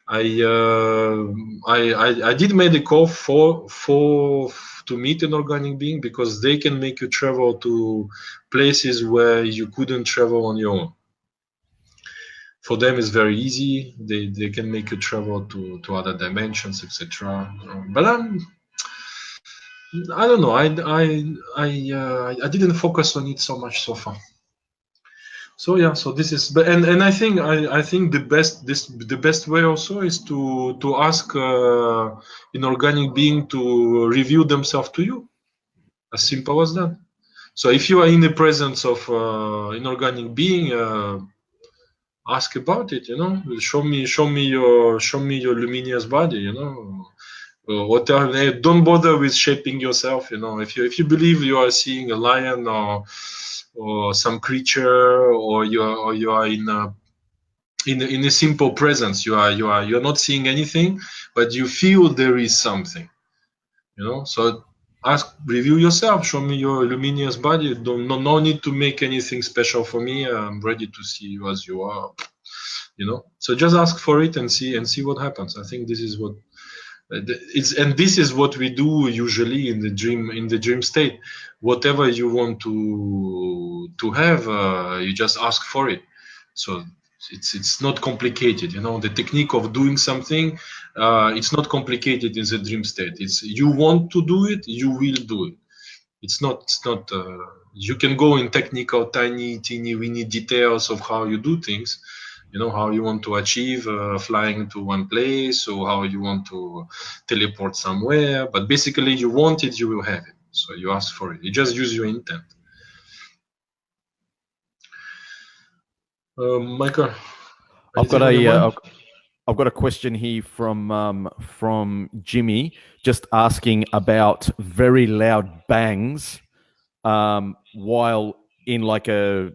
I did make a call to meet an organic being, because they can make you travel to places where you couldn't travel on your own. For them, it's very easy. They can make you travel to other dimensions, etc. But I don't know. I didn't focus on it so much so far. So yeah, so this is, and I think the best way also is to ask an organic being to reveal themselves to you. As simple as that. So if you are in the presence of an organic being, ask about it. Show me your luminous body. Whatever. Don't bother with shaping yourself. If you believe you are seeing a lion or some creature, or you are in a simple presence, you're not seeing anything, but you feel there is something. So review yourself. Show me your luminous body. No need to make anything special for me. I'm ready to see you as you are. So just ask for it and see what happens. I think this is what this is what we do usually in the dream state. Whatever you want to have, you just ask for it. So it's not complicated. The technique of doing something, it's not complicated in the dream state. It's you want to do it, you will do it. It's not you can go in technical teeny weeny details of how you do things, how you want to achieve flying to one place, or how you want to teleport somewhere, but basically you want it, you will have it. So you ask for it. You just use your intent. Michael, I've got a question here from Jimmy, just asking about very loud bangs while in like a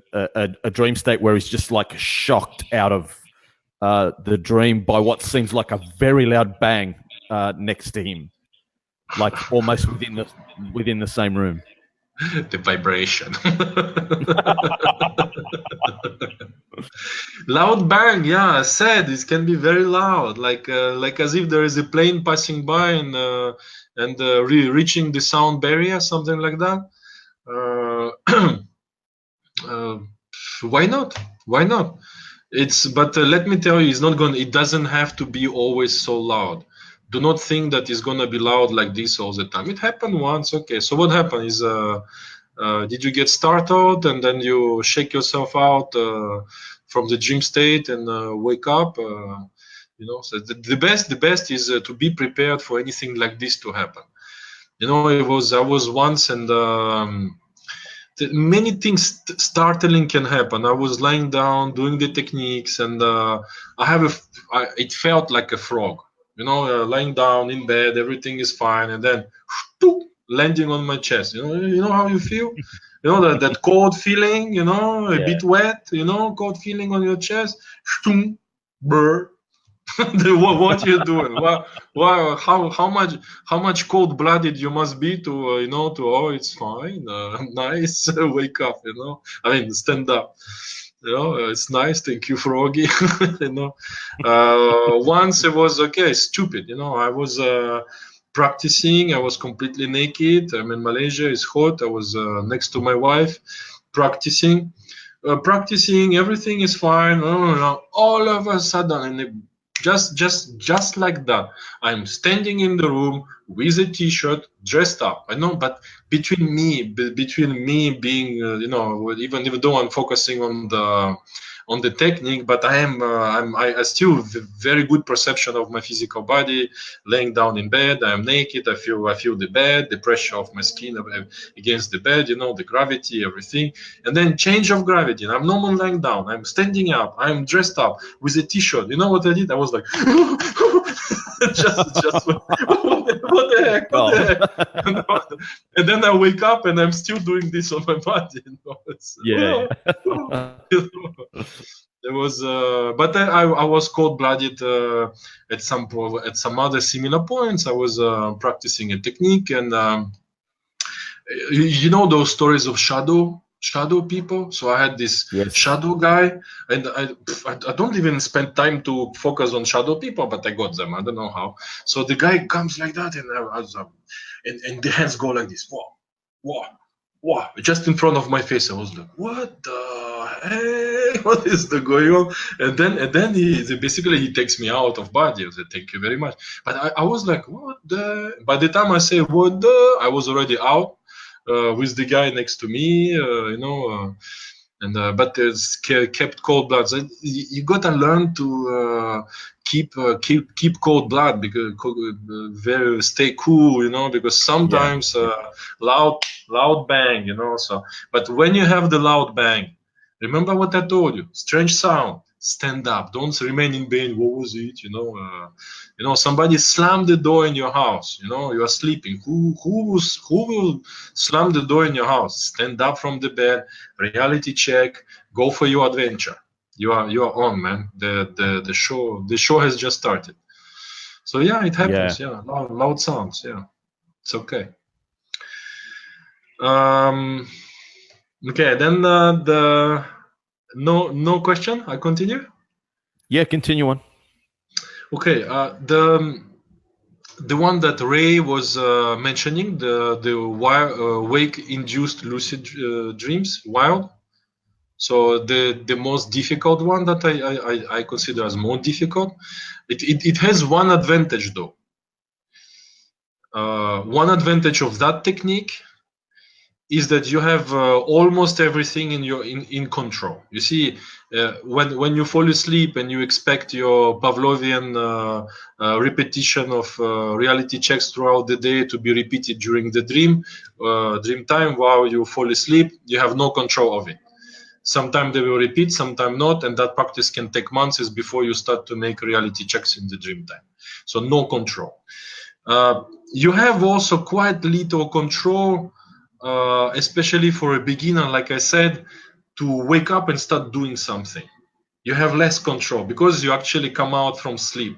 dream state, where he's just like shocked out of the dream by what seems like a very loud bang next to him, like almost within the same room. The vibration. Loud bang, yeah. Said it can be very loud, like as if there is a plane passing by and reaching the sound barrier, something like that. Why not? Why not? But let me tell you, it doesn't have to be always so loud. Do not think that it's gonna be loud like this all the time. It happened once, okay. So what happened is, did you get startled and then you shake yourself out from the dream state and wake up? So the best is to be prepared for anything like this to happen. I was once, and many things startling can happen. I was lying down doing the techniques, and it felt like a frog. Lying down in bed, everything is fine, and then landing on my chest. You know how you feel. That cold feeling. A bit wet. Cold feeling on your chest. Brr. What you're doing? Wow! How much cold-blooded you must be to it's fine. Nice. Wake up. I mean, stand up. It's nice. Thank you, Froggy. Once it was stupid. I was practicing. I was completely naked. I'm in Malaysia. It's hot. I was next to my wife, practicing. Everything is fine. All of a sudden, just like that, I'm standing in the room with a t-shirt, dressed up. I know, but between me being, even though I'm focusing on the technique, but I still very good perception of my physical body. Laying down in bed, I am naked. I feel the bed, the pressure of my skin against the bed. The gravity, everything, and then change of gravity. And I'm normal lying down. I'm standing up. I'm dressed up with a t-shirt. You know what I did? I was like, just what the heck? What the heck? And then I wake up and I'm still doing this on my body. There was, but I was cold-blooded at some other similar points. I was practicing a technique, and those stories of shadow. shadow people. So I had this Yes. shadow guy, and I don't even spend time to focus on shadow people, but I got them. I don't know how. So the guy comes like that, and and the hands go like this. Whoa, whoa, whoa! Just in front of my face. I was like, what the heck? What is the going on? And then basically he takes me out of body. I said, thank you very much. But I was like, what the? By the time I say what the, I was already out. With the guy next to me, but it's kept cold blood. So you gotta learn to keep cold blood, because very stay cool, because sometimes loud bang, So, but when you have the loud bang, remember what I told you: strange sound, stand up, don't remain in bed. What was it? Somebody slammed the door in your house. You are sleeping. Who will slam the door in your house? Stand up from the bed, reality check, go for your adventure. You are on, man. The show has just started. So yeah, it happens. Yeah, loud sounds. Yeah, it's okay. Okay, then no question. I continue. Yeah, continue on. Okay, the one that Ray was mentioning, the wake-induced lucid dreams, wild. So the most difficult one that I consider as more difficult, it has one advantage though. One advantage of that technique is that you have almost everything in control. You see, when you fall asleep and you expect your Pavlovian repetition of reality checks throughout the day to be repeated during the dream time while you fall asleep, you have no control of it. Sometimes they will repeat, sometimes not, and that practice can take months before you start to make reality checks in the dream time. So no control. You have also quite little control, especially for a beginner, like I said, to wake up and start doing something. You have less control because you actually come out from sleep.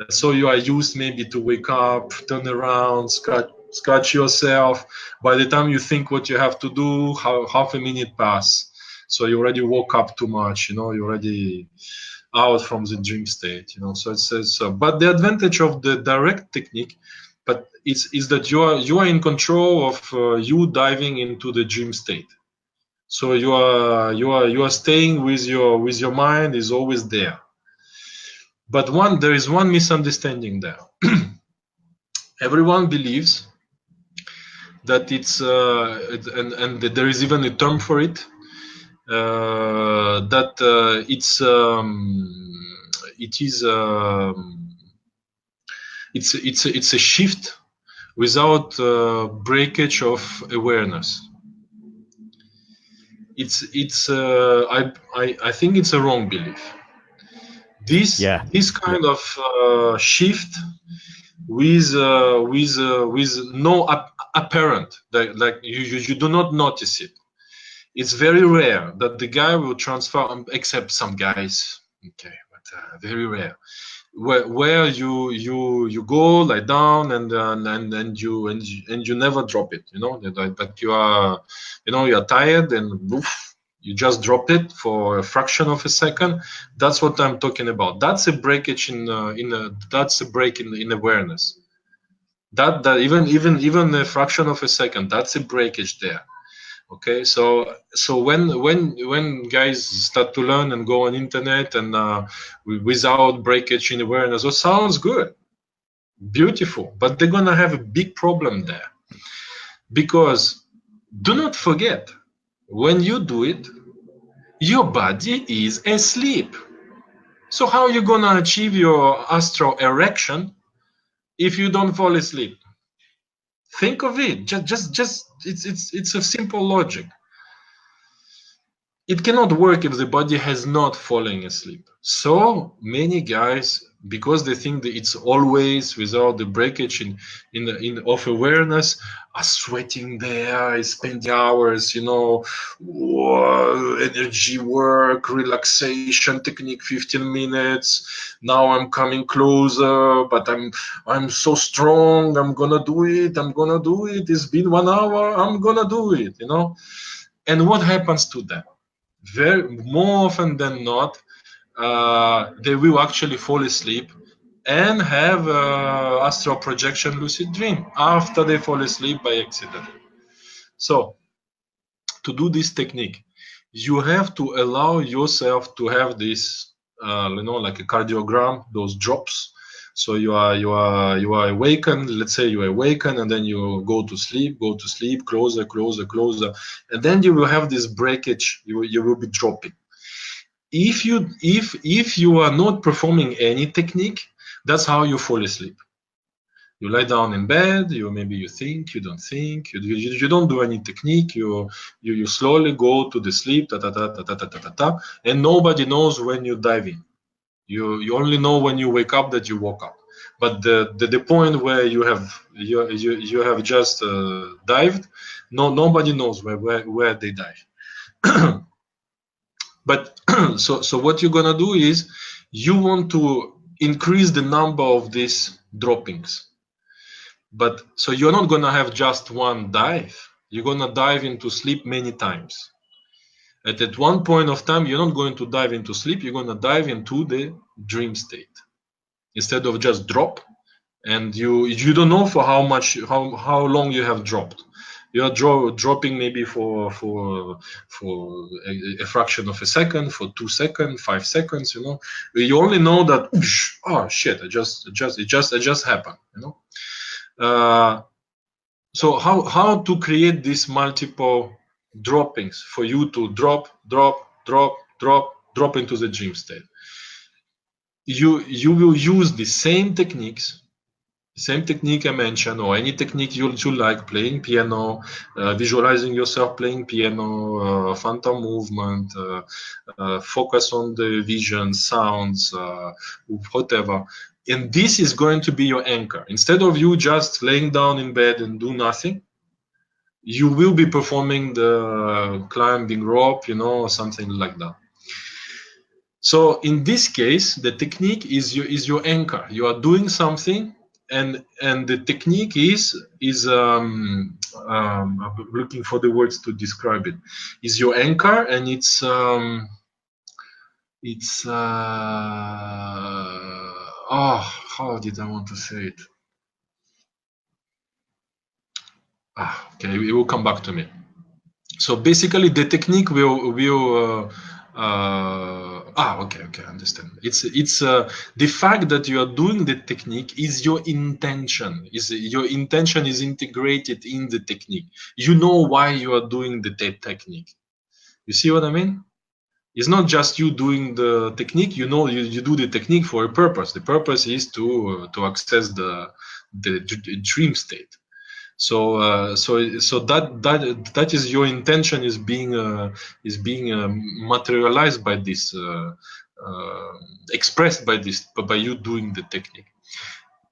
So you are used maybe to wake up, turn around, scratch yourself. By the time you think what you have to do, half a minute pass. So you already woke up too much, you're already out from the dream state, So it says, but the advantage of the direct technique, but is that you are in control of you diving into the dream state. So you are staying with your mind is always there. But there is one misunderstanding there. Everyone believes that it's and there is even a term for it, that it's a shift without breakage of awareness. I think it's a wrong belief. This kind of shift with no apparent, like you do not notice it. It's very rare that the guy will transfer, except some guys. Okay, but very rare. Where you go lie down and you never drop it. That you are you're tired and woof, you just drop it for a fraction of a second. That's what I'm talking about. That's a breakage that's a break in awareness. That even a fraction of a second, that's a breakage there. Okay, so when guys start to learn and go on internet and without breakage in awareness, it sounds good, beautiful, but they're gonna have a big problem there, because do not forget, when you do it, your body is asleep. So how are you gonna achieve your astral erection if you don't fall asleep? Think of it. Just it's a simple logic. It cannot work if the body has not fallen asleep. So many guys, because they think that it's always without the breakage in of awareness, are sweating there, spending hours, energy work, relaxation technique, 15 minutes. Now I'm coming closer, but I'm so strong. I'm gonna do it. It's been 1 hour. I'm gonna do it. And what happens to them? More often than not, they will actually fall asleep and have astral projection lucid dream after they fall asleep by accident. So to do this technique, you have to allow yourself to have this, like a cardiogram, those drops. So you are awakened. Let's say you awaken, and then you go to sleep, closer, and then you will have this breakage. You will be dropping. If you are not performing any technique, that's how you fall asleep. You lie down in bed, maybe you think, you don't think, you don't do any technique, you slowly go to the sleep, and nobody knows when you dive in. You only know when you wake up that you woke up. But the point where you have just dived, nobody knows where they dive. But so what you're gonna do is you want to increase the number of these droppings. But so you're not gonna have just one dive. You're gonna dive into sleep many times. At one point of time, you're not going to dive into sleep. You're gonna dive into the dream state instead of just drop. And you don't know for how long you have dropped. You are dropping maybe for a fraction of a second, for 2 seconds, 5 seconds. You only know that oh shit, it just happened. So how to create these multiple droppings for you to drop into the dream state? You will use the same techniques. Same technique I mentioned, or any technique you like, playing piano, visualizing yourself playing piano, phantom movement, focus on the vision, sounds, whatever. And this is going to be your anchor. Instead of you just laying down in bed and do nothing, you will be performing the climbing rope, something like that. So in this case, the technique is your anchor. You are doing something. And the technique is I'm looking for the words to describe it. Is your anchor, and it's how did I want to say it? Okay, it will come back to me. So basically, the technique will okay, I understand. It's the fact that you are doing the technique is your intention. Your intention is integrated in the technique. You know why you are doing the technique. You see what I mean? It's not just you doing the technique. You do the technique for a purpose. The purpose is to access the dream state. So that is your intention is being materialized by this, expressed by you doing the technique,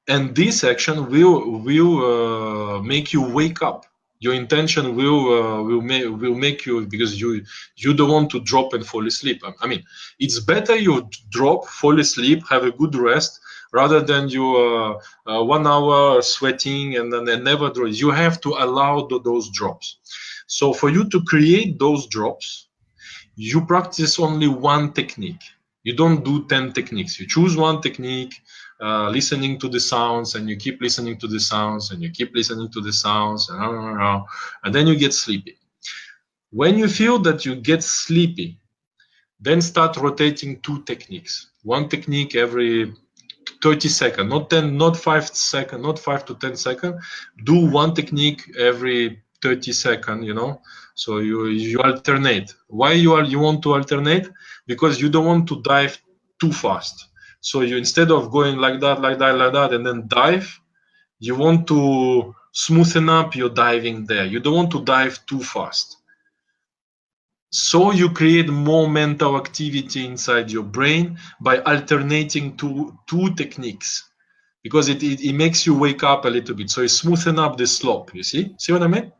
and this action will make you wake up. Your intention will make you, because you don't want to drop and fall asleep. I mean, it's better you drop, fall asleep, have a good rest, rather than you 1 hour sweating and then never drop. You have to allow those drops. So for you to create those drops, you practice only one technique. You don't do 10 techniques. You choose one technique, listening to the sounds, and you keep listening to the sounds, and you keep listening to the sounds, and then you get sleepy. When you feel that you get sleepy, then start rotating 2 techniques. One technique every 30 seconds, not 10, not 5 seconds, not 5 to 10 seconds. Do one technique every 30 seconds, So you alternate. Why you want to alternate? Because you don't want to dive too fast. So you, instead of going like that, and then dive, you want to smoothen up your diving there. You don't want to dive too fast. So you create more mental activity inside your brain by alternating two techniques, because it makes you wake up a little bit. So it's smoothen up the slope. You see what I mean?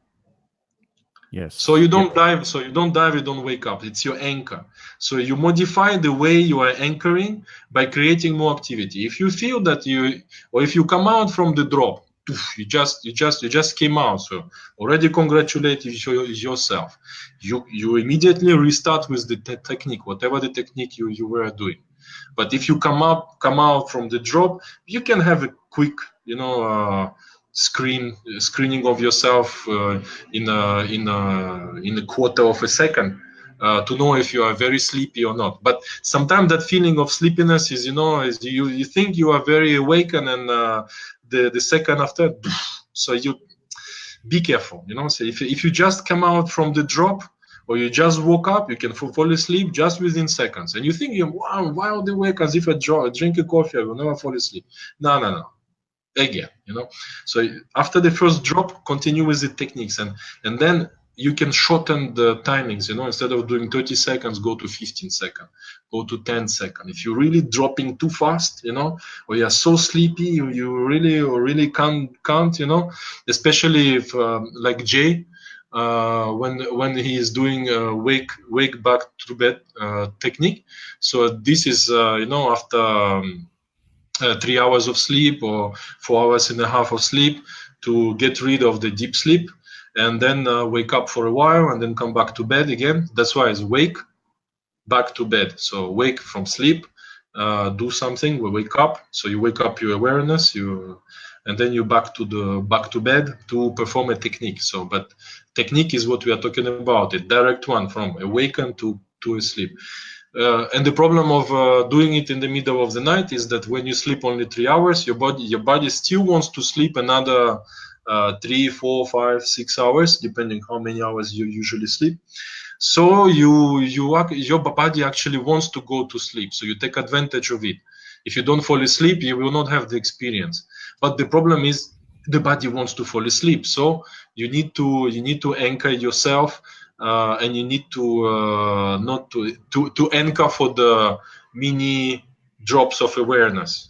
Yes. So you don't dive. So you don't dive. You don't wake up. It's your anchor. So you modify the way you are anchoring by creating more activity. If you feel that if you come out from the drop you just came out. So already congratulate yourself. You immediately restart with the technique, whatever the technique you were doing. But if you come out from the drop, you can have a quick, screening of yourself in a quarter of a second to know if you are very sleepy or not. But sometimes that feeling of sleepiness is, is you think you are very awakened, and the second after, so you be careful. So if you just come out from the drop, or you just woke up, you can fall asleep just within seconds. And you think, wow, why are they awake as if I drink a coffee, I will never fall asleep. No. Again, So after the first drop, continue with the techniques, and then you can shorten the timings. Instead of doing 30 seconds, go to 15 seconds, go to 10 seconds. If you're really dropping too fast, or you're so sleepy, you really can't, especially if like Jay. When he is doing wake back to bed technique. So this is after 3 hours of sleep or 4 hours and a half of sleep, to get rid of the deep sleep, and then wake up for a while and then come back to bed again. That's why it's wake back to bed. So wake from sleep, do something, we wake up. So you wake up your awareness, and then you back to bed to perform a technique. So, but technique is what we are talking about, a direct one from awaken to asleep. And the problem of doing it in the middle of the night is that when you sleep only 3 hours, your body still wants to sleep another 3, 4, 5, 6 hours, depending how many hours you usually sleep. So your body actually wants to go to sleep. So you take advantage of it. If you don't fall asleep, you will not have the experience. But the problem is the body wants to fall asleep. So you need to anchor yourself, and you need to not to anchor for the mini drops of awareness.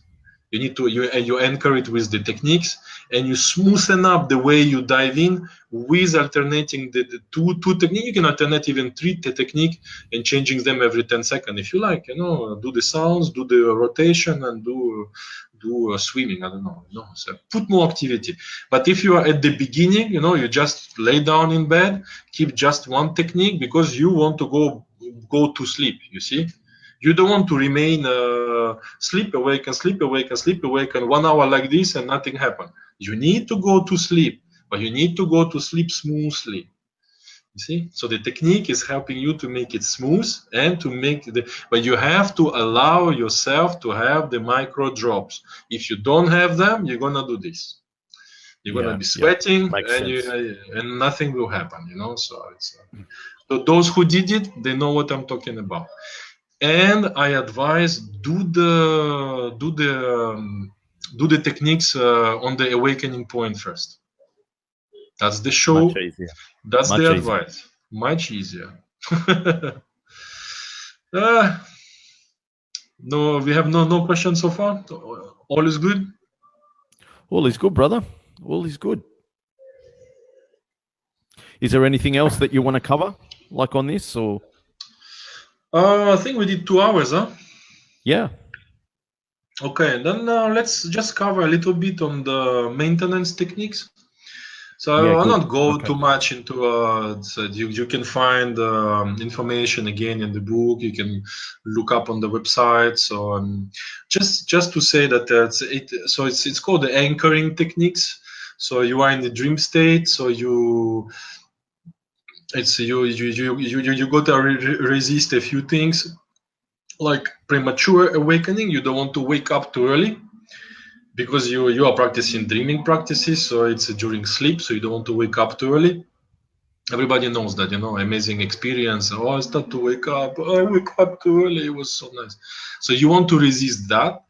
You need to you anchor it with the techniques, and you smoothen up the way you dive in with alternating the two techniques. You can alternate even 3 technique and changing them every 10 seconds if you like. Do the sounds, do the rotation, and do swimming. I don't know. So put more activity. But if you are at the beginning, you just lay down in bed, keep just one technique because you want to go to sleep. You see. You don't want to remain sleep awake and 1 hour like this and nothing happened. You need to go to sleep, but you need to go to sleep smoothly. You see, so the technique is helping you to make it smooth and to make but you have to allow yourself to have the micro drops. If you don't have them, you're gonna do this. You're gonna be sweating, and nothing will happen. So it's so those who did it, they know what I'm talking about. And I advise do the techniques on the awakening point first. That's the show. Much easier. That's the advice. Much easier. No, we have no questions so far. All is good. All is good, brother. All is good. Is there anything else that you want to cover, like on this, or? I think we did 2 hours, huh? Yeah. Okay, then let's just cover a little bit on the maintenance techniques. So I will not go too much into so you can find information again in the book. You can look up on the website. So just to say that it's called the anchoring techniques. So you are in the dream state. So you got to resist a few things, like premature awakening. You don't want to wake up too early, because you are practicing dreaming practices, so it's during sleep, so you don't want to wake up too early. Everybody knows that, amazing experience. Oh, I start to wake up. Oh, I wake up too early. It was so nice. So you want to resist that.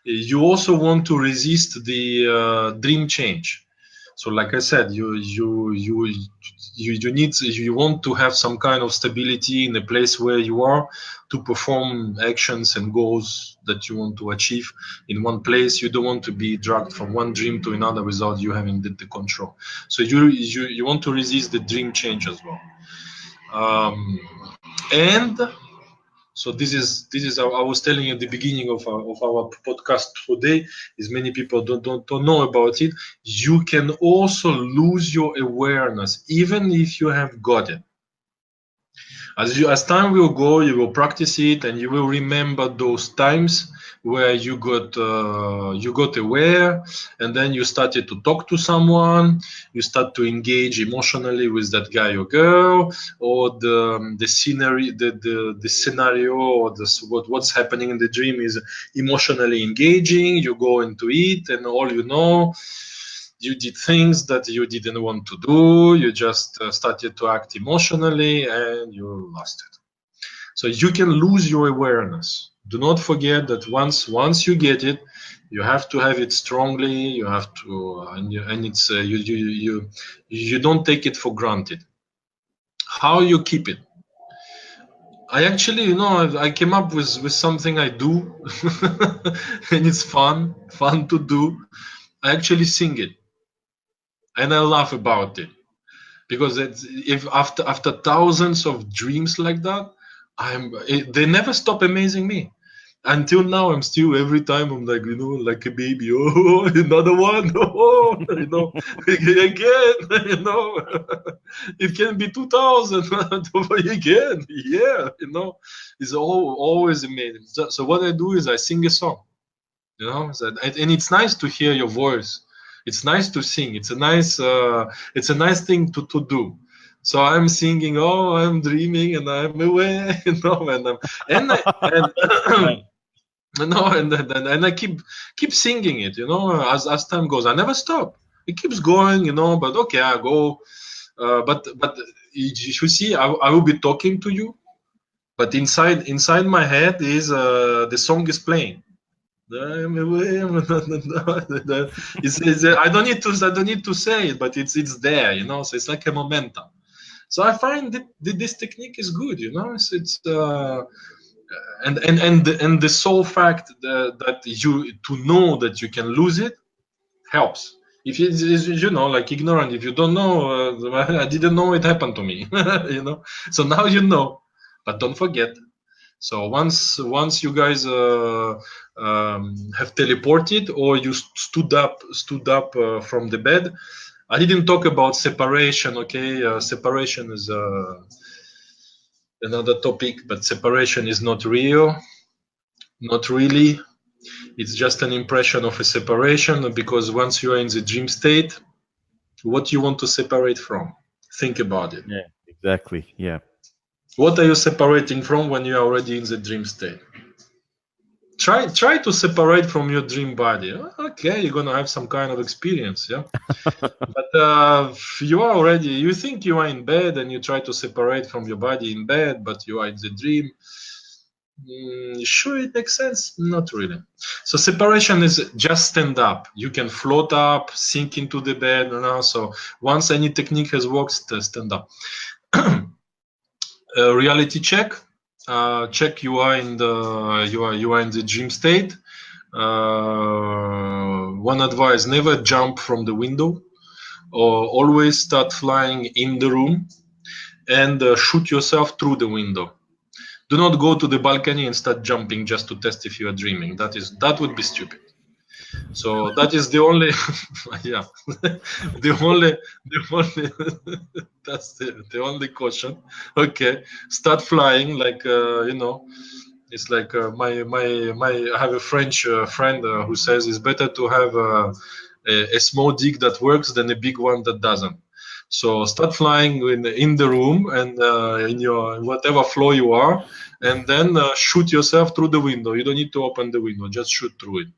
You also want to resist the dream change. So, like I said, you want to have some kind of stability in the place where you are to perform actions and goals that you want to achieve in one place. You don't want to be dragged from one dream to another without you having the control. So you want to resist the dream change as well. And So this is I was telling at the beginning of our podcast today. Is many people don't know about it. You can also lose your awareness even if you have got it. As time will go, you will practice it, and you will remember those times where you got aware, and then you started to talk to someone, you start to engage emotionally with that guy or girl, or the scenery, the scenario, or what's happening in the dream is emotionally engaging. You go into it, and all you know. You did things that you didn't want to do. You just started to act emotionally, and you lost it. So you can lose your awareness. Do not forget that once you get it, you have to have it strongly. You have to, and it's you don't take it for granted. How you keep it? I actually, I came up with something I do, and it's fun to do. I actually sing it. And I laugh about it because if after thousands of dreams like that, they never stop amazing me. Until now, I'm still every time I'm like like a baby. Oh, another one. Oh, again. It can be 2,000 again. Yeah, it's always amazing. So what I do is I sing a song. And it's nice to hear your voice. It's nice to sing. It's a nice thing to do. So I'm singing, oh, I'm dreaming and I'm away, and I keep singing it, as time goes. I never stop. It keeps going, but okay, I go. But you see, I will be talking to you, but inside my head is the song is playing. I don't need to say it, but it's there, So it's like a momentum. So I find that this technique is good, It's and the sole fact that you to know that you can lose it helps. If like ignorant, if you don't know, I didn't know it happened to me, So now you know, but don't forget. So once you guys have teleported or you stood up from the bed, I didn't talk about separation. Okay, separation is another topic, but separation is not real, not really. It's just an impression of a separation, because once you are in the dream state, what you want to separate from? Think about it. Yeah, exactly. Yeah. What are you separating from when you are already in the dream state? Try to separate from your dream body. Okay, you're gonna have some kind of experience, yeah. But you think you are in bed and you try to separate from your body in bed, but you are in the dream. Sure, it makes sense? Not really. So separation is just stand up. You can float up, sink into the bed, So once any technique has worked, stand up. Reality check. Check you are in the dream state. One advice: never jump from the window, or always start flying in the room and shoot yourself through the window. Do not go to the balcony and start jumping just to test if you are dreaming. That would be stupid. So that is the only, yeah, the only that's the only caution. Okay, start flying like It's like I have a French friend who says it's better to have a small dick that works than a big one that doesn't. So start flying in the room and in your whatever floor you are, and then shoot yourself through the window. You don't need to open the window; just shoot through it.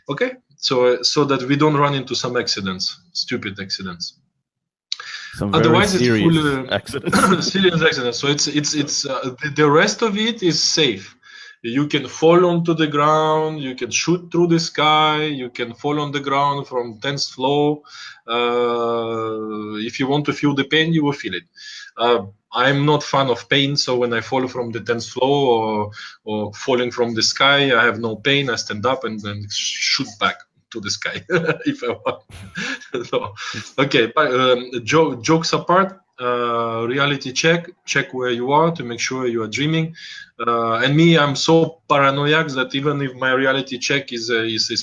Okay, so that we don't run into some accidents, stupid accidents. Some Otherwise, very serious it's full accidents. serious accidents. So it's the rest of it is safe. You can fall onto the ground. You can shoot through the sky. You can fall on the ground from 10th floor. If you want to feel the pain, you will feel it. I'm not fan of pain, so when I fall from the 10th floor or falling from the sky, I have no pain. I stand up and then shoot back to the sky if I want. So, okay, jokes apart, reality check where you are to make sure you are dreaming. And me, I'm so paranoid that even if my reality check is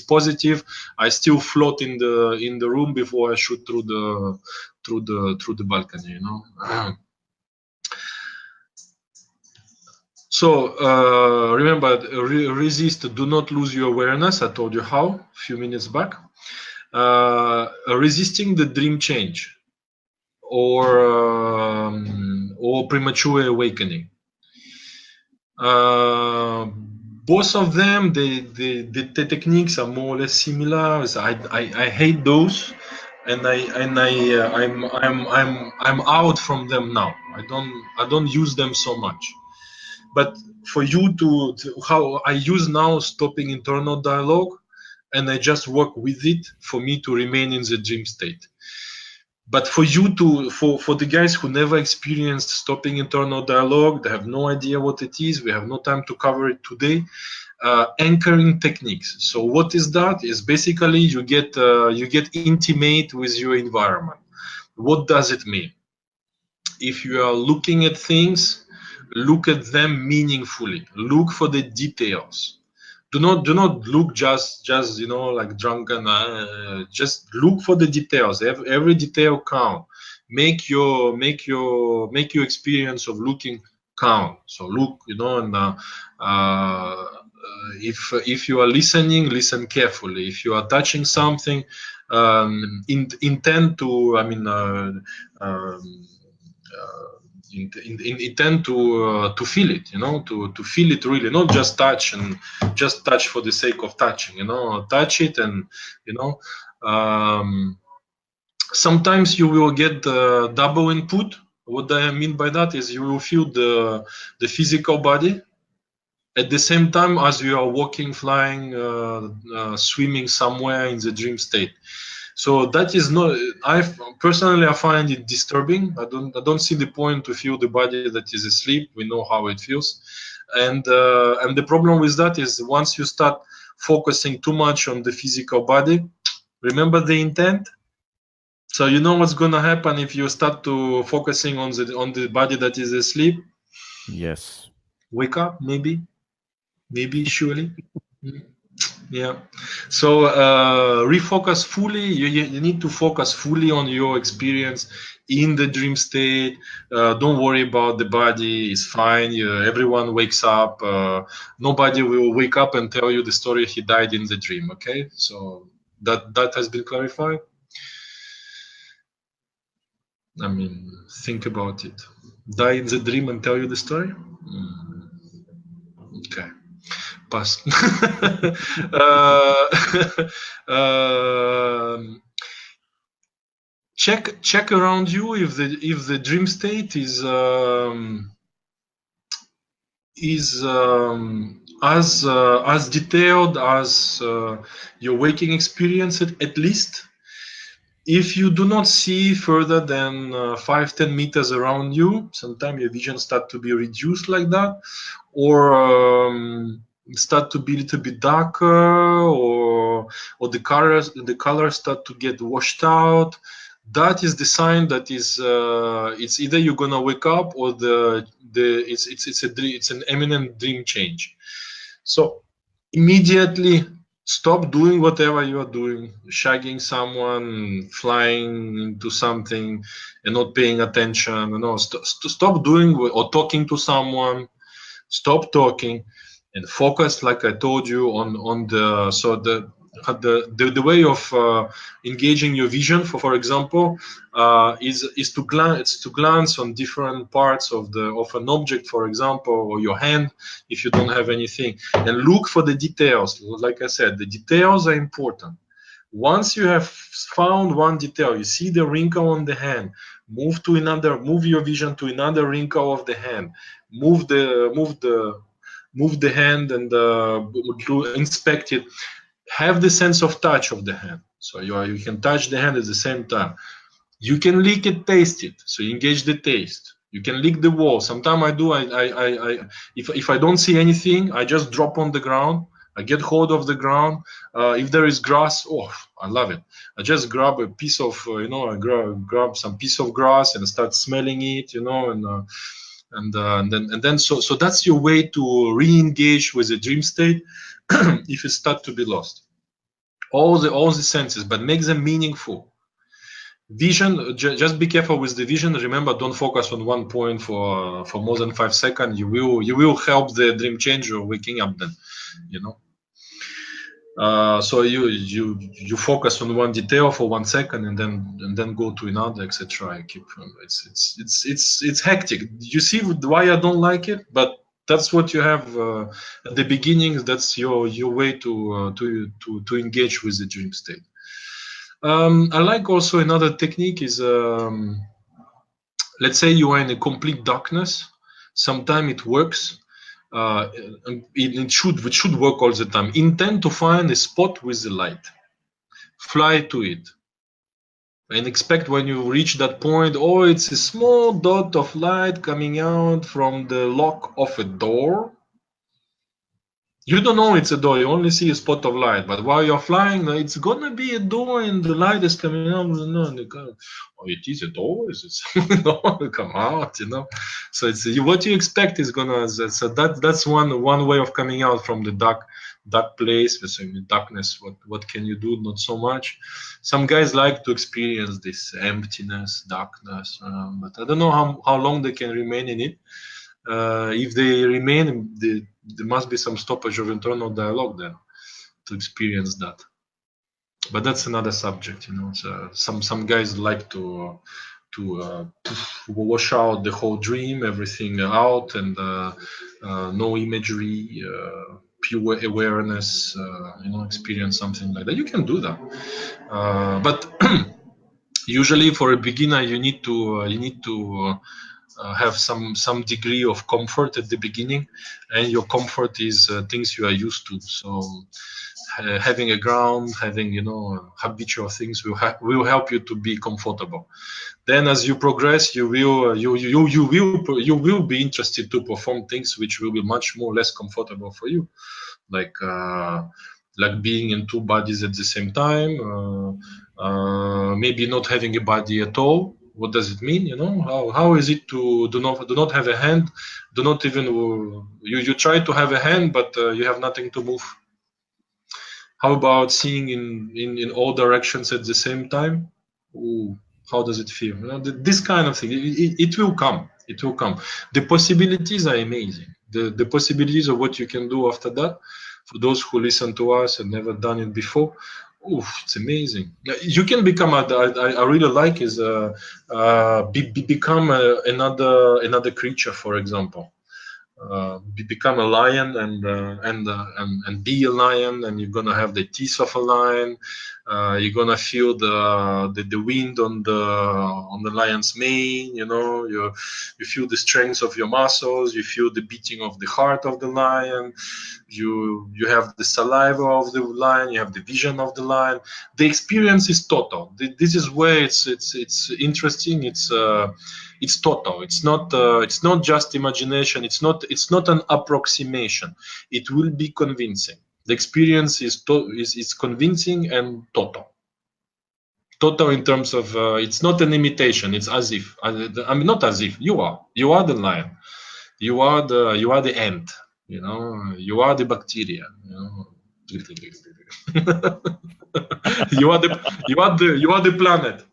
positive, I still float in the room before I shoot through the balcony, you know. So remember, resist, do not lose your awareness. I told you how a few minutes back. Resisting the dream change or premature awakening. Both of them, the techniques are more or less similar. I hate those, and I'm out from them now. I don't use them so much. But for you to how I use now stopping internal dialogue, and I just work with it for me to remain in the dream state. But for you to, for the guys who never experienced stopping internal dialogue, they have no idea what it is. We have no time to cover it today. Anchoring techniques. So what is that? Is basically you get intimate with your environment. What does it mean? If you are looking at things, look at them meaningfully. Look for the details. Do not look just you know, like drunken. Just look for the details. Every detail count. Make your experience of looking count. So look, you know, and if you are listening, listen carefully. If you are touching something, intend to. I mean. Intend to feel it, you know, to feel it really, not just touch and just touch for the sake of touching, you know, touch it. And you know, sometimes you will get double input. What I mean by that is you will feel the physical body at the same time as you are walking, flying, swimming somewhere in the dream state. So that is not. I personally find it disturbing. I don't see the point to feel the body that is asleep. We know how it feels, and the problem with that is once you start focusing too much on the physical body, remember the intent. So you know what's gonna happen if you start to focusing on the body that is asleep. Yes. Wake up, maybe, surely. Yeah. So refocus fully. You need to focus fully on your experience in the dream state. Don't worry about the body. It's fine. Everyone wakes up. Nobody will wake up and tell you the story he died in the dream. Okay. So that has been clarified. I mean, think about it. Die in the dream and tell you the story. Okay. Pass. Check around you if the dream state is as detailed as your waking experience at least. If you do not see further than 5-10 meters around you, sometimes your vision starts to be reduced like that, or start to be a little bit darker, or the colors start to get washed out. That is the sign that is it's either you're gonna wake up or it's an imminent dream change. So immediately stop doing whatever you are doing, shagging someone, flying into something, and not paying attention. You know, stop doing or talking to someone. Stop talking and focus, like I told you, on the way of engaging your vision. For example, is to glance on different parts of an object, for example, or your hand if you don't have anything, and look for the details. Like I said, the details are important. Once you have found one detail, you see the wrinkle on the hand, move your vision to another wrinkle of the hand, move the hand and inspect it. Have the sense of touch of the hand, so you can touch the hand at the same time. You can lick it, taste it, so you engage the taste. You can lick the wall. Sometimes I do. If I don't see anything, I just drop on the ground. I get hold of the ground. If there is grass, oh, I love it. I just grab a piece of, I grab some piece of grass and start smelling it, and then so that's your way to re-engage with the dream state if you start to be lost. All the senses, but make them meaningful. Vision, just be careful with the vision. Remember, don't focus on one point for more than 5 seconds. You will help the dream changer waking up then, so you focus on one detail for 1 second and then go to another, etc. I keep it's hectic. You see why I don't like it, but that's what you have at the beginning. That's your way to engage with the dream state. I like also another technique is let's say you are in a complete darkness. Sometimes it works. It should work all the time. Intend to find a spot with the light. Fly to it. And expect when you reach that point, oh, it's a small dot of light coming out from the lock of a door. You don't know it's a door, you only see a spot of light. But while you're flying, it's gonna be a door and the light is coming out. Oh, it is a door? Is it something? Come out, So it's what you expect is gonna. So that's one way of coming out from the dark place. With darkness, what can you do? Not so much. Some guys like to experience this emptiness, darkness, but I don't know how long they can remain in it. If they remain, there must be some stoppage of internal dialogue then to experience that. But that's another subject, So some guys like to wash out the whole dream, everything out, and no imagery, pure awareness, experience something like that. You can do that, but usually for a beginner, you need to have some degree of comfort at the beginning, and your comfort is things you are used to. So having a ground, having habitual things will help you to be comfortable. Then as you progress, you will be interested to perform things which will be much more less comfortable for you, like being in two bodies at the same time, maybe not having a body at all. What does it mean? How is it to do not have a hand? Do not even you try to have a hand, but you have nothing to move. How about seeing in all directions at the same time? Ooh, how does it feel? This kind of thing. It will come. It will come. The possibilities are amazing. The possibilities of what you can do after that. For those who listen to us and never done it before, it's amazing. You can become I really like is become another creature. For example, become a lion and be a lion, and you're gonna have the teeth of a lion. You're gonna feel the wind on the lion's mane. You feel the strength of your muscles. You feel the beating of the heart of the lion. You have the saliva of the lion. You have the vision of the lion. The experience is total. This is where it's interesting. It's total. It's not just imagination. It's not an approximation. It will be convincing. The experience is convincing and total. Total in terms of it's not an imitation. It's as if. I mean, not as if. You are the lion. You are the ant. You are the bacteria. You are the planet.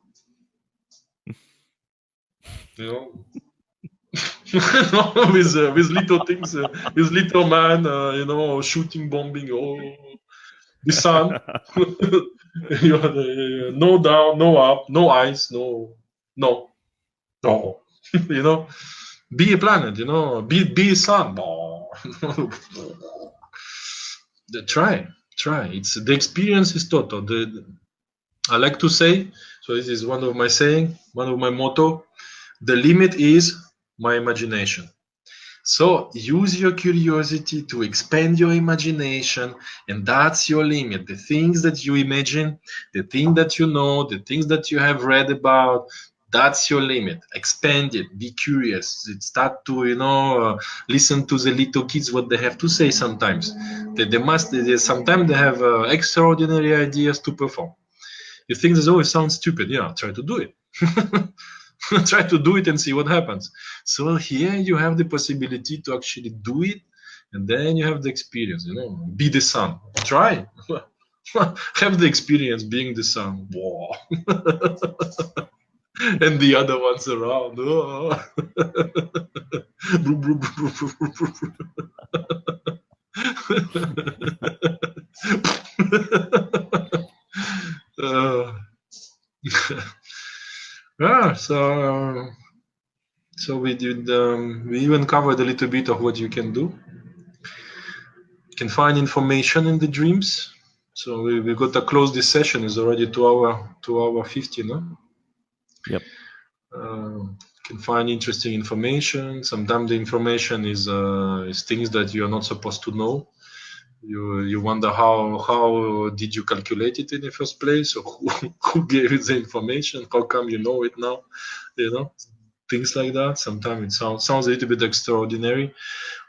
With little things, with little man, shooting, bombing, the sun. You are no down, no up, no ice, no. Be a planet, be a sun. Try. It's the experience is total. I like to say, so this is one of my saying, one of my motto. The limit is my imagination. So use your curiosity to expand your imagination, and that's your limit. The things that you imagine, the things that you know, the things that you have read about, That's your limit. Expand it. Be curious. Start to, you know, listen to the little kids what they have to say. Sometimes sometimes they have extraordinary ideas to perform. You think this always sounds stupid. Yeah, try to do it. Try to do it and see what happens. So here you have the possibility to actually do it, and then you have the experience. You know, be the sun. Try. Have the experience being the sun. Wow. And the other ones around. Oh. So we did. We even covered a little bit of what you can do. You can find information in the dreams. So we got to close this session. It's already 2 hour 50, no? Yep. You can find interesting information. Sometimes the information is things that you are not supposed to know. You wonder how did you calculate it in the first place, or who gave you the information? How come you know it now? You know, things like that. Sometimes it sounds a little bit extraordinary.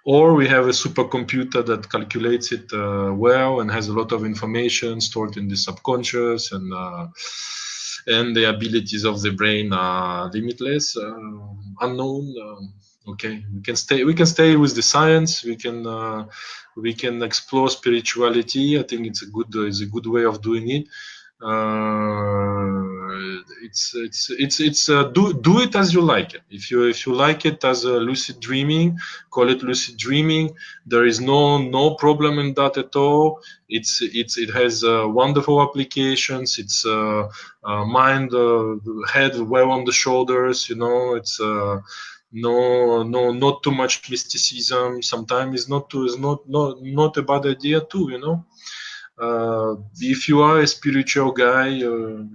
Or we have a supercomputer that calculates it well and has a lot of information stored in the subconscious, and the abilities of the brain are limitless, unknown. Okay, we can stay with the science. We can explore spirituality. I think it's a good way of doing it. Do it as you like it. If you like it as a lucid dreaming, call it lucid dreaming. There is no problem in that at all. It has wonderful applications. It's mind, head well on the shoulders. You know, it's not too much mysticism. Sometimes it's not a bad idea too. You know. If you are a spiritual guy, you'll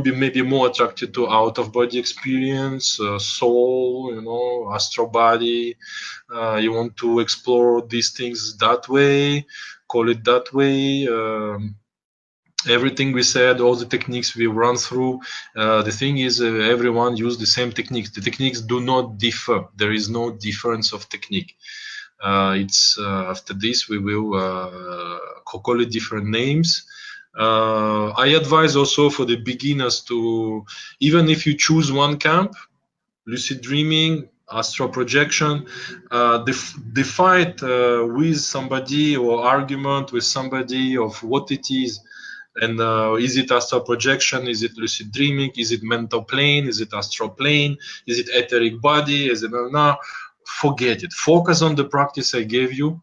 be maybe more attracted to out of body experience, soul, you know, astral body. You want to explore these things that way, call it that way. Everything we said, all the techniques we run through, the thing is everyone use the same techniques. The techniques do not differ. There is no difference of technique. After this we will call it different names. I advise also for the beginners to, even if you choose one camp, lucid dreaming, astral projection, the fight with somebody or argument with somebody of what it is. And is it astral projection? Is it lucid dreaming? Is it mental plane? Is it astral plane? Is it etheric body? Is it no? Forget it. Focus on the practice I gave you.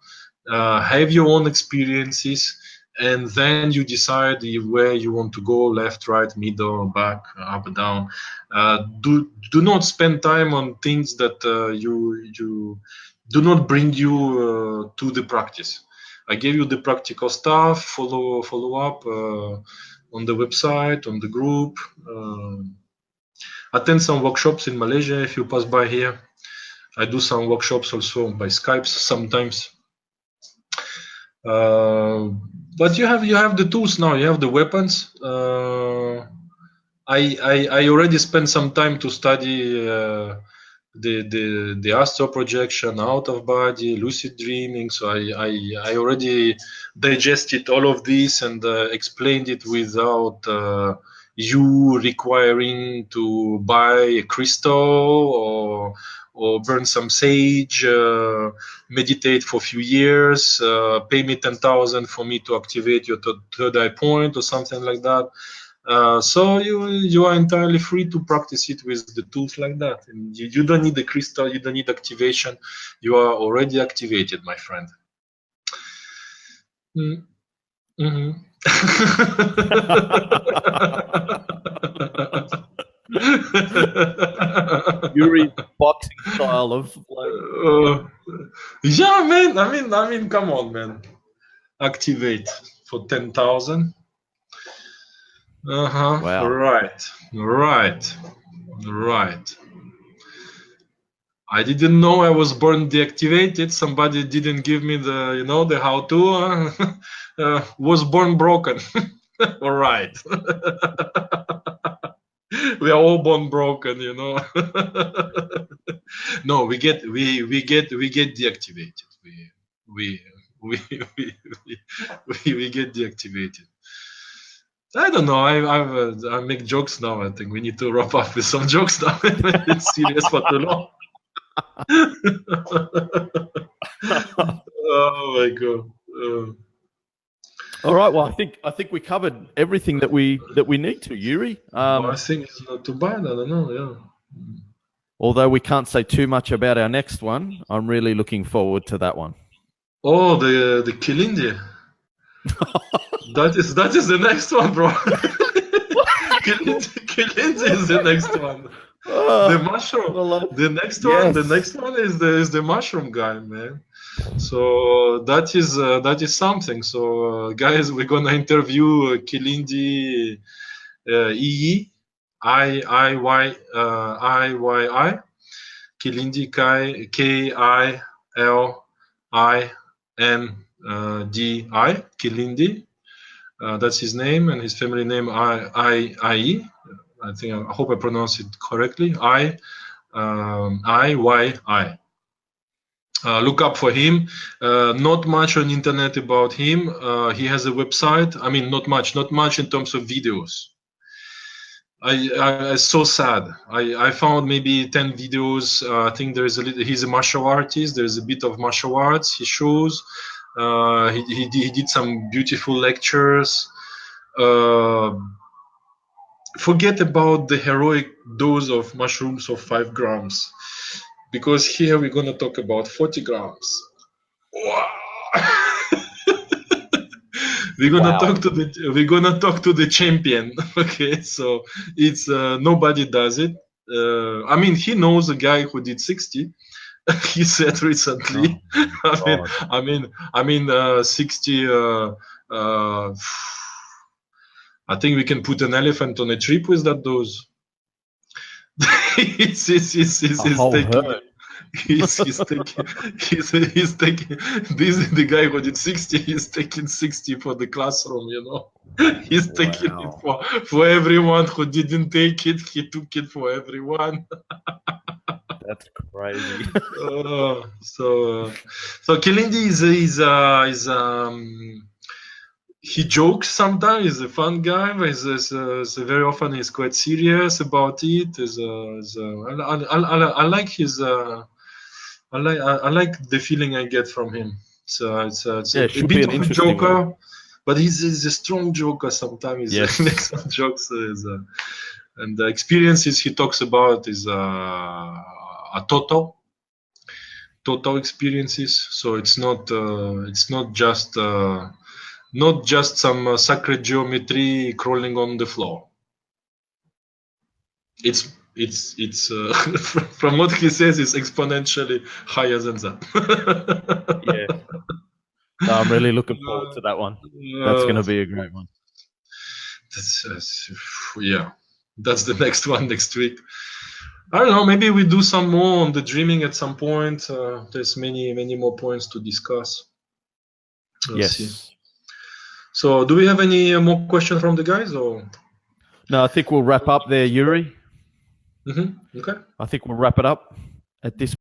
Have your own experiences, and then you decide where you want to go: left, right, middle, back, up, down. Do not spend time on things that you do not bring you to the practice. I gave you the practical stuff. Follow up on the website, on the group. Attend some workshops in Malaysia if you pass by here. I do some workshops also by Skype sometimes. But you have the tools now. You have the weapons. I already spent some time to study the astral projection, out of body, lucid dreaming. So I already digested all of this and explained it without you requiring to buy a crystal or burn some sage, meditate for a few years, pay me 10,000 for me to activate your third eye point or something like that. So you are entirely free to practice it with the tools like that. And you don't need the crystal, you don't need activation. You are already activated, my friend. Mm-hmm. Yuri boxing style of like. Yeah, man. I mean, come on, man. Activate for 10,000. Wow. Right. I didn't know I was born deactivated. Somebody didn't give me the how to. Was born broken. All right. we are all born broken, you know. No, we get deactivated. We we we, we get deactivated. I don't know. I make jokes now. I think we need to wrap up with some jokes now. It's serious for too long. Oh my god. All right. Well, I think we covered everything that we need to, Yuri. I think it's not too bad. I don't know. Yeah. Although we can't say too much about our next one, I'm really looking forward to that one. Oh, the Kilindi. That is the next one, bro. Kilindi is the next one. The mushroom. The next one is the mushroom guy, man. So that is something. So guys, we're gonna interview Kilindi Iyi Iyyi Kilindi Kilindi Kilindi. That's his name, and his family name Iyyi. I hope I pronounce it correctly. Iyyi. Look up for him. Not much on internet about him. He has a website. I mean, not much in terms of videos. I so sad. I found maybe 10 videos. I think he's a martial artist. There's a bit of martial arts he shows. He did some beautiful lectures. Forget about the heroic dose of mushrooms of 5 grams, because here we're gonna talk about 40 grams. Wow. We're gonna talk to the champion. Okay, so it's nobody does it. I mean, he knows a guy who did 60. He said recently. I mean, 60. I think we can put an elephant on a trip with that dose. He's taking this is the guy who did 60. He's taking 60 for the classroom, you know. He's taking it for everyone who didn't take it. He took it for everyone. That's crazy. So Kilindi is he jokes sometimes. He's a fun guy, but very often he's quite serious about it. I like his. I like the feeling I get from him. So it's a bit of a joker, but he's a strong joker. Sometimes he makes some jokes, and the experiences he talks about is a total experiences. So it's not just some sacred geometry crawling on the floor. It's from what he says, it's exponentially higher than that. Yeah. No, I'm really looking forward to that one. That's going to be a great one. That's the next one next week. I don't know, maybe we do some more on the dreaming at some point. There's many more points to discuss. Let's see. So do we have any more questions from the guys, or? No, I think we'll wrap up there, Yuri. Okay. I think we'll wrap it up at this